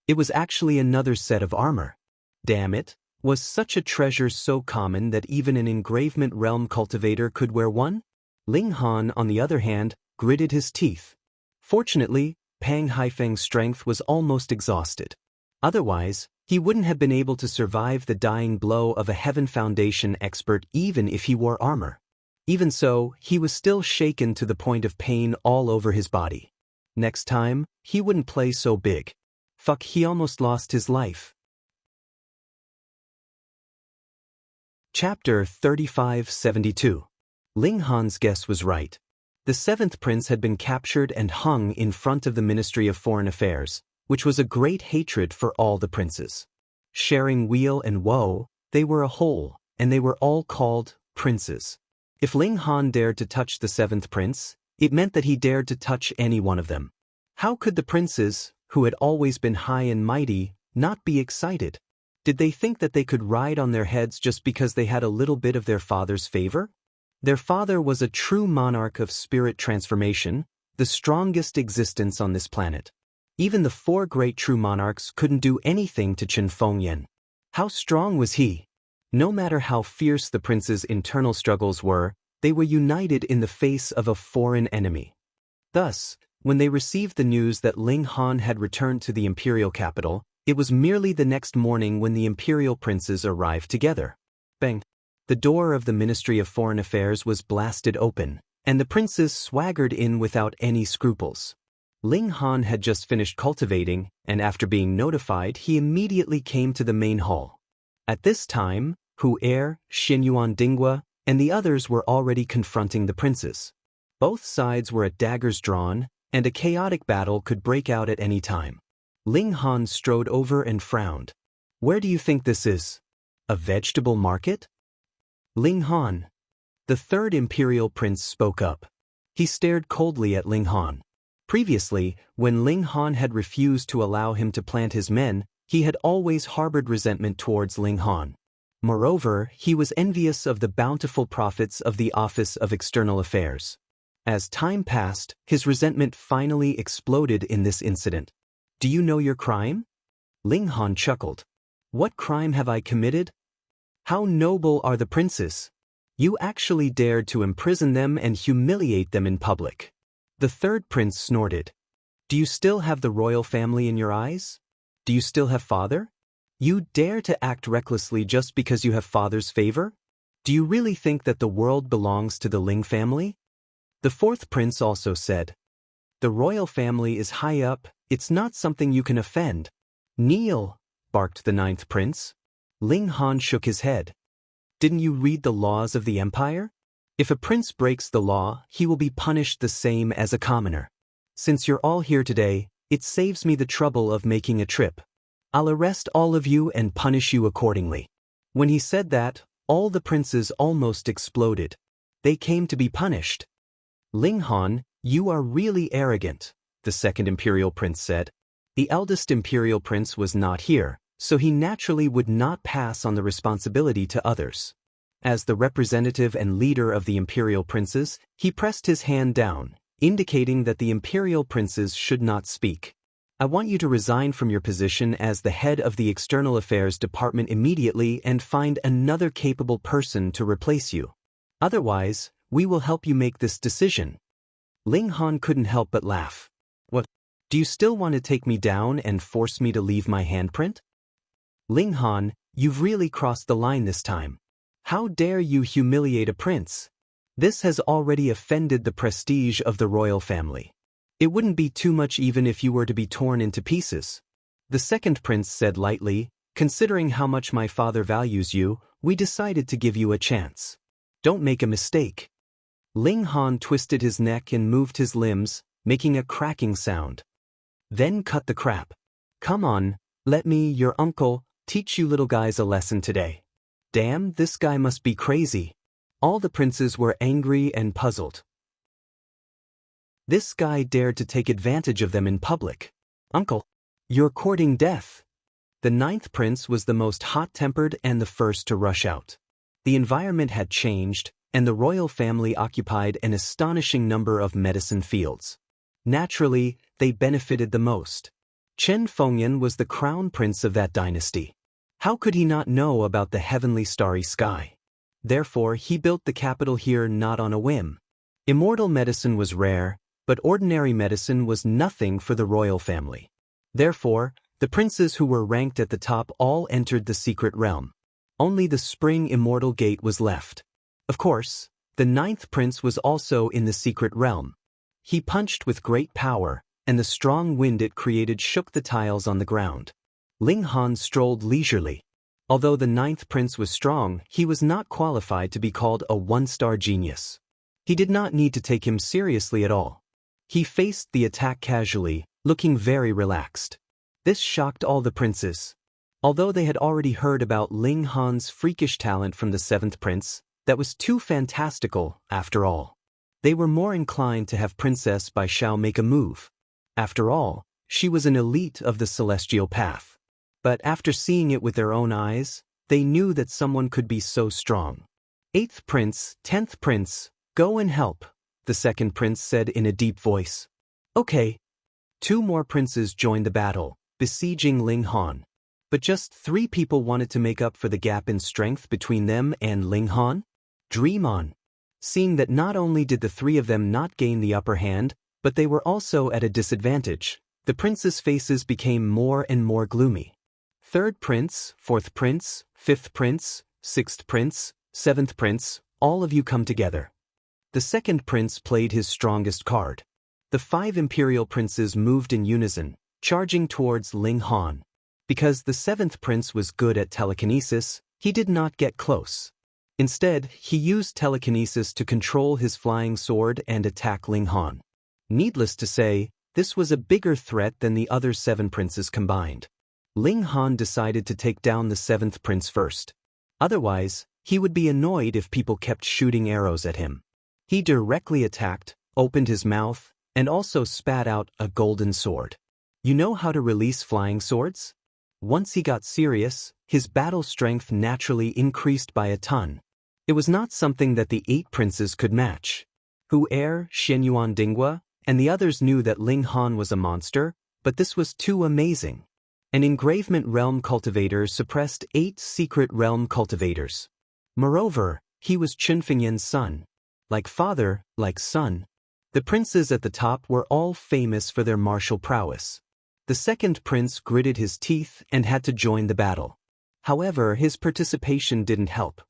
Speaker 1: It was actually another set of armor. Damn it, was such a treasure so common that even an engravement realm cultivator could wear one? Ling Han, on the other hand, gritted his teeth. Fortunately, Pang Haifeng's strength was almost exhausted. Otherwise, he wouldn't have been able to survive the dying blow of a Heaven Foundation expert even if he wore armor. Even so, he was still shaken to the point of pain all over his body. Next time, he wouldn't play so big. Fuck, he almost lost his life. Chapter 3572. Ling Han's guess was right. The seventh prince had been captured and hung in front of the Ministry of Foreign Affairs, which was a great hatred for all the princes. Sharing weal and woe, they were a whole, and they were all called princes. If Ling Han dared to touch the seventh prince, it meant that he dared to touch any one of them. How could the princes, who had always been high and mighty, not be excited? Did they think that they could ride on their heads just because they had a little bit of their father's favor? Their father was a true monarch of spirit transformation, the strongest existence on this planet. Even the four great true monarchs couldn't do anything to Chen Fengyan. How strong was he? No matter how fierce the prince's internal struggles were, they were united in the face of a foreign enemy. Thus, when they received the news that Ling Han had returned to the imperial capital, it was merely the next morning when the imperial princes arrived together. Bang! The door of the Ministry of Foreign Affairs was blasted open, and the princes swaggered in without any scruples. Ling Han had just finished cultivating, and after being notified, he immediately came to the main hall. At this time, Hu Er, Xin Yuan Dingwa, and the others were already confronting the princes. Both sides were at daggers drawn, and a chaotic battle could break out at any time. Ling Han strode over and frowned. Where do you think this is? A vegetable market? Ling Han. The third imperial prince spoke up. He stared coldly at Ling Han. Previously, when Ling Han had refused to allow him to plant his men, he had always harbored resentment towards Ling Han. Moreover, he was envious of the bountiful profits of the Office of External Affairs. As time passed, his resentment finally exploded in this incident. Do you know your crime? Ling Han chuckled. What crime have I committed? How noble are the princes! You actually dared to imprison them and humiliate them in public. The third prince snorted. Do you still have the royal family in your eyes? Do you still have father? You dare to act recklessly just because you have father's favor? Do you really think that the world belongs to the Ling family? The fourth prince also said. The royal family is high up, it's not something you can offend. Kneel, barked the ninth prince. Ling Han shook his head. Didn't you read the laws of the empire? If a prince breaks the law, he will be punished the same as a commoner. Since you're all here today, it saves me the trouble of making a trip. I'll arrest all of you and punish you accordingly. When he said that, all the princes almost exploded. They came to be punished. Ling Han, you are really arrogant, the second imperial prince said. The eldest imperial prince was not here, so he naturally would not pass on the responsibility to others. As the representative and leader of the imperial princes, he pressed his hand down, indicating that the imperial princes should not speak. I want you to resign from your position as the head of the External Affairs Department immediately and find another capable person to replace you. Otherwise, we will help you make this decision. Ling Han couldn't help but laugh. What? Do you still want to take me down and force me to leave my handprint? Ling Han, you've really crossed the line this time. How dare you humiliate a prince? This has already offended the prestige of the royal family. It wouldn't be too much even if you were to be torn into pieces. The second prince said lightly, considering how much my father values you, we decided to give you a chance. Don't make a mistake. Ling Han twisted his neck and moved his limbs, making a cracking sound. Then cut the crap. Come on, let me, your uncle, teach you little guys a lesson today. Damn, this guy must be crazy. All the princes were angry and puzzled. This guy dared to take advantage of them in public. Uncle, you're courting death. The ninth prince was the most hot-tempered and the first to rush out. The environment had changed, and the royal family occupied an astonishing number of medicine fields. Naturally, they benefited the most. Chen Fengyan was the crown prince of that dynasty. How could he not know about the heavenly starry sky? Therefore, he built the capital here not on a whim. Immortal medicine was rare, but ordinary medicine was nothing for the royal family. Therefore, the princes who were ranked at the top all entered the secret realm. Only the spring immortal gate was left. Of course, the 9th prince was also in the secret realm. He punched with great power, and the strong wind it created shook the tiles on the ground. Ling Han strolled leisurely. Although the 9th prince was strong, he was not qualified to be called a one-star genius. He did not need to take him seriously at all. He faced the attack casually, looking very relaxed. This shocked all the princes. Although they had already heard about Ling Han's freakish talent from the 7th prince, that was too fantastical, after all. They were more inclined to have Princess Bai Xiao make a move. After all, she was an elite of the celestial path. But after seeing it with their own eyes, they knew that someone could be so strong. 8th prince, 10th prince, go and help, the 2nd prince said in a deep voice. Okay. 2 more princes joined the battle, besieging Ling Han. But just 3 people wanted to make up for the gap in strength between them and Ling Han. Dream on. Seeing that not only did the 3 of them not gain the upper hand, but they were also at a disadvantage, the princes' faces became more and more gloomy. 3rd prince, 4th prince, 5th prince, 6th prince, 7th prince, all of you come together. The 2nd prince played his strongest card. The 5 imperial princes moved in unison, charging towards Ling Han. Because the 7th prince was good at telekinesis, he did not get close. Instead, he used telekinesis to control his flying sword and attack Ling Han. Needless to say, this was a bigger threat than the other 7 princes combined. Ling Han decided to take down the 7th prince first. Otherwise, he would be annoyed if people kept shooting arrows at him. He directly attacked, opened his mouth, and also spat out a golden sword. You know how to release flying swords? Once he got serious, his battle strength naturally increased by a ton. It was not something that the 8 princes could match. Hu Er, Xianyuan Dinghua, and the others knew that Ling Han was a monster, but this was too amazing. An engravement realm cultivator suppressed 8 secret realm cultivators. Moreover, he was Qin Fengyan's son. Like father, like son. The princes at the top were all famous for their martial prowess. The 2nd prince gritted his teeth and had to join the battle. However, his participation didn't help.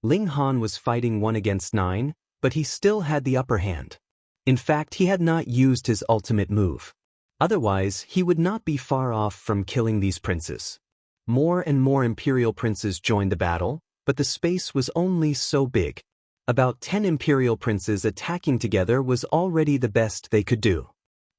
Speaker 1: Ling Han was fighting 1 against 9, but he still had the upper hand. In fact, he had not used his ultimate move. Otherwise, he would not be far off from killing these princes. More and more imperial princes joined the battle, but the space was only so big. About 10 imperial princes attacking together was already the best they could do.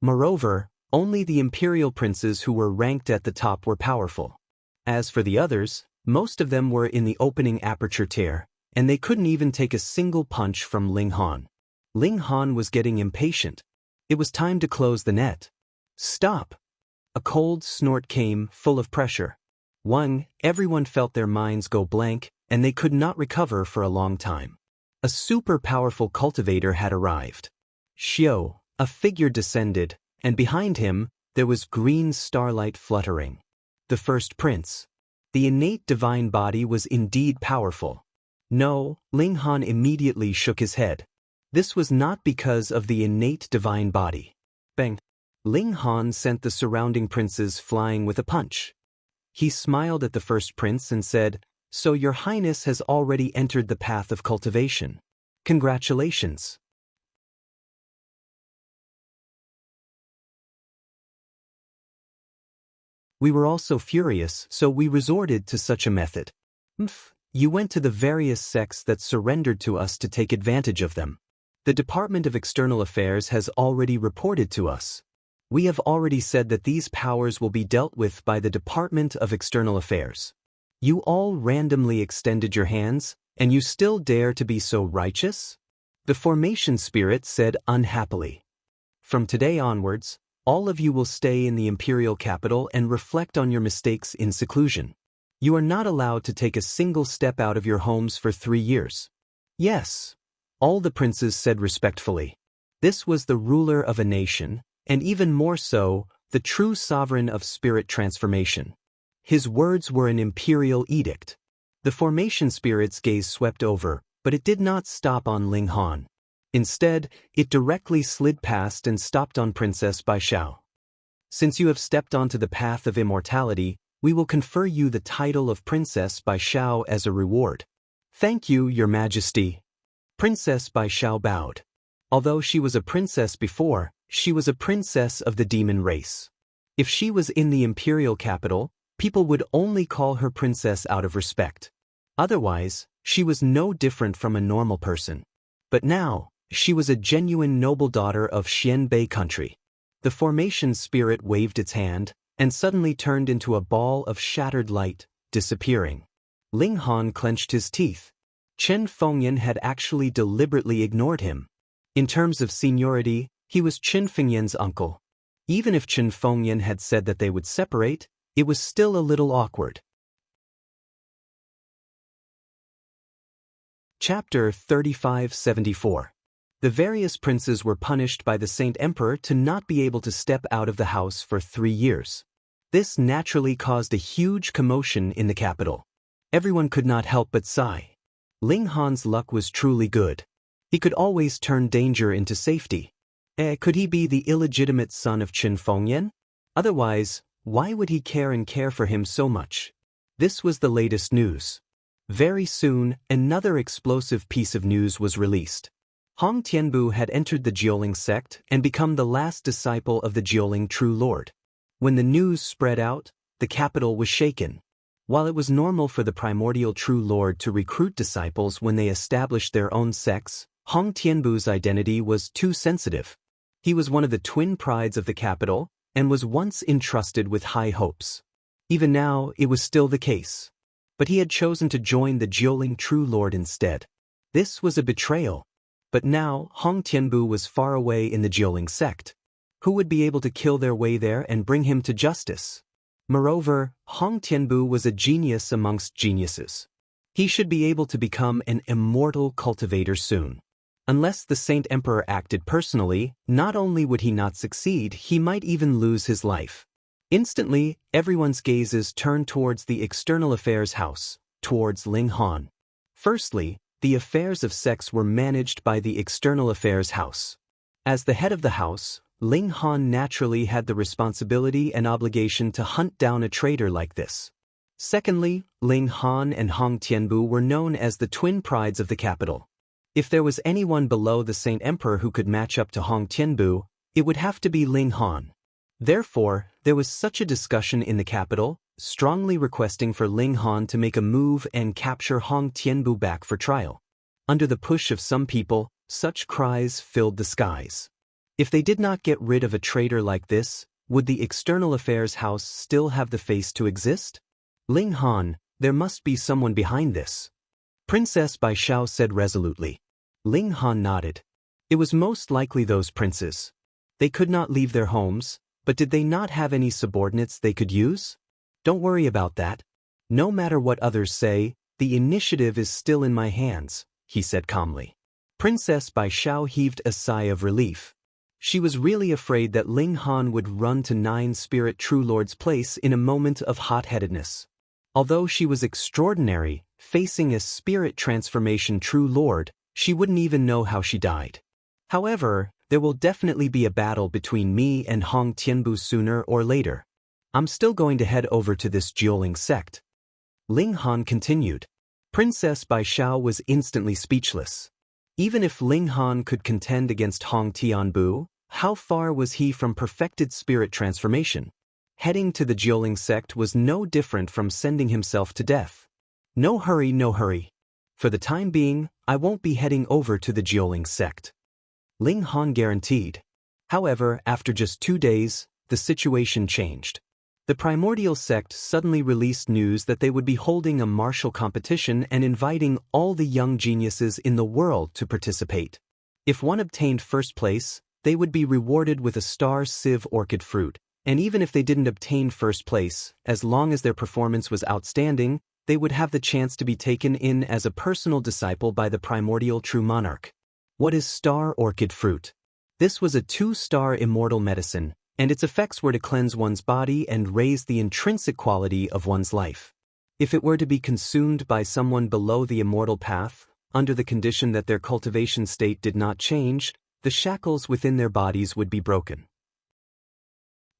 Speaker 1: Moreover, only the imperial princes who were ranked at the top were powerful. As for the others, most of them were in the opening aperture tier, and they couldn't even take a single punch from Ling Han. Ling Han was getting impatient. It was time to close the net. Stop! A cold snort came, full of pressure. Everyone felt their minds go blank, and they could not recover for a long time. A super powerful cultivator had arrived. Xiao, a figure descended, and behind him, there was green starlight fluttering. The 1st prince. The innate divine body was indeed powerful. No, Ling Han immediately shook his head. This was not because of the innate divine body. Bang! Ling Han sent the surrounding princes flying with a punch. He smiled at the 1st prince and said, "So your highness has already entered the path of cultivation. Congratulations." We were also furious, so we resorted to such a method. You went to the various sects that surrendered to us to take advantage of them. The Department of External Affairs has already reported to us. We have already said that these powers will be dealt with by the Department of External Affairs. You all randomly extended your hands, and you still dare to be so righteous? The formation spirit said unhappily. From today onwards, all of you will stay in the imperial capital and reflect on your mistakes in seclusion. You are not allowed to take a single step out of your homes for 3 years. Yes, all the princes said respectfully. This was the ruler of a nation, and even more so, the true sovereign of spirit transformation. His words were an imperial edict. The formation spirit's gaze swept over, but But it did not stop on Ling Han. Instead, it directly slid past and stopped on Princess Bai Xiao. Since you have stepped onto the path of immortality, we will confer you the title of Princess Bai Xiao as a reward. Thank you, Your Majesty. Princess Bai Xiao bowed. Although she was a princess before, she was a princess of the demon race. If she was in the imperial capital, people would only call her princess out of respect. Otherwise, she was no different from a normal person. But now, she was a genuine noble daughter of Xianbei country. The formation spirit waved its hand, and suddenly turned into a ball of shattered light, disappearing. Ling Han clenched his teeth. Chen Fengyan had actually deliberately ignored him. In terms of seniority, he was Chen Fengyan's uncle. Even if Chen Fengyan had said that they would separate, it was still a little awkward. Chapter 3574. The various princes were punished by the Saint Emperor to not be able to step out of the house for 3 years. This naturally caused a huge commotion in the capital. Everyone could not help but sigh. Ling Han's luck was truly good. He could always turn danger into safety. Could he be the illegitimate son of Chen Fengyan? Otherwise, why would he care for him so much? This was the latest news. Very soon, another explosive piece of news was released. Hong Tianbu had entered the Jiuling sect and become the last disciple of the Jiuling True Lord. When the news spread out, the capital was shaken. While it was normal for the primordial True Lord to recruit disciples when they established their own sects, Hong Tianbu's identity was too sensitive. He was one of the twin prides of the capital, and was once entrusted with high hopes. Even now, it was still the case. But he had chosen to join the Jiuling True Lord instead. This was a betrayal. But now, Hong Tianbu was far away in the Jiuling sect. Who would be able to kill their way there and bring him to justice? Moreover, Hong Tianbu was a genius amongst geniuses. He should be able to become an immortal cultivator soon. Unless the Saint Emperor acted personally, not only would he not succeed, he might even lose his life. Instantly, everyone's gazes turned towards the External Affairs House, towards Ling Han. Firstly, the affairs of sects were managed by the External Affairs House. As the head of the house, Ling Han naturally had the responsibility and obligation to hunt down a traitor like this. Secondly, Ling Han and Hong Tianbu were known as the twin prides of the capital. If there was anyone below the Saint Emperor who could match up to Hong Tianbu, it would have to be Ling Han. Therefore, there was such a discussion in the capital, strongly requesting for Ling Han to make a move and capture Hong Tianbu back for trial. Under the push of some people, such cries filled the skies. If they did not get rid of a traitor like this, would the External Affairs House still have the face to exist? Ling Han, there must be someone behind this. Princess Bai Xiao said resolutely. Ling Han nodded. It was most likely those princes. They could not leave their homes, but did they not have any subordinates they could use? Don't worry about that. No matter what others say, the initiative is still in my hands, he said calmly. Princess Bai Xiao heaved a sigh of relief. She was really afraid that Ling Han would run to 9 Spirit True Lord's place in a moment of hot-headedness. Although she was extraordinary, facing a spirit transformation True Lord, she wouldn't even know how she died. However, there will definitely be a battle between me and Hong Tianbu sooner or later. I'm still going to head over to this Jiuling sect. Ling Han continued. Princess Bai Xiao was instantly speechless. Even if Ling Han could contend against Hong Tianbu, how far was he from perfected spirit transformation? Heading to the Jiuling sect was no different from sending himself to death. No hurry, no hurry. For the time being, I won't be heading over to the Jiuling sect. Ling Han guaranteed. However, after just 2 days, the situation changed. The primordial sect suddenly released news that they would be holding a martial competition and inviting all the young geniuses in the world to participate. If one obtained first place, they would be rewarded with a star sieve orchid fruit, and even if they didn't obtain first place, as long as their performance was outstanding, they would have the chance to be taken in as a personal disciple by the primordial true monarch. What is star orchid fruit? This was a 2-star immortal medicine, and its effects were to cleanse one's body and raise the intrinsic quality of one's life. If it were to be consumed by someone below the immortal path, under the condition that their cultivation state did not change, the shackles within their bodies would be broken.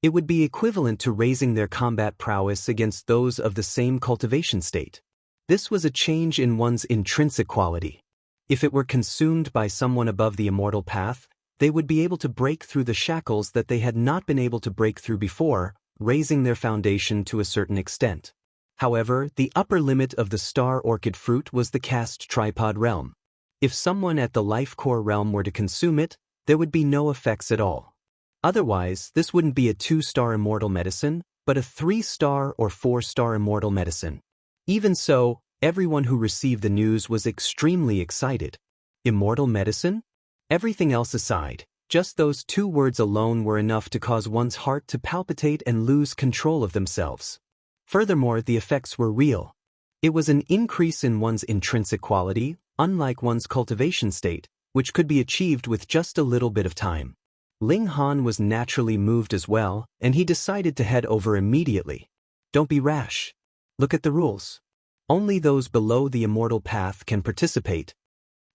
Speaker 1: It would be equivalent to raising their combat prowess against those of the same cultivation state. This was a change in one's intrinsic quality. If it were consumed by someone above the immortal path, they would be able to break through the shackles that they had not been able to break through before, raising their foundation to a certain extent. However, the upper limit of the star orchid fruit was the caste tripod realm. If someone at the life core realm were to consume it, there would be no effects at all. Otherwise, this wouldn't be a 2-star immortal medicine, but a 3-star or 4-star immortal medicine. Even so, everyone who received the news was extremely excited. Immortal medicine? Everything else aside, just those 2 words alone were enough to cause one's heart to palpitate and lose control of themselves. Furthermore, the effects were real. It was an increase in one's intrinsic quality, unlike one's cultivation state, which could be achieved with just a little bit of time. Ling Han was naturally moved as well, and he decided to head over immediately. Don't be rash. Look at the rules. Only those below the immortal path can participate.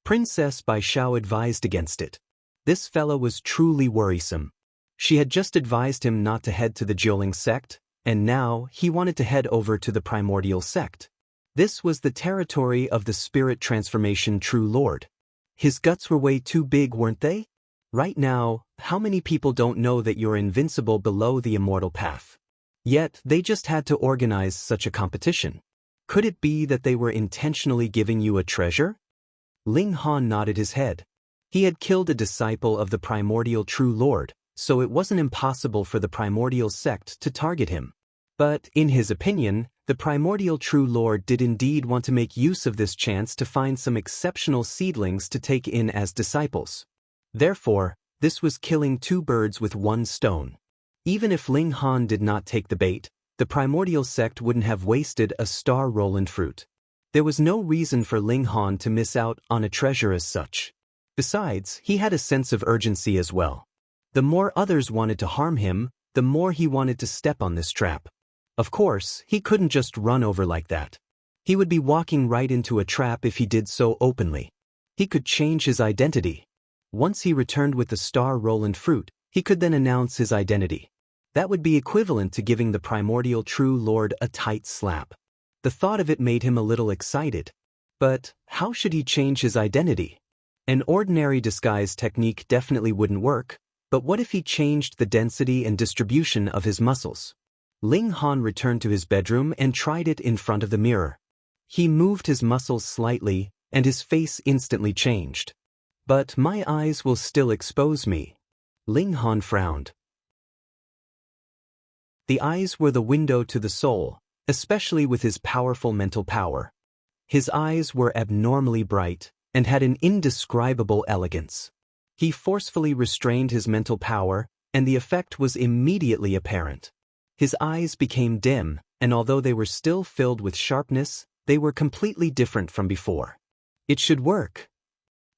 Speaker 1: Princess Bai Xiao advised against it. This fellow was truly worrisome. She had just advised him not to head to the Jiuling sect, and now he wanted to head over to the primordial sect. This was the territory of the spirit transformation true lord. His guts were way too big, weren't they? Right now, how many people don't know that you're invincible below the immortal path? Yet, they just had to organize such a competition. Could it be that they were intentionally giving you a treasure? Ling Han nodded his head. He had killed a disciple of the primordial true lord, so it wasn't impossible for the primordial sect to target him. But, in his opinion, the primordial true lord did indeed want to make use of this chance to find some exceptional seedlings to take in as disciples. Therefore, this was killing 2 birds with 1 stone. Even if Ling Han did not take the bait, the primordial sect wouldn't have wasted a star Roland fruit. There was no reason for Ling Han to miss out on a treasure as such. Besides, he had a sense of urgency as well. The more others wanted to harm him, the more he wanted to step on this trap. Of course, he couldn't just run over like that. He would be walking right into a trap if he did so openly. He could change his identity. Once he returned with the star Roland fruit, he could then announce his identity. That would be equivalent to giving the primordial true lord a tight slap. The thought of it made him a little excited. But how should he change his identity? An ordinary disguise technique definitely wouldn't work, but what if he changed the density and distribution of his muscles? Ling Han returned to his bedroom and tried it in front of the mirror. He moved his muscles slightly, and his face instantly changed. But my eyes will still expose me. Ling Han frowned. The eyes were the window to the soul, especially with his powerful mental power. His eyes were abnormally bright and had an indescribable elegance. He forcefully restrained his mental power, and the effect was immediately apparent. His eyes became dim, and although they were still filled with sharpness, they were completely different from before. It should work.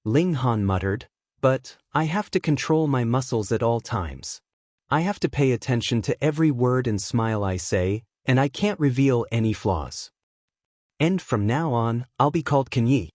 Speaker 1: Ling Han muttered, but I have to control my muscles at all times. I have to pay attention to every word and smile I say, and I can't reveal any flaws. And from now on, I'll be called Kenyi.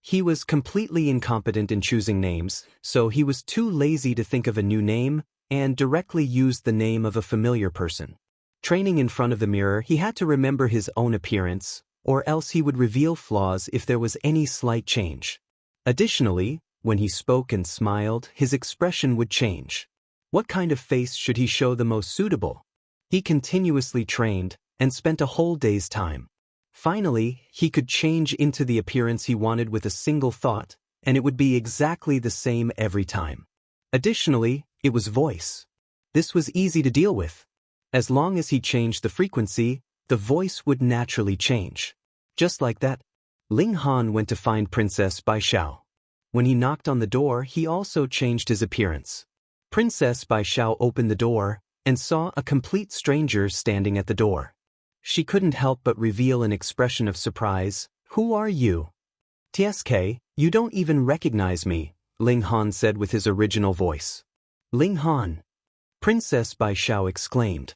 Speaker 1: He was completely incompetent in choosing names, so he was too lazy to think of a new name and directly used the name of a familiar person. Training in front of the mirror, he had to remember his own appearance, or else he would reveal flaws if there was any slight change. Additionally, when he spoke and smiled, his expression would change. What kind of face should he show the most suitable? He continuously trained and spent a whole day's time. Finally, he could change into the appearance he wanted with a single thought, and it would be exactly the same every time. Additionally, it was voice. This was easy to deal with. As long as he changed the frequency, the voice would naturally change. Just like that, Ling Han went to find Princess Bai Xiao. When he knocked on the door, he also changed his appearance. Princess Bai Xiao opened the door and saw a complete stranger standing at the door. She couldn't help but reveal an expression of surprise. "Who are you?" "TSK, you don't even recognize me," Ling Han said with his original voice. "Ling Han!" Princess Bai Xiao exclaimed.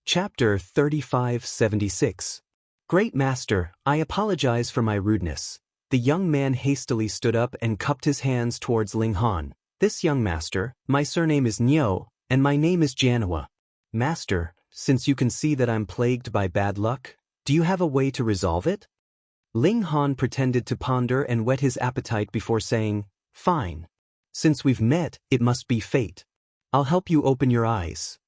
Speaker 1: Chapter 3576. Great master, I apologize for my rudeness. The young man hastily stood up and cupped his hands towards Ling Han. This young master, my surname is Niu, and my name is Janhua. Master, since you can see that I'm plagued by bad luck, do you have a way to resolve it? Ling Han pretended to ponder and whet his appetite before saying, Fine. Since we've met, it must be fate. I'll help you open your eyes.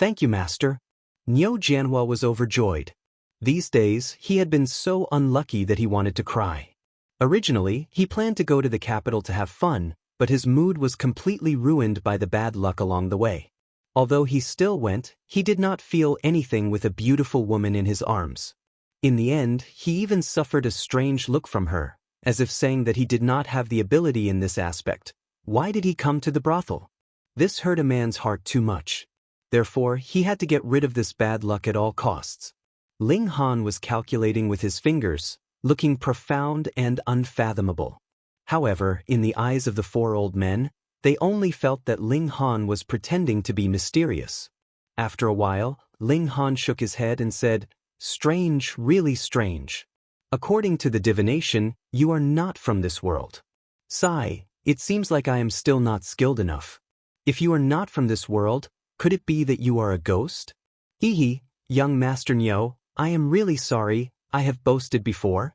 Speaker 1: Thank you, master. Niu Janhua was overjoyed. These days, he had been so unlucky that he wanted to cry. Originally, he planned to go to the capital to have fun, but his mood was completely ruined by the bad luck along the way. Although he still went, he did not feel anything with a beautiful woman in his arms. In the end, he even suffered a strange look from her, as if saying that he did not have the ability in this aspect. Why did he come to the brothel? This hurt a man's heart too much. Therefore, he had to get rid of this bad luck at all costs. Ling Han was calculating with his fingers, looking profound and unfathomable. However, in the eyes of the four old men, they only felt that Ling Han was pretending to be mysterious. After a while, Ling Han shook his head and said, Strange, really strange. According to the divination, you are not from this world. Sigh, it seems like I am still not skilled enough. If you are not from this world, could it be that you are a ghost? Hee, young Master Niu, I am really sorry, I have boasted before.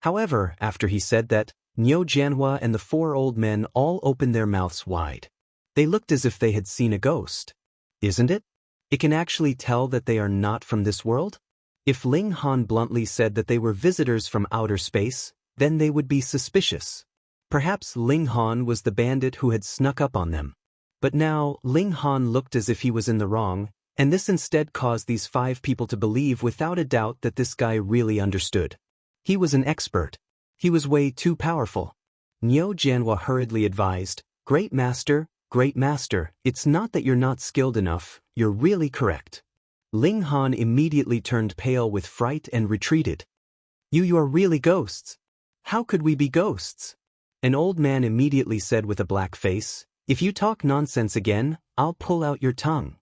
Speaker 1: However, after he said that, Niu Janhua and the four old men all opened their mouths wide. They looked as if they had seen a ghost. Isn't it? It can actually tell that they are not from this world? If Ling Han bluntly said that they were visitors from outer space, then they would be suspicious. Perhaps Ling Han was the bandit who had snuck up on them. But now, Ling Han looked as if he was in the wrong, and this instead caused these 5 people to believe without a doubt that this guy really understood. He was an expert. He was way too powerful. Niu Janhua hurriedly advised, Great master, it's not that you're not skilled enough, you're really correct. Ling Han immediately turned pale with fright and retreated. You are really ghosts. How could we be ghosts? An old man immediately said with a black face, If you talk nonsense again, I'll pull out your tongue.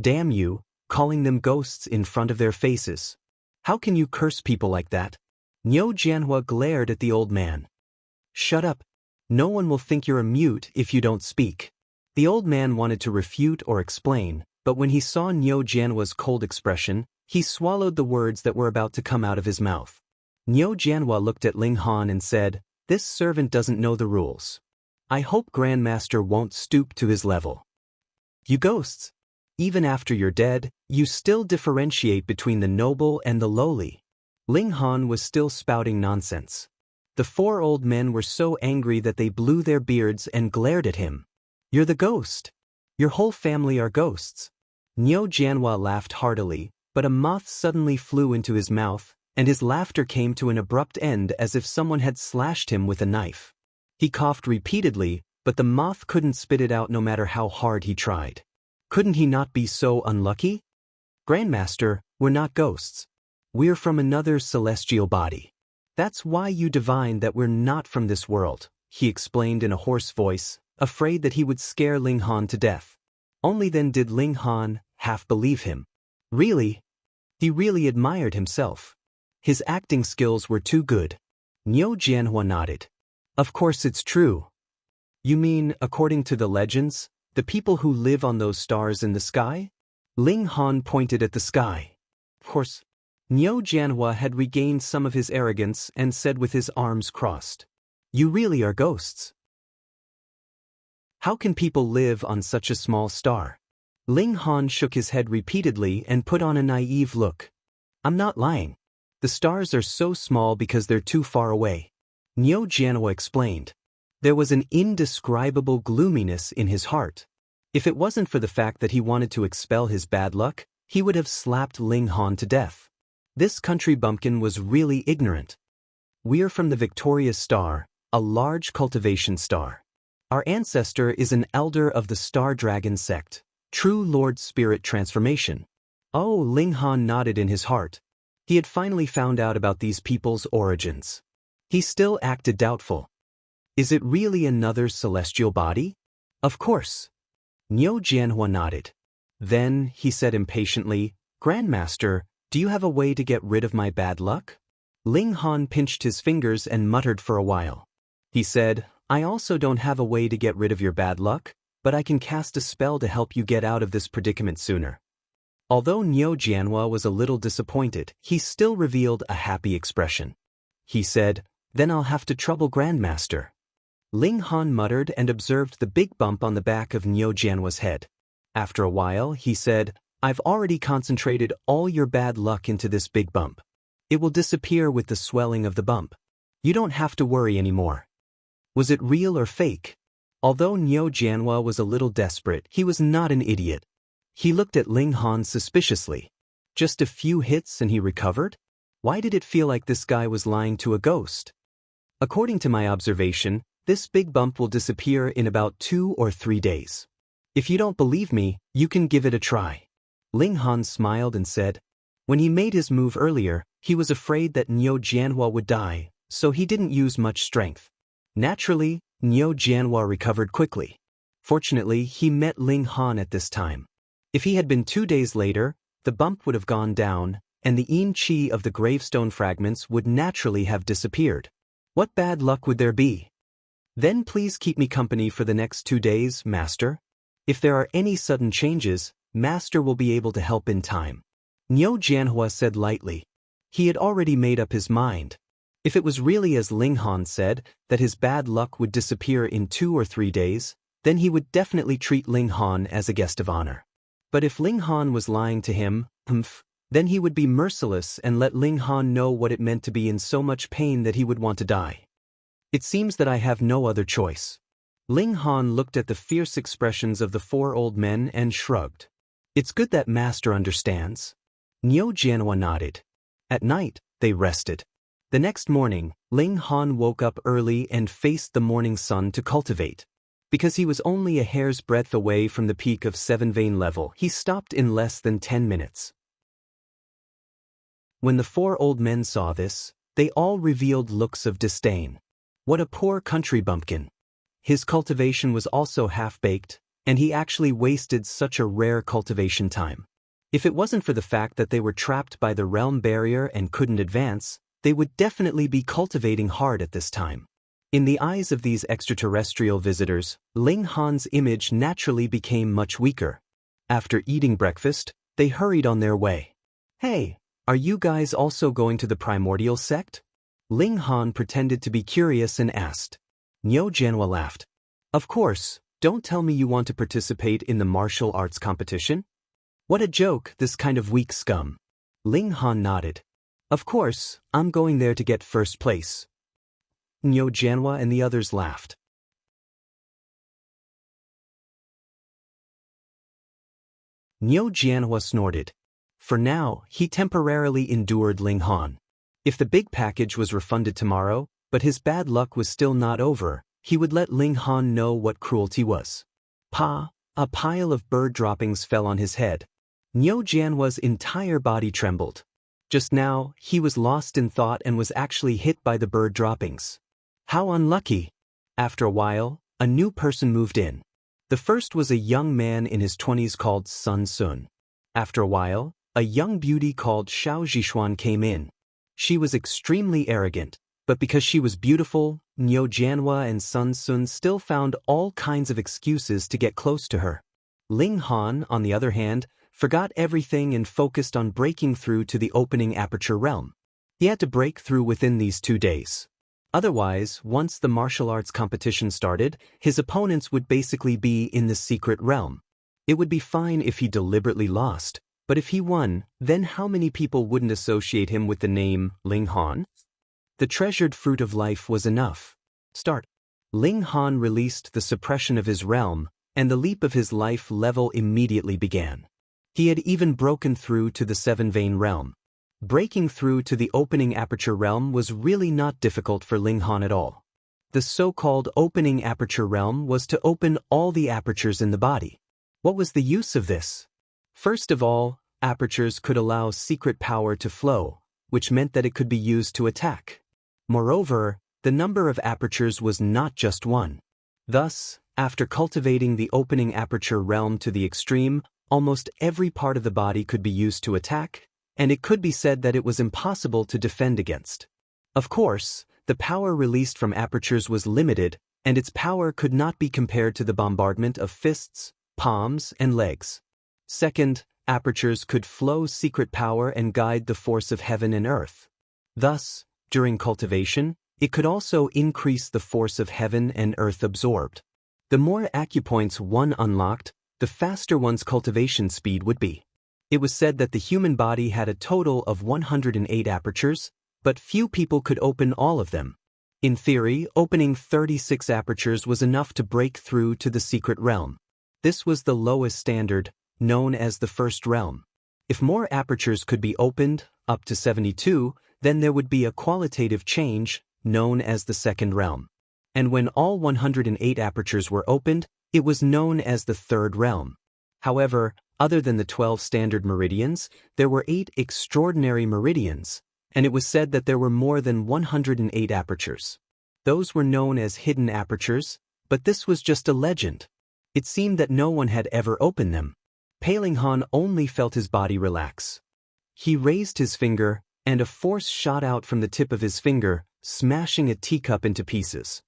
Speaker 1: Damn you, calling them ghosts in front of their faces. How can you curse people like that? Niu Janhua glared at the old man. Shut up. No one will think you're a mute if you don't speak. The old man wanted to refute or explain, but when he saw Niu Janhua's cold expression, he swallowed the words that were about to come out of his mouth. Niu Janhua looked at Ling Han and said, This servant doesn't know the rules. I hope Grandmaster won't stoop to his level. You ghosts. Even after you're dead, you still differentiate between the noble and the lowly. Ling Han was still spouting nonsense. The 4 old men were so angry that they blew their beards and glared at him. You're the ghost. Your whole family are ghosts. Niu Janhua laughed heartily, but a moth suddenly flew into his mouth, and his laughter came to an abrupt end as if someone had slashed him with a knife. He coughed repeatedly, but the moth couldn't spit it out no matter how hard he tried. Couldn't he not be so unlucky? Grandmaster, we're not ghosts. We're from another celestial body. That's why you divined that we're not from this world, he explained in a hoarse voice, afraid that he would scare Ling Han to death. Only then did Ling Han half believe him. Really? He really admired himself. His acting skills were too good. Niu Janhua nodded. Of course it's true. You mean, according to the legends, the people who live on those stars in the sky? Ling Han pointed at the sky. Of course. Niu Janhua had regained some of his arrogance and said with his arms crossed, You really are ghosts. How can people live on such a small star? Ling Han shook his head repeatedly and put on a naive look. I'm not lying. The stars are so small because they're too far away. Niu Janhua explained. There was an indescribable gloominess in his heart. If it wasn't for the fact that he wanted to expel his bad luck, he would have slapped Ling Han to death. This country bumpkin was really ignorant. We're from the Victorious Star, a large cultivation star. Our ancestor is an elder of the Star Dragon sect, true Lord Spirit transformation. Oh, Ling Han nodded in his heart. He had finally found out about these people's origins. He still acted doubtful. Is it really another celestial body? Of course. Niu Janhua nodded. Then, he said impatiently, Grandmaster, Do you have a way to get rid of my bad luck? Ling Han pinched his fingers and muttered for a while. He said, I also don't have a way to get rid of your bad luck, but I can cast a spell to help you get out of this predicament sooner. Although Niu Jianhua was a little disappointed, he still revealed a happy expression. He said, Then I'll have to trouble Grandmaster. Ling Han muttered and observed the big bump on the back of Niu Jianhua's head. After a while, he said, I've already concentrated all your bad luck into this big bump. It will disappear with the swelling of the bump. You don't have to worry anymore. Was it real or fake? Although Niu Jianhua was a little desperate, he was not an idiot. He looked at Ling Han suspiciously. Just a few hits and he recovered? Why did it feel like this guy was lying to a ghost? According to my observation, this big bump will disappear in about 2 or 3 days. If you don't believe me, you can give it a try. Ling Han smiled and said, when he made his move earlier, he was afraid that Niu Jianhua would die, so he didn't use much strength. Naturally, Niu Jianhua recovered quickly. Fortunately, he met Ling Han at this time. If he had been 2 days later, the bump would have gone down, and the yin qi of the gravestone fragments would naturally have disappeared. What bad luck would there be? Then please keep me company for the next 2 days, Master. If there are any sudden changes, Master will be able to help in time. Niu Jianhua said lightly. He had already made up his mind. If it was really as Ling Han said, that his bad luck would disappear in 2 or 3 days, then he would definitely treat Ling Han as a guest of honor. But if Ling Han was lying to him, then he would be merciless and let Ling Han know what it meant to be in so much pain that he would want to die. It seems that I have no other choice. Ling Han looked at the fierce expressions of the 4 old men and shrugged. It's good that Master understands. Niu Jianhua nodded. At night, they rested. The next morning, Ling Han woke up early and faced the morning sun to cultivate. Because he was only a hair's breadth away from the peak of 7 vein level, he stopped in less than 10 minutes. When the 4 old men saw this, they all revealed looks of disdain. What a poor country bumpkin. His cultivation was also half-baked, and he actually wasted such a rare cultivation time. If it wasn't for the fact that they were trapped by the realm barrier and couldn't advance, they would definitely be cultivating hard at this time. In the eyes of these extraterrestrial visitors, Ling Han's image naturally became much weaker. After eating breakfast, they hurried on their way. Hey, are you guys also going to the primordial sect? Ling Han pretended to be curious and asked. Niu Jianhua laughed. Of course, don't tell me you want to participate in the martial arts competition? What a joke, this kind of weak scum. Ling Han nodded. Of course, I'm going there to get first place. Niu Jianhua and the others laughed. Niu Jianhua snorted. For now, he temporarily endured Ling Han. If the big package was refunded tomorrow, but his bad luck was still not over, he would let Ling Han know what cruelty was. A pile of bird droppings fell on his head. Niu Jianhua's entire body trembled. Just now, he was lost in thought and was actually hit by the bird droppings. How unlucky! After a while, a new person moved in. The first was a young man in his 20s called Sun Sun. After a while, a young beauty called Xiao Zhishuan came in. She was extremely arrogant, but because she was beautiful, Niu Jianhua and Sun Sun still found all kinds of excuses to get close to her. Ling Han, on the other hand, forgot everything and focused on breaking through to the opening aperture realm. He had to break through within these 2 days. Otherwise, once the martial arts competition started, his opponents would basically be in the secret realm. It would be fine if he deliberately lost, but if he won, then how many people wouldn't associate him with the name Ling Han? The treasured fruit of life was enough. Start. Ling Han released the suppression of his realm, and the leap of his life level immediately began. He had even broken through to the 7 vein realm. Breaking through to the opening aperture realm was really not difficult for Ling Han at all. The so-called opening aperture realm was to open all the apertures in the body. What was the use of this? First of all, apertures could allow secret power to flow, which meant that it could be used to attack. Moreover, the number of apertures was not just one. Thus, after cultivating the opening aperture realm to the extreme, almost every part of the body could be used to attack, and it could be said that it was impossible to defend against. Of course, the power released from apertures was limited, and its power could not be compared to the bombardment of fists, palms, and legs. Second, apertures could flow secret power and guide the force of heaven and earth. Thus, during cultivation, it could also increase the force of heaven and earth absorbed. The more acupoints one unlocked, the faster one's cultivation speed would be. It was said that the human body had a total of 108 apertures, but few people could open all of them. In theory, opening 36 apertures was enough to break through to the secret realm. This was the lowest standard, known as the first realm. If more apertures could be opened, up to 72, then there would be a qualitative change, known as the second realm. And when all 108 apertures were opened, it was known as the third realm. However, other than the 12 standard meridians, there were 8 extraordinary meridians, and it was said that there were more than 108 apertures. Those were known as hidden apertures, but this was just a legend. It seemed that no one had ever opened them. Palinghan only felt his body relax. He raised his finger, and a force shot out from the tip of his finger, smashing a teacup into pieces.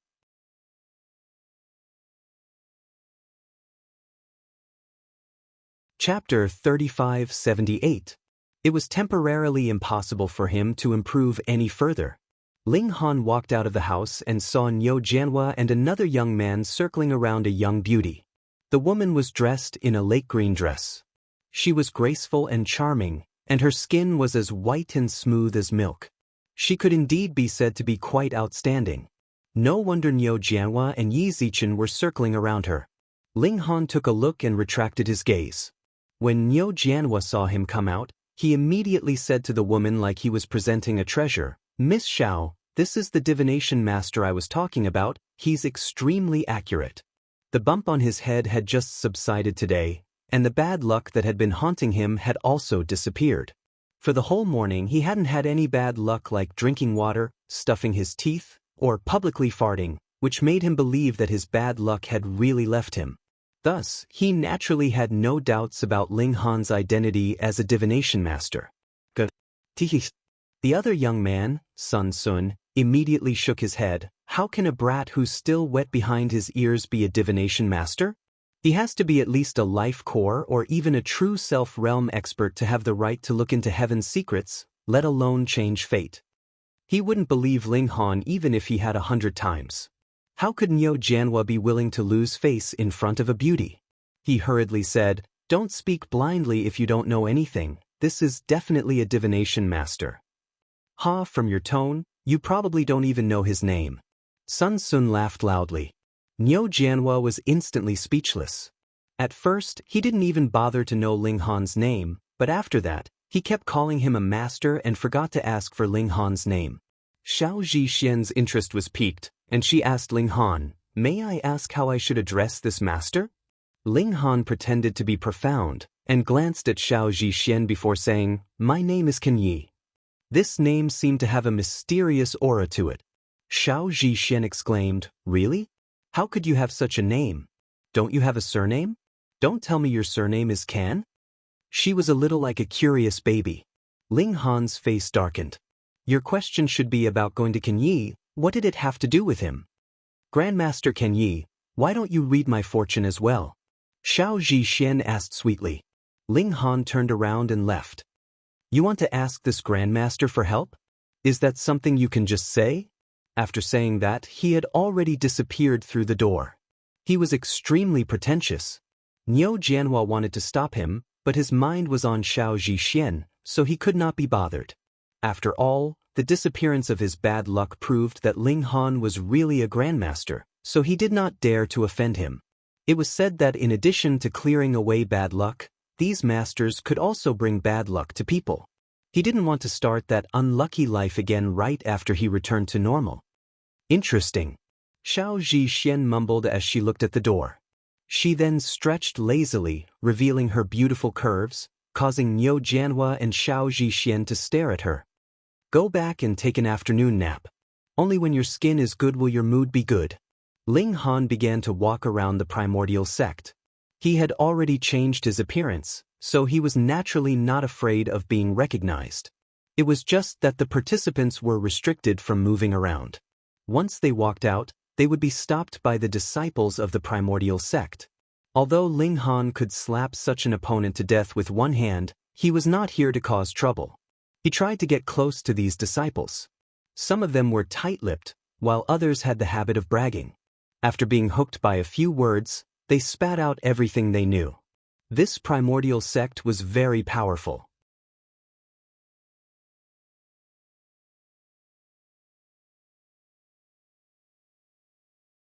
Speaker 1: Chapter 3578. It was temporarily impossible for him to improve any further. Ling Han walked out of the house and saw Niu Jianhua and another young man circling around a young beauty. The woman was dressed in a lake green dress. She was graceful and charming, and her skin was as white and smooth as milk. She could indeed be said to be quite outstanding. No wonder Niu Jianhua and Yi Zichen were circling around her. Ling Han took a look and retracted his gaze. When Niu Jianhua saw him come out, he immediately said to the woman like he was presenting a treasure, "Miss Xiao, this is the divination master I was talking about. He's extremely accurate." The bump on his head had just subsided today, and the bad luck that had been haunting him had also disappeared. For the whole morning he hadn't had any bad luck like drinking water, stuffing his teeth, or publicly farting, which made him believe that his bad luck had really left him. Thus, he naturally had no doubts about Ling Han's identity as a divination master. The other young man, Sun Sun, immediately shook his head. How can a brat who's still wet behind his ears be a divination master? He has to be at least a life core or even a true self-realm expert to have the right to look into heaven's secrets, let alone change fate. He wouldn't believe Ling Han even if he had 100 times. How could Niu Jianhua be willing to lose face in front of a beauty? He hurriedly said, "Don't speak blindly if you don't know anything. This is definitely a divination master." "Ha, from your tone, you probably don't even know his name." Sun Sun laughed loudly. Niu Jianhua was instantly speechless. At first, he didn't even bother to know Ling Han's name, but after that, he kept calling him a master and forgot to ask for Ling Han's name. Xiao Zhixian's interest was piqued, and she asked Ling Han, "May I ask how I should address this master?" Ling Han pretended to be profound, and glanced at Xiao Zhixian before saying, "My name is Ken Yi." This name seemed to have a mysterious aura to it. Xiao Zhixian exclaimed, "Really? How could you have such a name? Don't you have a surname? Don't tell me your surname is Kan?" She was a little like a curious baby. Ling Han's face darkened. "Your question should be about going to Ken Yi. What did it have to do with him?" "Grandmaster Ken Yi, why don't you read my fortune as well?" Xiao Zhixian asked sweetly. Ling Han turned around and left. "You want to ask this grandmaster for help? Is that something you can just say?" After saying that, he had already disappeared through the door. He was extremely pretentious. Niu Jianhua wanted to stop him, but his mind was on Xiao Zhixian, so he could not be bothered. After all, the disappearance of his bad luck proved that Ling Han was really a grandmaster, so he did not dare to offend him. It was said that in addition to clearing away bad luck, these masters could also bring bad luck to people. He didn't want to start that unlucky life again right after he returned to normal. "Interesting," Xiao Zhixian mumbled as she looked at the door. She then stretched lazily, revealing her beautiful curves, causing Niu Jianhua and Xiao Zhixian to stare at her. "Go back and take an afternoon nap. Only when your skin is good will your mood be good." Ling Han began to walk around the primordial sect. He had already changed his appearance, so he was naturally not afraid of being recognized. It was just that the participants were restricted from moving around. Once they walked out, they would be stopped by the disciples of the primordial sect. Although Ling Han could slap such an opponent to death with one hand, he was not here to cause trouble. He tried to get close to these disciples. Some of them were tight-lipped, while others had the habit of bragging. After being hooked by a few words, they spat out everything they knew. This primordial sect was very powerful.